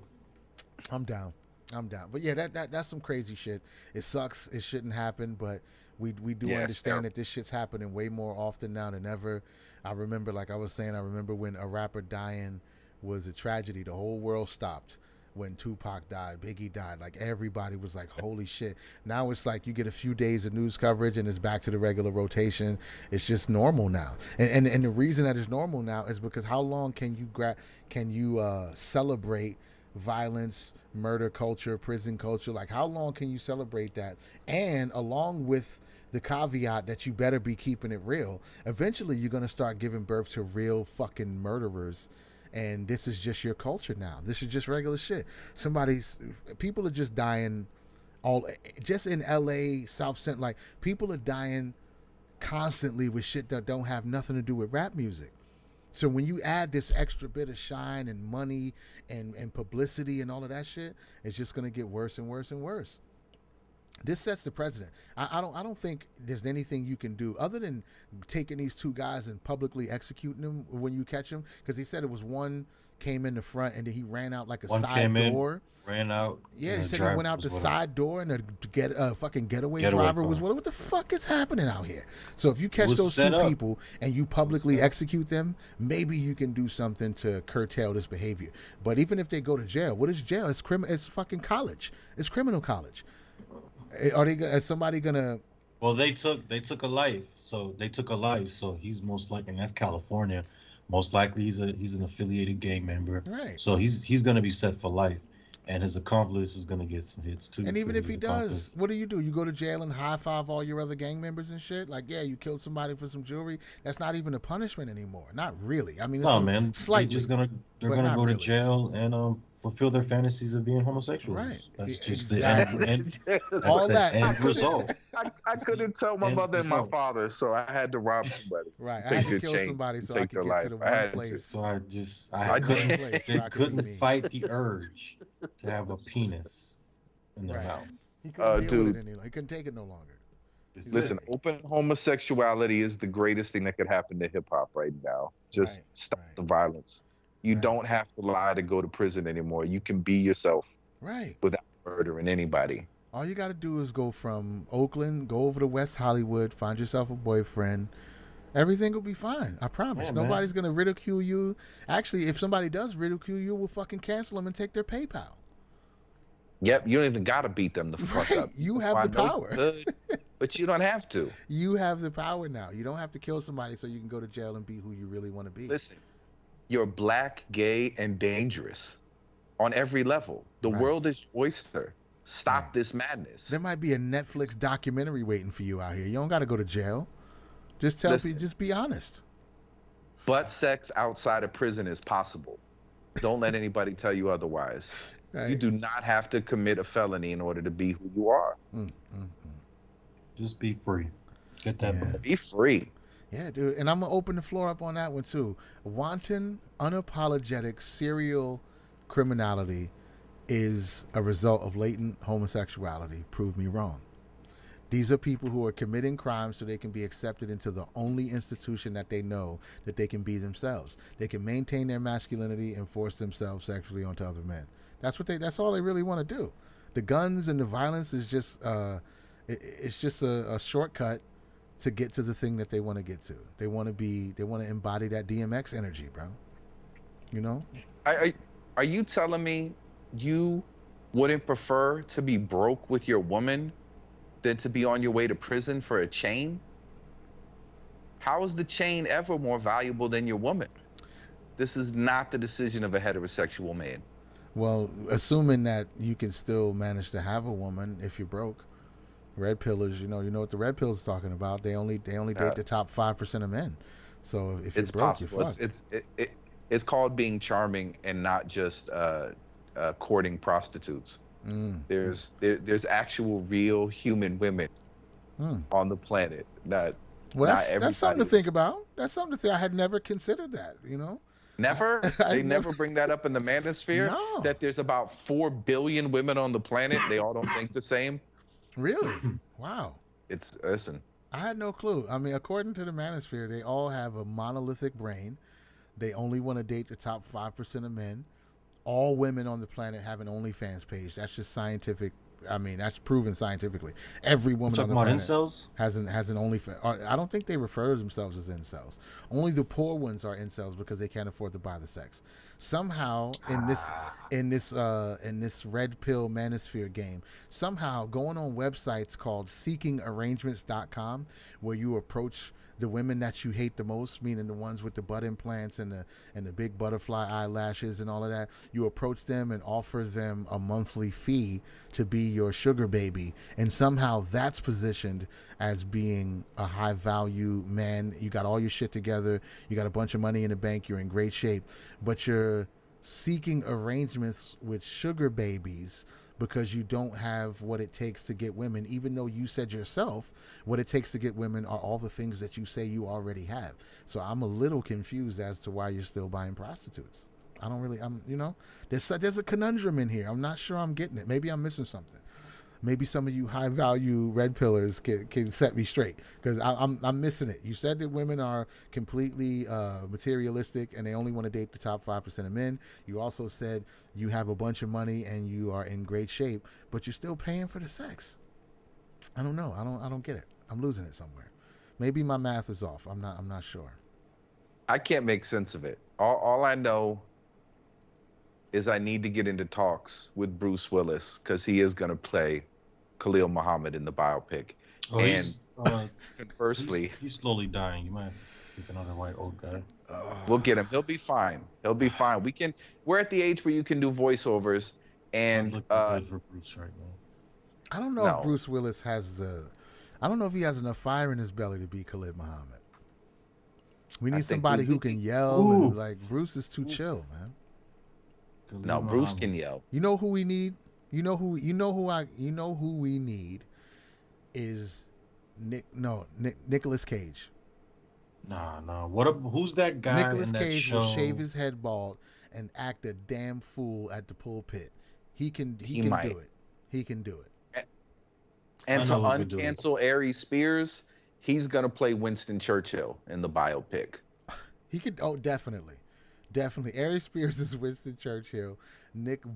I'm down. I'm down. But yeah, that's some crazy shit. It sucks. It shouldn't happen, but we do Yeah, it's understand terrible. that this shit's happening way more often now than ever. I remember, like I was saying, I remember when a rapper dying was a tragedy. The whole world stopped when Tupac died, Biggie died. Like everybody was like, "Holy shit!" Now it's like you get a few days of news coverage and it's back to the regular rotation. It's just normal now. And the reason that it's normal now is because how long can you celebrate violence, murder culture, prison culture? Like how long can you celebrate that? And along with the caveat that you better be keeping it real, eventually you're going to start giving birth to real fucking murderers, and this is just your culture now. This is just regular shit. People are just dying all just in LA, South Central. Like people are dying constantly with shit that don't have nothing to do with rap music. So when you add this extra bit of shine and money and publicity and all of that shit, it's just gonna get worse and worse and worse. This sets the precedent. I don't think there's anything you can do other than taking these two guys and publicly executing them when you catch them. Because he said it was one came in the front and then he ran out like a One side came door. in, ran out. Yeah, and he the said he driver went out was the with him. side door and a fucking getaway Getaway driver was car. with him. What the fuck is happening out here? So if you catch was those two set up. people and you publicly execute them, maybe you can do something to curtail this behavior. But even if they go to jail, what is jail? It's fucking college. It's criminal college. Are they? Is somebody gonna? Well, they took a life. So they took a life. So he's most likely, and that's California. Most likely, he's an affiliated gang member. Right. So he's gonna be set for life, and his accomplice is gonna get some hits too. And even for if his he does, accomplice. what do? You go to jail and high five all your other gang members and shit? Like, yeah, you killed somebody for some jewelry. That's not even a punishment anymore. Not really. I mean, No, man, slightly. they're but gonna not go to really. jail and fulfill their fantasies of being homosexuals. Right. That's just Exactly. the end. That's All the that. end result. I couldn't tell my And mother and my result. father, so I had to rob somebody. Right. I Take had to their kill chain, somebody so I take could their get to the life. I one had to. place. So I I couldn't, did. Place they where I could be me. couldn't fight the urge to have a penis in their Right. mouth. He couldn't deal with Dude. it anymore. He couldn't take it no longer. This is Listen, it. open homosexuality is the greatest thing that could happen to hip hop right now. Just Right, stop right. the violence. You Right. don't have to lie to go to prison anymore. You can be yourself Right. without murdering anybody. All you got to do is go from Oakland, go over to West Hollywood, find yourself a boyfriend. Everything will be fine. I promise. Yeah, man. Nobody's going to ridicule you. Actually, if somebody does ridicule you, we'll fucking cancel them and take their PayPal. Yep, you don't even gotta beat them the fuck Right, up. you have I the know you power. could, but you don't have to. You have the power now. You don't have to kill somebody so you can go to jail and be who you really want to be. Listen, you're black, gay, and dangerous on every level. The Right. world is your oyster. Stop Right. this madness. There might be a Netflix documentary waiting for you out here. You don't got to go to jail. Just tell Listen. people, just be honest. But sex outside of prison is possible. Don't let anybody tell you otherwise. Right? You do not have to commit a felony in order to be who you are. Just be free. Get that Yeah. bread. Be free. Yeah, dude. And I'm going to open the floor up on that one, too. Wanton, unapologetic serial criminality is a result of latent homosexuality. Prove me wrong. These are people who are committing crimes so they can be accepted into the only institution that they know that they can be themselves. They can maintain their masculinity and force themselves sexually onto other men. That's all they really want to do. The guns and the violence is just it's just a shortcut to get to the thing that they want to get to. They want to embody that DMX energy, bro. You know? Are you telling me you wouldn't prefer to be broke with your woman than to be on your way to prison for a chain? How is the chain ever more valuable than your woman? This is not the decision of a heterosexual man. Well, assuming that you can still manage to have a woman if you're broke. Red pillers, you know what the red pills is talking about. They only date the top 5% of men. So if you're It's broke, possible. you're fucked. It's called being charming and not just courting prostitutes. Mm. There's actual real human women Mm. on the planet. Well, Not that's something to think everybody's. about. That's something to think. I had never considered that. I Never. I They never. never bring that up in the manosphere. No, That there's about 4 billion women on the planet. They all don't think the same. really. Wow. It's listen. I had no clue. I mean, according to the Manosphere, they all have a monolithic brain. They only want to date the top 5% of men. All women on the planet have an OnlyFans page. That's just scientific. I mean, that's proven scientifically. Every You woman on talking the about planet incels? has an OnlyFans. I don't think they refer to themselves as incels. Only the poor ones are incels because they can't afford to buy the sex. Somehow in this red pill manosphere game, somehow going on websites called seekingarrangements.com, where you approach the women that you hate the most, meaning the ones with the butt implants and the big butterfly eyelashes and all of that, you approach them and offer them a monthly fee to be your sugar baby, and somehow that's positioned as being a high value man. You got all your shit together, you got a bunch of money in the bank, you're in great shape, but you're seeking arrangements with sugar babies because you don't have what it takes to get women, even though you said yourself what it takes to get women are all the things that you say you already have. So I'm a little confused as to why you're still buying prostitutes. I don't really, there's a conundrum in here. I'm not sure I'm getting it. Maybe I'm missing something. Maybe some of you high value red pillars can set me straight, because I'm missing it. You said that women are completely materialistic and they only want to date the top 5% of men. You also said you have a bunch of money and you are in great shape, but you're still paying for the sex. I don't know. I don't get it. I'm losing it somewhere. Maybe my math is off. I'm not sure. I can't make sense of it. All I know is I need to get into talks with Bruce Willis because he is going to play Khalil Muhammad in the biopic. Oh, And he's conversely, he's slowly dying. You might have to pick another white old guy. we'll get him. He'll be fine. He'll be fine. We're at the age where you can do voiceovers, Not and looking good for Bruce right now. I don't know if no, Bruce Willis I don't know if he has enough fire in his belly to be Khalid Muhammad. We I need think somebody we who can yell Ooh. and like Bruce is too chill, man. Khalid no, Bruce Muhammad. can yell. You know who we need? You know who we need is Nicolas Cage. Nah. Who's that guy Nicolas in that Cage show? will shave his head bald and act a damn fool at the pulpit. He can He do might. it. He can do it. And I to know who could do it. uncancel Aries Spears, he's gonna play Winston Churchill in the biopic. He could. Oh, definitely. Aries Spears is Winston Churchill.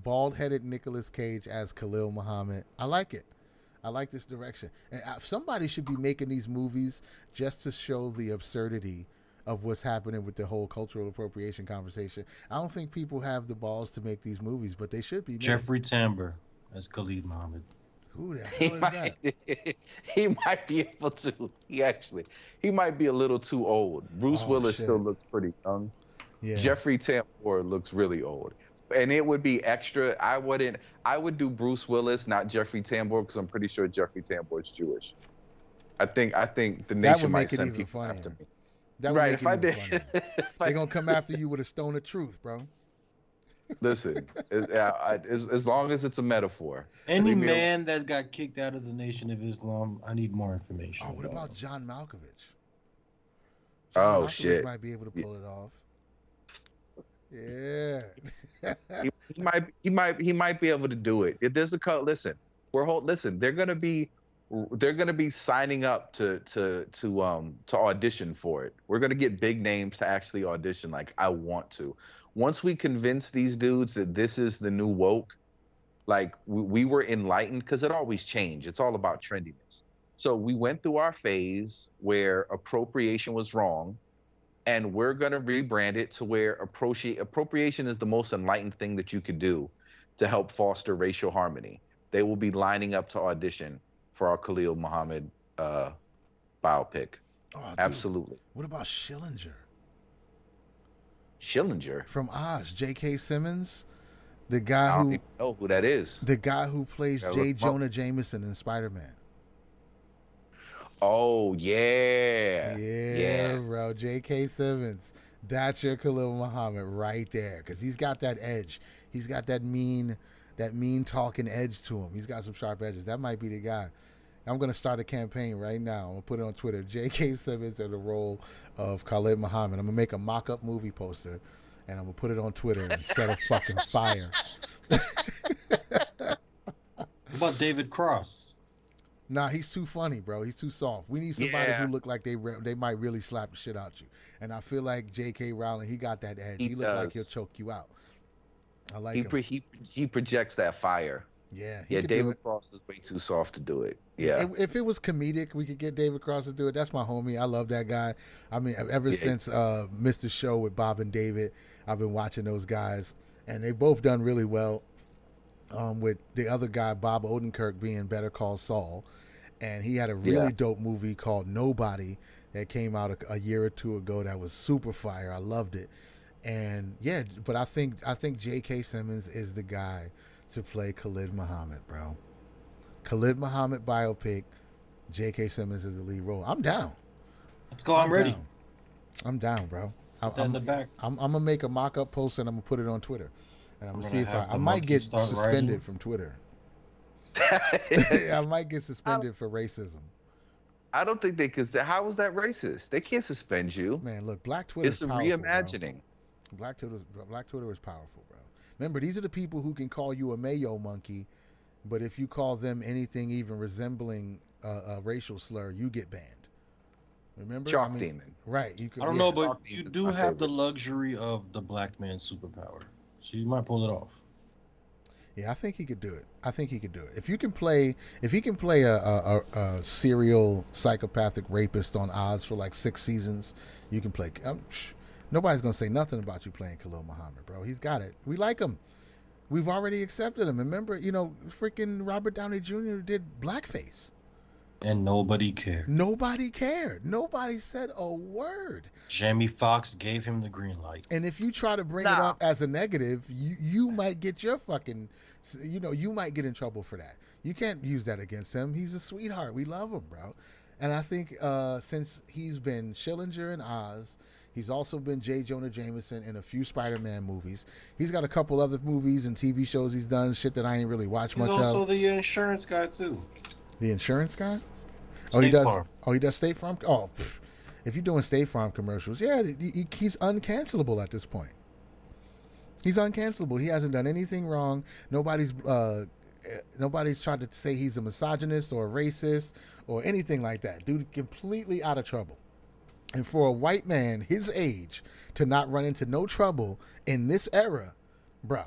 Bald-headed Nicolas Cage as Khalil Muhammad. I like it. I like this direction. And somebody should be making these movies just to show the absurdity of what's happening with the whole cultural appropriation conversation. I don't think people have the balls to make these movies, but they should be. Jeffrey Tambor as Khalid Muhammad. Who the He hell is might, that? he might be able to. He might be a little too old. Bruce Oh, Willis shit. still looks pretty young. Yeah. Jeffrey Tambor looks really old, and it would be extra. I would do Bruce Willis, not Jeffrey Tambor, because I'm pretty sure Jeffrey Tambor is Jewish. I think the That nation would might make it send even people funnier. after me. That would Right? make If I it even did, funnier. They're gonna come after you with a stone of truth, bro. listen, as long as it's a metaphor. Any Leave me alone. man that got kicked out of the Nation of Islam, I need more information. Oh, what about John Malkovich? Oh, Malkovich shit. might be able to pull it off. Yeah. He might be able to do it. If there's a cut, listen, listen. They're gonna be signing up to audition for it. We're gonna get big names to actually audition. Like, I want to. Once we convince these dudes that this is the new woke, like we were enlightened, because it always changed. It's all about trendiness. So we went through our phase where appropriation was wrong, and we're going to rebrand it to where appropriation is the most enlightened thing that you could do to help foster racial harmony. They will be lining up to audition for our Khalil Muhammad biopic. Oh, dude. Absolutely. What about Schillinger Schillinger? from Oz? J.K. Simmons, the I guy don't who even know who that is. plays Yeah, J. look him up. Jonah Jameson in Spider-Man. Oh, yeah. Yeah, bro. J.K. Simmons. That's your Khalil Muhammad right there, because he's got that edge. He's got that mean talking edge to him. He's got some sharp edges. That might be the guy. I'm gonna start a campaign right now. I'm gonna put it on Twitter. J.K. Simmons in the role of Khalid Muhammad. I'm gonna make a mock-up movie poster, and I'm gonna put it on Twitter and set a fucking fire. What about David Cross? Nah, he's too funny, bro. He's too soft. We need somebody who look like they might really slap the shit out you. And I feel like J.K. Rowling, he got that edge. He look like he'll choke you out. I like him. He projects that fire. Yeah, David Cross is way too soft to do it. Yeah. If it was comedic, we could get David Cross to do it. That's my homie. I love that guy. I mean, ever since Mr. Show with Bob and David, I've been watching those guys, and they've both done really well. With the other guy, Bob Odenkirk, being Better Call Saul, and he had a really dope movie called Nobody that came out a year or two ago that was super fire. I loved it, and but I think J.K. Simmons is the guy to play Khalid Muhammad, bro. Khalid Muhammad biopic. J.K. Simmons is the lead role. I'm down. Let's go. I'm ready. Down. I'm down, bro. In the back. I'm gonna make a mock-up post and I'm gonna put it on Twitter, and I'm gonna see if I might get suspended from Twitter. I might get suspended for racism. I don't think they could. How is that racist? They can't suspend you. Man, look, Black Twitter. It's a reimagining. Black Twitter is powerful, bro. Remember, these are the people who can call you a mayo monkey, but if you call them anything even resembling a racial slur, you get banned. Remember? Chalk demon. Right. I don't know, but you do have the luxury of the black man's superpower. So you might pull it off. Yeah, I think he could do it. If he can play a serial psychopathic rapist on Oz for like 6 seasons, you can play. Nobody's gonna say nothing about you playing Khalil Muhammad, bro. He's got it. We like him. We've already accepted him. Remember, freaking Robert Downey Jr. did blackface. And nobody cared. Nobody cared. Nobody said a word. Jamie Foxx gave him the green light. And if you try to bring it up as a negative, you might get your fucking, you might get in trouble for that. You can't use that against him. He's a sweetheart. We love him, bro. And I think since he's been Schillinger in Oz, he's also been J. Jonah Jameson in a few Spider-Man movies. He's got a couple other movies and TV shows he's done, shit that I ain't really watched much of. He's also the insurance guy, too. The insurance guy? State Farm. He does State Farm? Oh, if you're doing State Farm commercials, he's uncancelable at this point. He's uncancelable. He hasn't done anything wrong. Nobody's tried to say he's a misogynist or a racist or anything like that. Dude, completely out of trouble. And for a white man his age to not run into no trouble in this era, bro,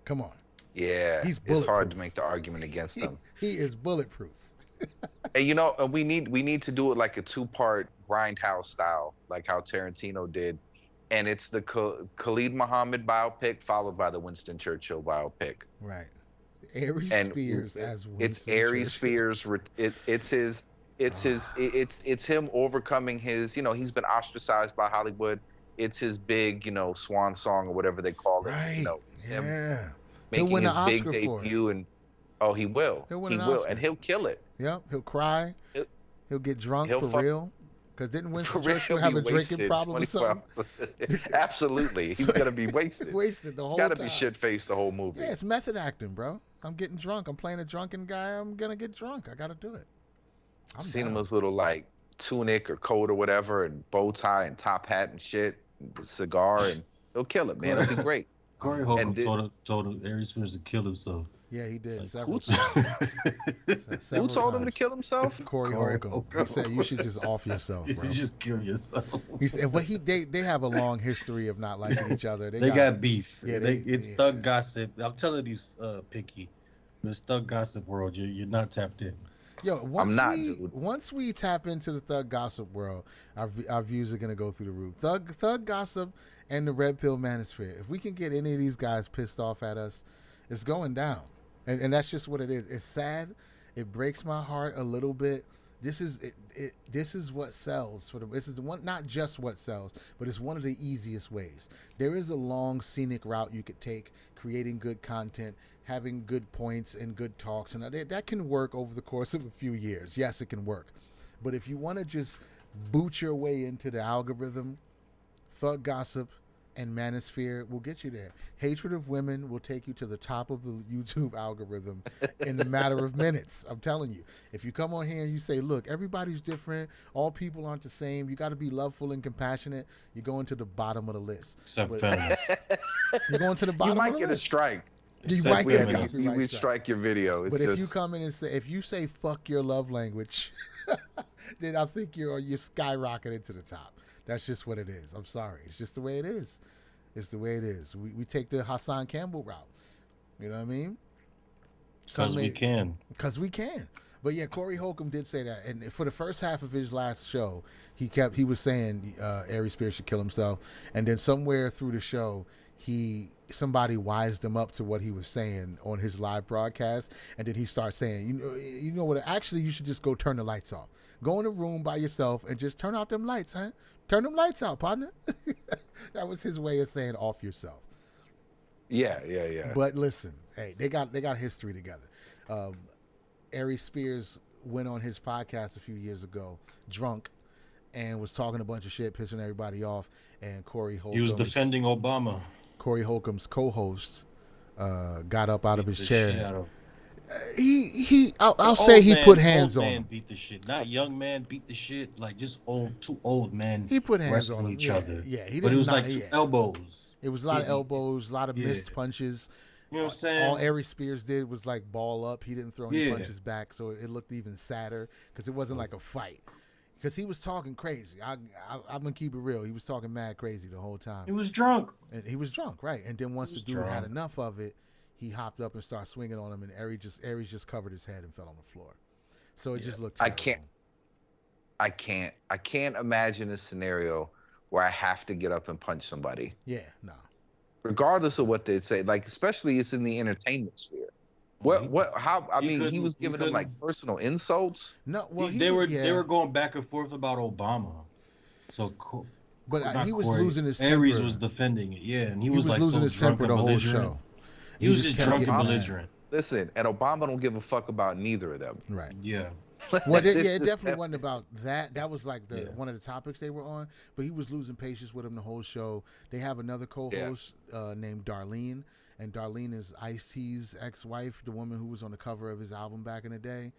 come on. Yeah, it's hard to make the argument against him. He is bulletproof. And we need to do it like a 2-part Grindhouse style, like how Tarantino did. And it's the Khalid Muhammad biopic followed by the Winston Churchill biopic. Right. Aries Spears as Winston It's Aries Spears. It's him overcoming his, he's been ostracized by Hollywood. It's his big, swan song or whatever they call it. Right. Him making his big debut, and he will. And he'll kill it. Yep, he'll cry. He'll get drunk for real. Because didn't Winston Churchill have a drinking problem or something? Absolutely. He's going to be wasted. Wasted the whole time. He's got to be shit-faced the whole movie. Yeah, it's method acting, bro. I'm getting drunk. I'm playing a drunken guy. I'm going to get drunk. I got to do it. I've seen him with little, like, tunic or coat or whatever and bow tie and top hat and shit, and cigar, and he'll kill it, man. It'll be great. Corey Holcomb told Aries Spears to kill himself. Yeah, he did. Who told him to kill himself? Corey Holcomb. He said you should just off yourself, bro. You just kill yourself. He said, but they have a long history of not liking each other. They got beef. Yeah, it's thug gossip. I'm telling you, Picky, this thug gossip world, you're not tapped in. Yo, once we tap into the thug gossip world, our views are gonna go through the roof. Thug gossip and the Red Pill Manosphere. If we can get any of these guys pissed off at us, it's going down. And that's just what it is. It's sad. It breaks my heart a little bit. This is what sells for them. This is the one, not just what sells, but it's one of the easiest ways. There is a long scenic route you could take, creating good content, having good points and good talks, and that can work over the course of a few years. Yes, it can work. But if you want to just boot your way into the algorithm Thug gossip and manosphere will get you there. Hatred of women will take you to the top of the YouTube algorithm in a matter of minutes. I'm telling you. If you come on here and you say, look, everybody's different, all people aren't the same, you got to be loveful and compassionate, you're going to the bottom of the list. Except But feminists. you're going to the You bottom of might the get a list. strike. You Except might get a feminists. copyright We strike. strike your video. It's But if just, you come in and say, if you say fuck your love language, then I think you're skyrocketing to the top. That's just what it is. I'm sorry. It's just the way it is. It's the way it is. We take the Hassan Campbell route. You know what I mean? Because we can. Because we can. But yeah, Corey Holcomb did say that, and for the first half of his last show, he was saying Ari Spears should kill himself, and then somewhere through the show, somebody wised him up to what he was saying on his live broadcast, and then he starts saying, you know what? Actually, you should just go turn the lights off. Go in a room by yourself and just turn out them lights, huh? Turn them lights out, partner. That was his way of saying off yourself. yeah. But listen, hey, they got history together. Ari Spears went on his podcast a few years ago, drunk, and was talking a bunch of shit, pissing everybody off. And Corey Holcomb, He was defending Obama. Corey Holcomb's co-host, got up out of his Beat the chair. shit out of- I'll say he put hands old on man him. beat the shit. Not young man beat the shit. Like just two old men. He put hands wrestling on him. each Yeah, other. yeah. He But it was didn't like knock- two yeah. elbows. It was a lot of Yeah. elbows, a lot of Yeah. missed punches. You know what I'm saying? All Ari Spears did was like ball up. He didn't throw any Yeah. punches back, so it looked even sadder because it wasn't like a fight. Because he was talking crazy. I'm gonna keep it real. He was talking mad crazy the whole time. He was drunk. And he was drunk, right? And then once the was dude had drunk. enough of it, he hopped up and started swinging on him, and Aries just covered his head and fell on the floor. So it just looked I terrible. I can't imagine a scenario where I have to get up and punch somebody, Yeah, no. regardless of what they say. Like, especially it's in the entertainment sphere. How? I You mean, he couldn't- was you giving them like couldn't- personal insults. No, well, they were yeah, they were going back and forth about Obama. So but not he was Corey, losing his Aries temper. was defending it, yeah, and he He was like losing so his drunk temper and the whole belligerent. show. He was just just kept drunk and getting mad. belligerent. Listen, and Obama don't give a fuck about neither of them. Right. Yeah. Well, This it is- definitely wasn't about that. That was like Yeah. one of the topics they were on. But he was losing patience with him the whole show. They have another co-host named Darlene, and Darlene is Ice-T's ex-wife, the woman who was on the cover of his album back in the day.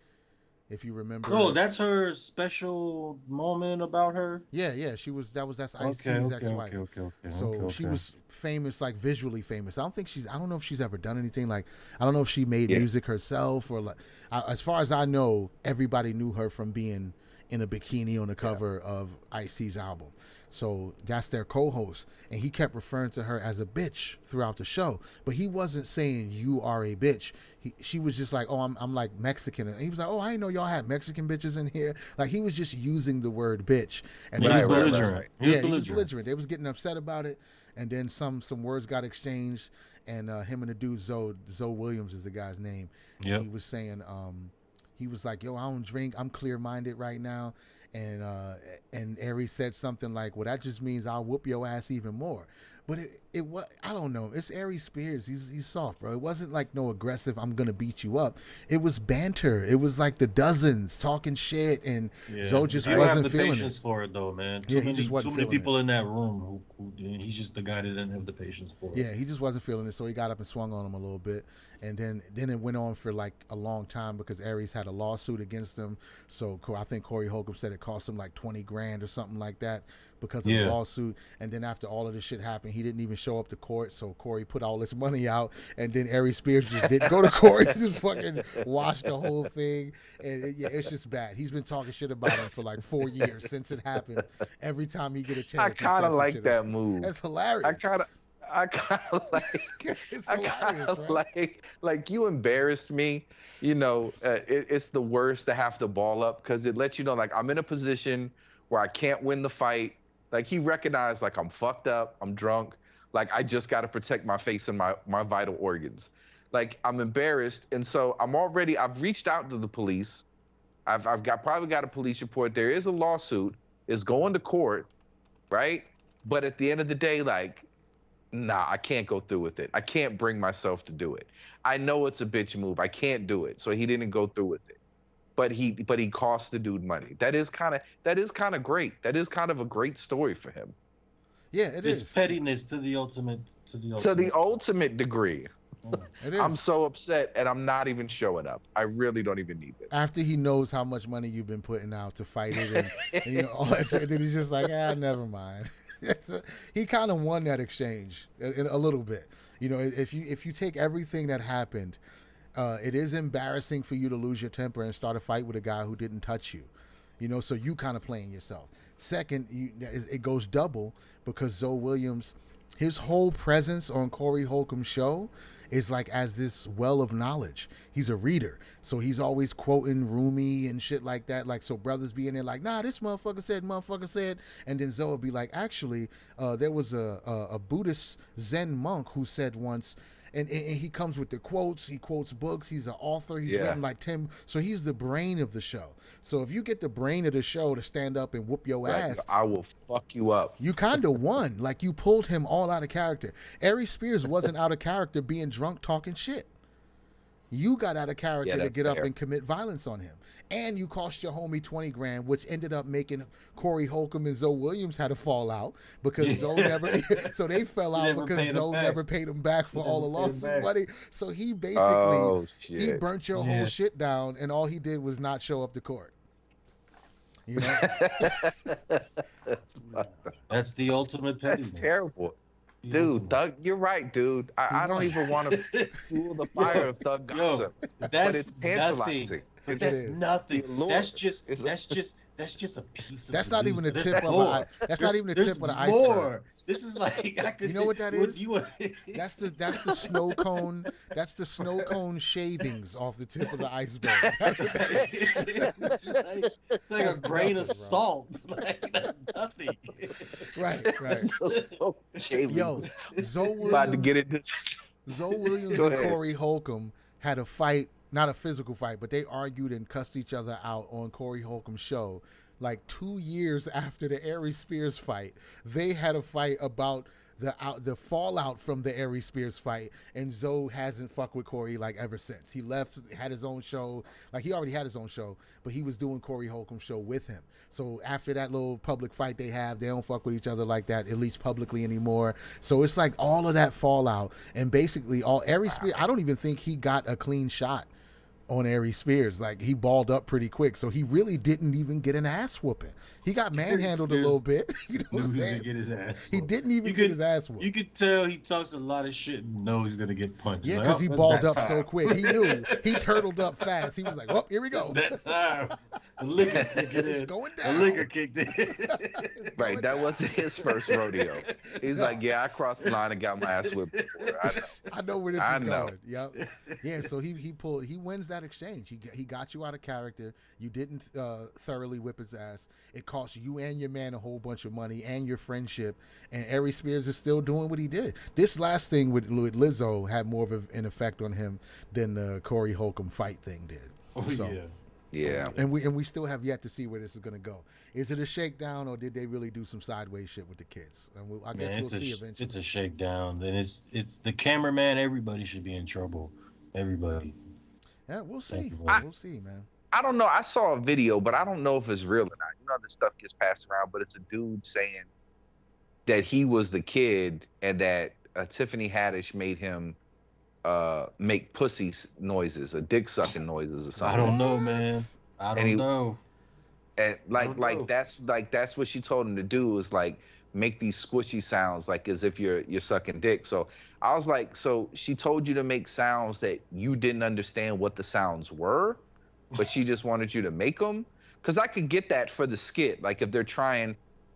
If you remember. Oh, that's her special moment about her. Yeah, that's Ice-T's Okay, ex-wife. okay. So she was famous, like visually famous. I don't know if she's ever done anything. Like, I don't know if she made music herself or like. As far as I know, everybody knew her from being in a bikini on the cover of Ice-T's album. So that's their co-host, and he kept referring to her as a bitch throughout the show. But he wasn't saying you are a bitch. She was just like, oh, I'm like Mexican, and he was like, oh, I didn't know y'all had Mexican bitches in here. Like he was just using the word bitch, and He they was was belligerent. he was belligerent. They was getting upset about it, and then some words got exchanged, and him and the dude Zoe Williams is the guy's name. And Yep. he was saying, he was like, yo, I don't drink. I'm clear-minded right now. And Aries said something like, well, that just means I'll whoop your ass even more. But it was, I don't know. It's Aries Spears. He's soft, bro. It wasn't like no aggressive, I'm going to beat you up. It was banter. It was like the dozens talking shit, and Zoe just You don't wasn't have the feeling patience it. for it though, man. Yeah, he just wasn't too many feeling people in that room who he's just the guy that didn't have the patience for it. Yeah, he just wasn't feeling it, so he got up and swung on him a little bit, and then it went on for like a long time because Aries had a lawsuit against him. So I think Corey Holcomb said it cost him like $20,000 or something like that because of the lawsuit. And then after all of this shit happened, he didn't even show up to court. So Corey put all this money out, and then Aries Spears just didn't go to court. He just fucking washed the whole thing, and it's just bad. He's been talking shit about him for like 4 years since it happened. Every time he get a chance, I kind of like that move. That's hilarious. I kind of like. It's I hilarious, kind of right? like you embarrassed me. You know, it's the worst to have to ball up because it lets you know like I'm in a position where I can't win the fight. Like he recognized like I'm fucked up, I'm drunk. Like I just got to protect my face and my vital organs. Like I'm embarrassed, and so I've reached out to the police. I've probably got a police report. There is a lawsuit. It's going to court, right? But at the end of the day, like, nah, I can't go through with it. I can't bring myself to do it. I know it's a bitch move. I can't do it. So he didn't go through with it. But he cost the dude money. That is kind of great. That is kind of a great story for him. Yeah, it It's is. pettiness to the ultimate. To the To the ultimate. ultimate degree. It is. I'm so upset, and I'm not even showing up. I really don't even need After he knows how much money you've been putting out to fight it, and you know all that shit, then he's just like, never mind. He kind of won that exchange a little bit. You know, if you take everything that happened, it is embarrassing for you to lose your temper and start a fight with a guy who didn't touch you. You know, so you kind of playing yourself. Second, it goes double because Zoe Williams, his whole presence on Corey Holcomb's show is like as this well of knowledge. He's a reader, so he's always quoting Rumi and shit like that. Like, so brothers be in there like, nah, this motherfucker said, and then Zoe would be like, actually, there was a Buddhist Zen monk who said once. And he comes with the quotes. He quotes books. He's an author. He's written like 10. So he's the brain of the show. So if you get the brain of the show to stand up and whoop your ass, I will fuck you up. you kind of won. Like, you pulled him all out of character. Ari Spears wasn't out of character being drunk talking shit. You got out of character to get up and commit violence on him. And you cost your homie 20 grand, which ended up making Corey Holcomb and Zoe Williams had a fallout because Zoe never, so they fell out because Zoe never paid him back for all the lawsuit money. So he basically, he burnt your whole shit down, and all he did was not show up to court. You know? That's the ultimate pettiness. That's terrible. Dude, Thug, you're right, dude. I don't even want to fuel the fire of Thug gossip. But it's tantalizing. That's nothing. That's just a piece of. That's not even the tip of. That's not even the tip of the iceberg. This is like, you know what that is? That's the snow cone. That's the snow cone shavings off the tip of the iceberg. That's what that is. It's like a grain of salt. Like, that's nothing. Right. Yo, Zoe Williams. About to get it. Zoe Williams and Corey Holcomb had a fight, not a physical fight, but they argued and cussed each other out on Corey Holcomb's show. Like 2 years after the Ari Spears fight, they had a fight about the fallout from the Ari Spears fight, and Zoe hasn't fucked with Corey like ever since. He left, had his own show. Like, he already had his own show, but he was doing Corey Holcomb's show with him. So after that little public fight they have, they don't fuck with each other like that, at least publicly anymore. So it's like all of that fallout, and basically all Ari Spears, I don't even think he got a clean shot on Ari Spears. Like, he balled up pretty quick, so he really didn't even get an ass whooping. He got manhandled a little bit. You know what I'm saying? Get his ass he didn't even get his ass whooped. You could tell he talks a lot of shit and knows he's gonna get punched. Yeah, because he balled up so quick. He knew. He turtled up fast. He was like, "Oh, here we go." It's that time. The liquor kicked in. It's going down. The liquor kicked in. Right, that wasn't his first rodeo. He's like, yeah, I crossed the line and got my ass whipped before. I know where this is going. Yep. Yeah, so he wins that exchange. He got you out of character. You didn't thoroughly whip his ass. It cost you and your man a whole bunch of money and your friendship. And Ari Spears is still doing what he did. This last thing with Lizzo had more of an effect on him than the Corey Holcomb fight thing did. Oh, so, yeah. And we still have yet to see where this is going to go. Is it a shakedown, or did they really do some sideways shit with the kids? And I guess we'll see eventually. It's a shakedown. Then it's the cameraman. Everybody should be in trouble. Everybody. Yeah, we'll see. We'll see, man. I don't know. I saw a video, but I don't know if it's real or not. You know, this stuff gets passed around, but it's a dude saying that he was the kid and that Tiffany Haddish made him make pussy noises, or dick sucking noises, or something. I don't know, man. I don't know. And that's what she told him to do, is like make these squishy sounds, like as if you're sucking dick. So I was like, so she told you to make sounds that you didn't understand what the sounds were, but she just wanted you to make them? Because I could get that for the skit. Like, if they're trying,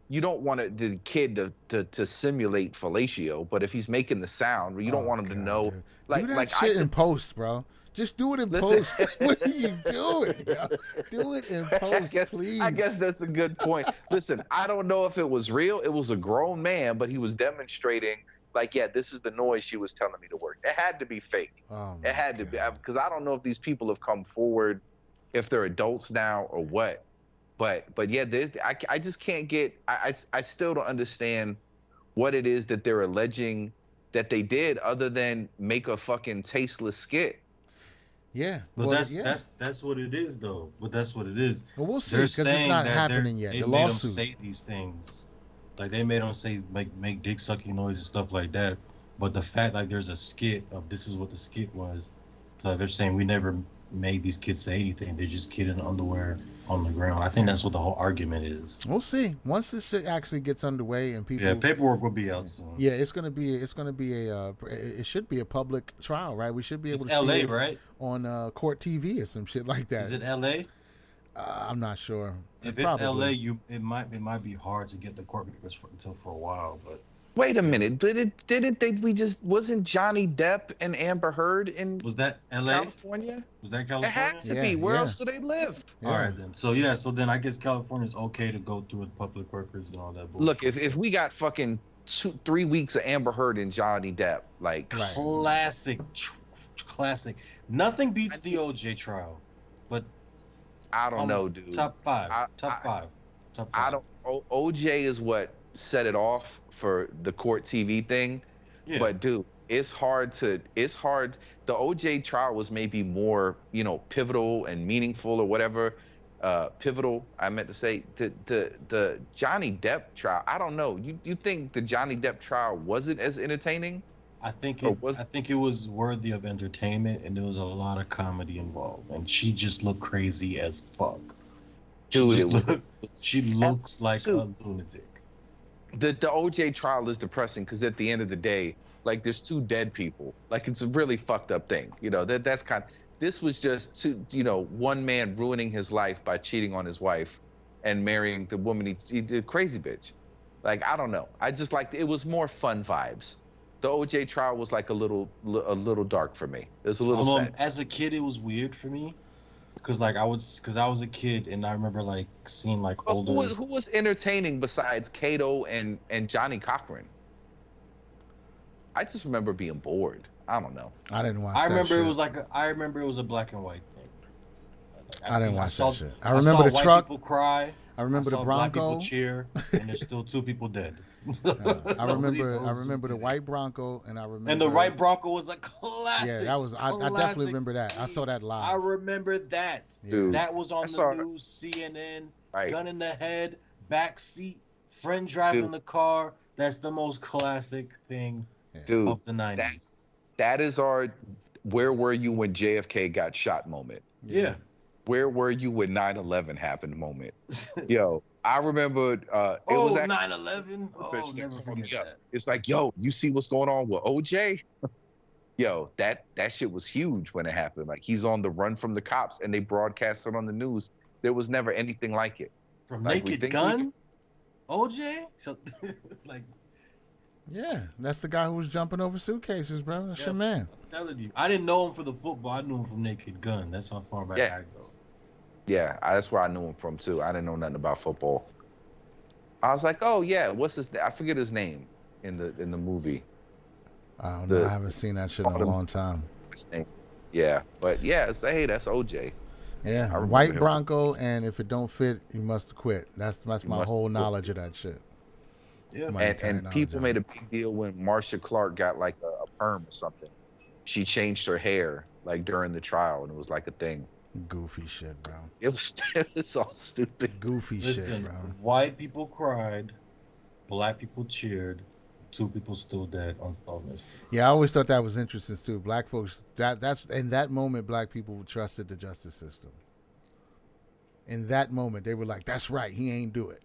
you don't want the kid to simulate fellatio, but if he's making the sound, you don't want him to know. Dude. Like, do that shit in post, bro. Just do it in post. What are you doing? Yo? Do it in post, please. I guess that's a good point. Listen, I don't know if it was real. It was a grown man, but he was demonstrating, like, yeah, this is the noise she was telling me to work. It had to be fake. It had to be, because I don't know if these people have come forward, if they're adults now or what. But yeah, I just can't get. I still don't understand what it is that they're alleging that they did, other than make a fucking tasteless skit. Yeah, but that's what it is, though. But that's what it is. Well, we'll see, because it's not happening yet. The lawsuit. Say these things. Like they made him say make dick sucking noise and stuff like that. But the fact like there's a skit of this is what the skit was. So they're saying we never made these kids say anything. They're just kid in underwear on the ground. I think that's what the whole argument is. We'll see. Once this shit actually gets underway and people, Yeah, paperwork will be out soon. Yeah, it's gonna be it should be a public trial, right? We should be able to LA, see it right? on court TV or some shit like that. Is it LA? I'm not sure. If it's LA, it might be hard to get the court papers until for a while, but. Wait a minute. Wasn't Johnny Depp and Amber Heard in Was that LA? California? Was that It California? had to be. Where else do they live? Yeah. All right then. So then I guess California's okay to go through with public records and all that bullshit. Look, if we got fucking 3 weeks of Amber Heard and Johnny Depp, like classic. Nothing beats the OJ trial, but I don't know, dude. Top five. I don't. OJ is what set it off for the court TV thing. Yeah. But dude, it's hard. The OJ trial was maybe more, pivotal and meaningful or whatever. Pivotal, I meant to say. The Johnny Depp trial, I don't know. You think the Johnny Depp trial wasn't as entertaining? I think it was worthy of entertainment, and there was a lot of comedy involved, and she just looked crazy as fuck. Dude, she looks like a lunatic. The OJ trial is depressing because at the end of the day, like there's 2 dead people. Like it's a really fucked up thing. That's this was just one man ruining his life by cheating on his wife and marrying the woman he did crazy bitch. Like I don't know. I just it was more fun vibes. The OJ trial was like a little dark for me. It was a little sad. As a kid it was weird for me. Because I was a kid and I remember seeing older. Who was entertaining besides Kato and Johnny Cochran? I just remember being bored. I don't know. I didn't watch. I that remember shit. I remember it was a black and white thing. I didn't watch that shit. I remember the white truck. People cry. I remember the Bronco. Black people cheer, and there's still 2 people dead. I remember the white Bronco, and I remember. And the white Bronco was a classic. Yeah, that was. I definitely remember that. I saw that live. I remember that. Dude, that was on the news, CNN. Right. Gun in the head, back seat, friend driving the car. That's the most classic thing of the 90s. That is our "Where were you when JFK got shot" moment. Yeah. Where were you when 9/11 happened moment? Yo. I remember it was 9/11. Oh, never forget that. It's like, yo, you see what's going on with OJ? Yo, that shit was huge when it happened. Like he's on the run from the cops and they broadcast it on the news. There was never anything like it. From Naked Gun? OJ? So yeah, that's the guy who was jumping over suitcases, bro. That's your man. I'm telling you. I didn't know him for the football. I knew him from Naked Gun. That's how far back I go. Yeah, that's where I knew him from too. I didn't know nothing about football. I was like, oh yeah, what's his? I forget his name in the movie. I don't know. I haven't seen that shit in a long time. Yeah, but yeah, hey, that's OJ. Yeah, white Bronco, and if it don't fit, you must quit. That's my whole knowledge of that shit. Yeah, and people made a big deal when Marsha Clark got like a perm or something. She changed her hair like during the trial, and it was like a thing. Goofy shit, bro. It's all stupid. Goofy shit, bro. White people cried, black people cheered, 2 people still dead unsolved mystery. Yeah, I always thought that was interesting too. Black folks, that's in that moment, black people trusted the justice system. In that moment, they were like, "That's right, he ain't do it."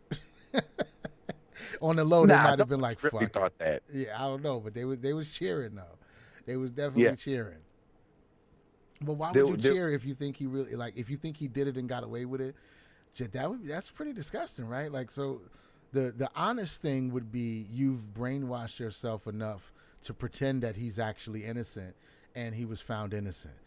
On the low, they might have been like, really "Fuck." Thought that. Yeah, I don't know, but they was cheering though. They was definitely cheering. But why would you cheer if you think he really if you think he did it and got away with it? That's pretty disgusting, right? Like, so the honest thing would be you've brainwashed yourself enough to pretend that he's actually innocent and he was found innocent.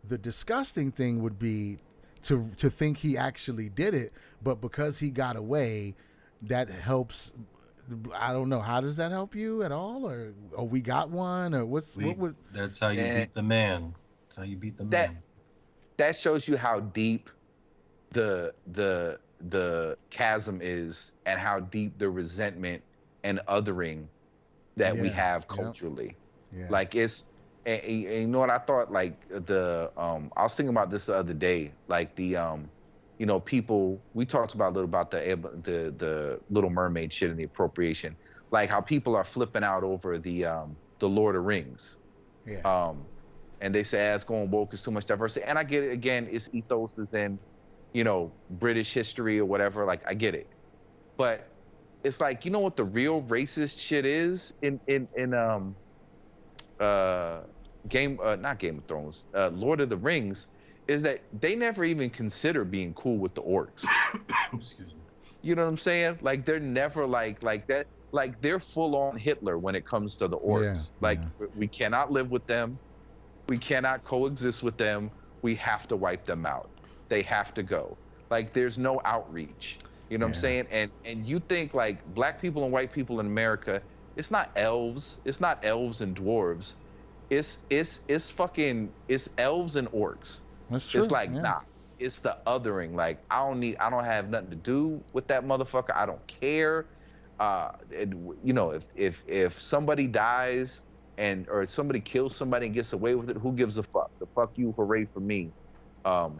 The disgusting thing would be to think he actually did it, but because he got away, that helps. I don't know. How does that help you at all? Or we got one? Or what would? That's how you beat the man. That's how you beat the man. That shows you how deep the chasm is, and how deep the resentment and othering that we have culturally. Yeah. Like it's, and you know what I thought? Like I was thinking about this the other day. Like the people. We talked about a little about the Little Mermaid shit and the appropriation, like how people are flipping out over the Lord of Rings. Yeah. Um, and they say, it's going woke is too much diversity. And I get it. Again, its ethos is in, British history or whatever. Like, I get it. But it's like, you know what the real racist shit is in uh not Game of Thrones, Lord of the Rings, is that they never even consider being cool with the orcs. Excuse me. You know what I'm saying? Like they're never like that. Like they're full on Hitler when it comes to the orcs. Yeah, Like yeah. we cannot live with them. We cannot coexist with them. We have to wipe them out. They have to go. Like there's no outreach. You know what I'm Yeah. saying? And you think like black people and white people in America, it's not elves. It's not elves and dwarves. It's elves and orcs. That's It's true. like, Yeah. nah, it's the othering. Like I don't have nothing to do with that motherfucker. I don't care. If somebody dies or somebody kills somebody and gets away with it, who gives a fuck? The fuck you, hooray for me, um,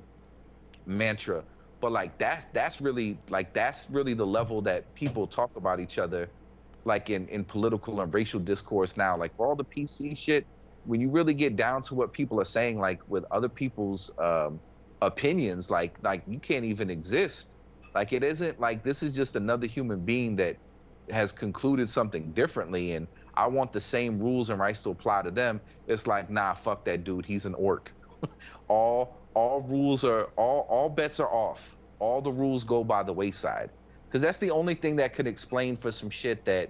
mantra. But like that's really the level that people talk about each other, like in political and racial discourse now. Like for all the PC shit, when you really get down to what people are saying, like with other people's opinions, like you can't even exist. Like it isn't like this is just another human being that has concluded something differently, and I want the same rules and rights to apply to them. It's like, nah, fuck that dude. He's an orc. All rules are all bets are off. All the rules go by the wayside. Because that's the only thing that could explain for some shit that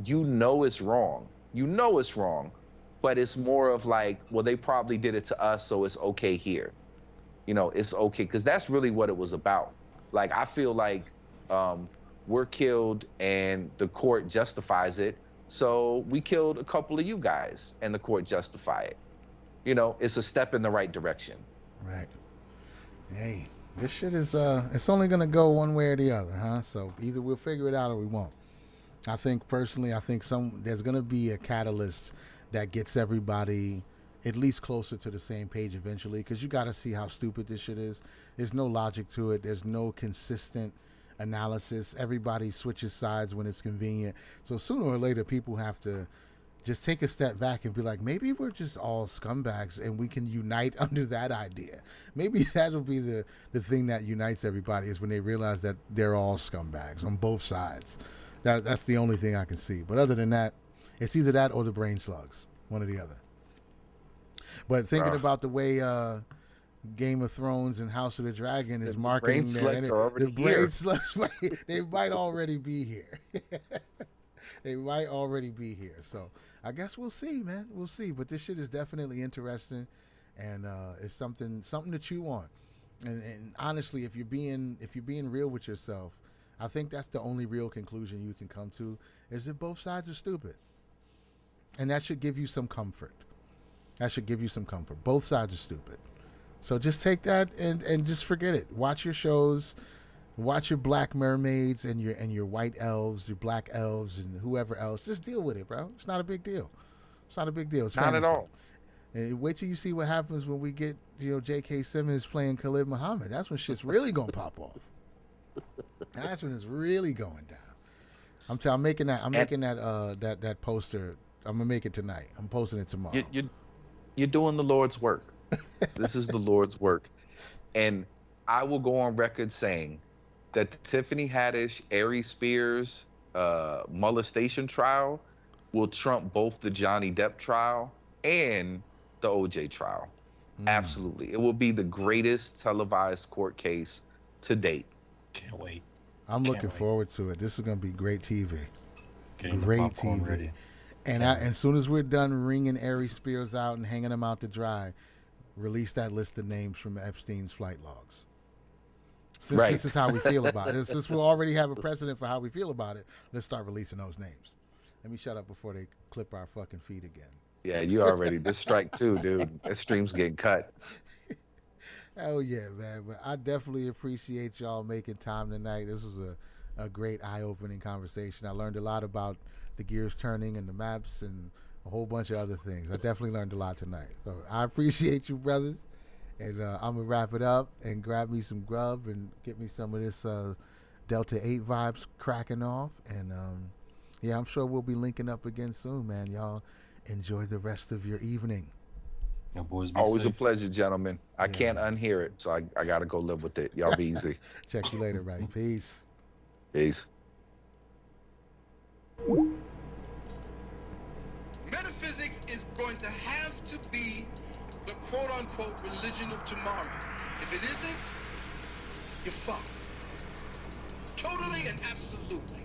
is wrong. It's wrong, but it's more of like, well, they probably did it to us, so it's okay here. It's okay because that's really what it was about. Like I feel like we're killed and the court justifies it, so we killed a couple of you guys and the court justify it. It's a step in the right direction. Right. Hey, this shit is it's only gonna go one way or the other, huh? So either we'll figure it out or we won't. I think personally, there's gonna be a catalyst that gets everybody at least closer to the same page eventually, because you got to see how stupid this shit is. There's no logic to it. There's no consistent analysis. Everybody switches sides when it's convenient. So sooner or later, people have to just take a step back and be like, maybe we're just all scumbags and we can unite under that idea. Maybe that'll be the thing that unites everybody, is when they realize that they're all scumbags on both sides. That's the only thing I can see. But other than that, it's either that or the brain slugs, one or the other. But thinking about the way Game of Thrones and House of the Dragon is marketing the brain slugs, they might already be here. They might already be here. So I guess we'll see, man. We'll see. But this shit is definitely interesting, and it's something to chew on. And honestly, if you're being real with yourself, I think that's the only real conclusion you can come to, is that both sides are stupid, and that should give you some comfort. Both sides are stupid. So just take that and just forget it. Watch your shows. Watch your black mermaids and your white elves, your black elves, and whoever else. Just deal with it, bro. It's not a big deal. It's not Not fantasy. at all. And wait till you see what happens when we get J.K. Simmons playing Khalid Muhammad. That's when shit's really gonna pop off. That's when it's really going down. I'm making that poster. I'm gonna make it tonight. I'm posting it tomorrow. You're doing the Lord's work. This is the Lord's work. And I will go on record saying that the Tiffany Haddish, Ari Spears molestation trial will trump both the Johnny Depp trial and the OJ trial. Absolutely. It will be the greatest televised court case to date. Can't wait. I'm looking forward to it. This is going to be great TV. Getting Great the popcorn TV. ready. And as soon as we're done wringing Ari Spears out and hanging them out to dry, release that list of names from Epstein's flight logs. Since this is how we feel about it. Since we already have a precedent for how we feel about it, let's start releasing those names. Let me shut up before they clip our fucking feed again. Yeah, you already. This strike too, dude. That stream's getting cut. Hell yeah, man. But I definitely appreciate y'all making time tonight. This was a great eye-opening conversation. I learned a lot about the gears turning and the maps and a whole bunch of other things. I definitely learned a lot tonight. So I appreciate you, brothers. And I'm gonna wrap it up and grab me some grub and get me some of this Delta 8 vibes cracking off. And yeah, I'm sure we'll be linking up again soon, man. Y'all enjoy the rest of your evening. Your boys be Always a safe. pleasure, gentlemen. I Yeah, can't man. unhear it, so I got to go live with it. Y'all be easy. Check you later, right? Peace. Peace. Metaphysics is going to have to be the quote-unquote religion of tomorrow. If it isn't, you're fucked. Totally and absolutely.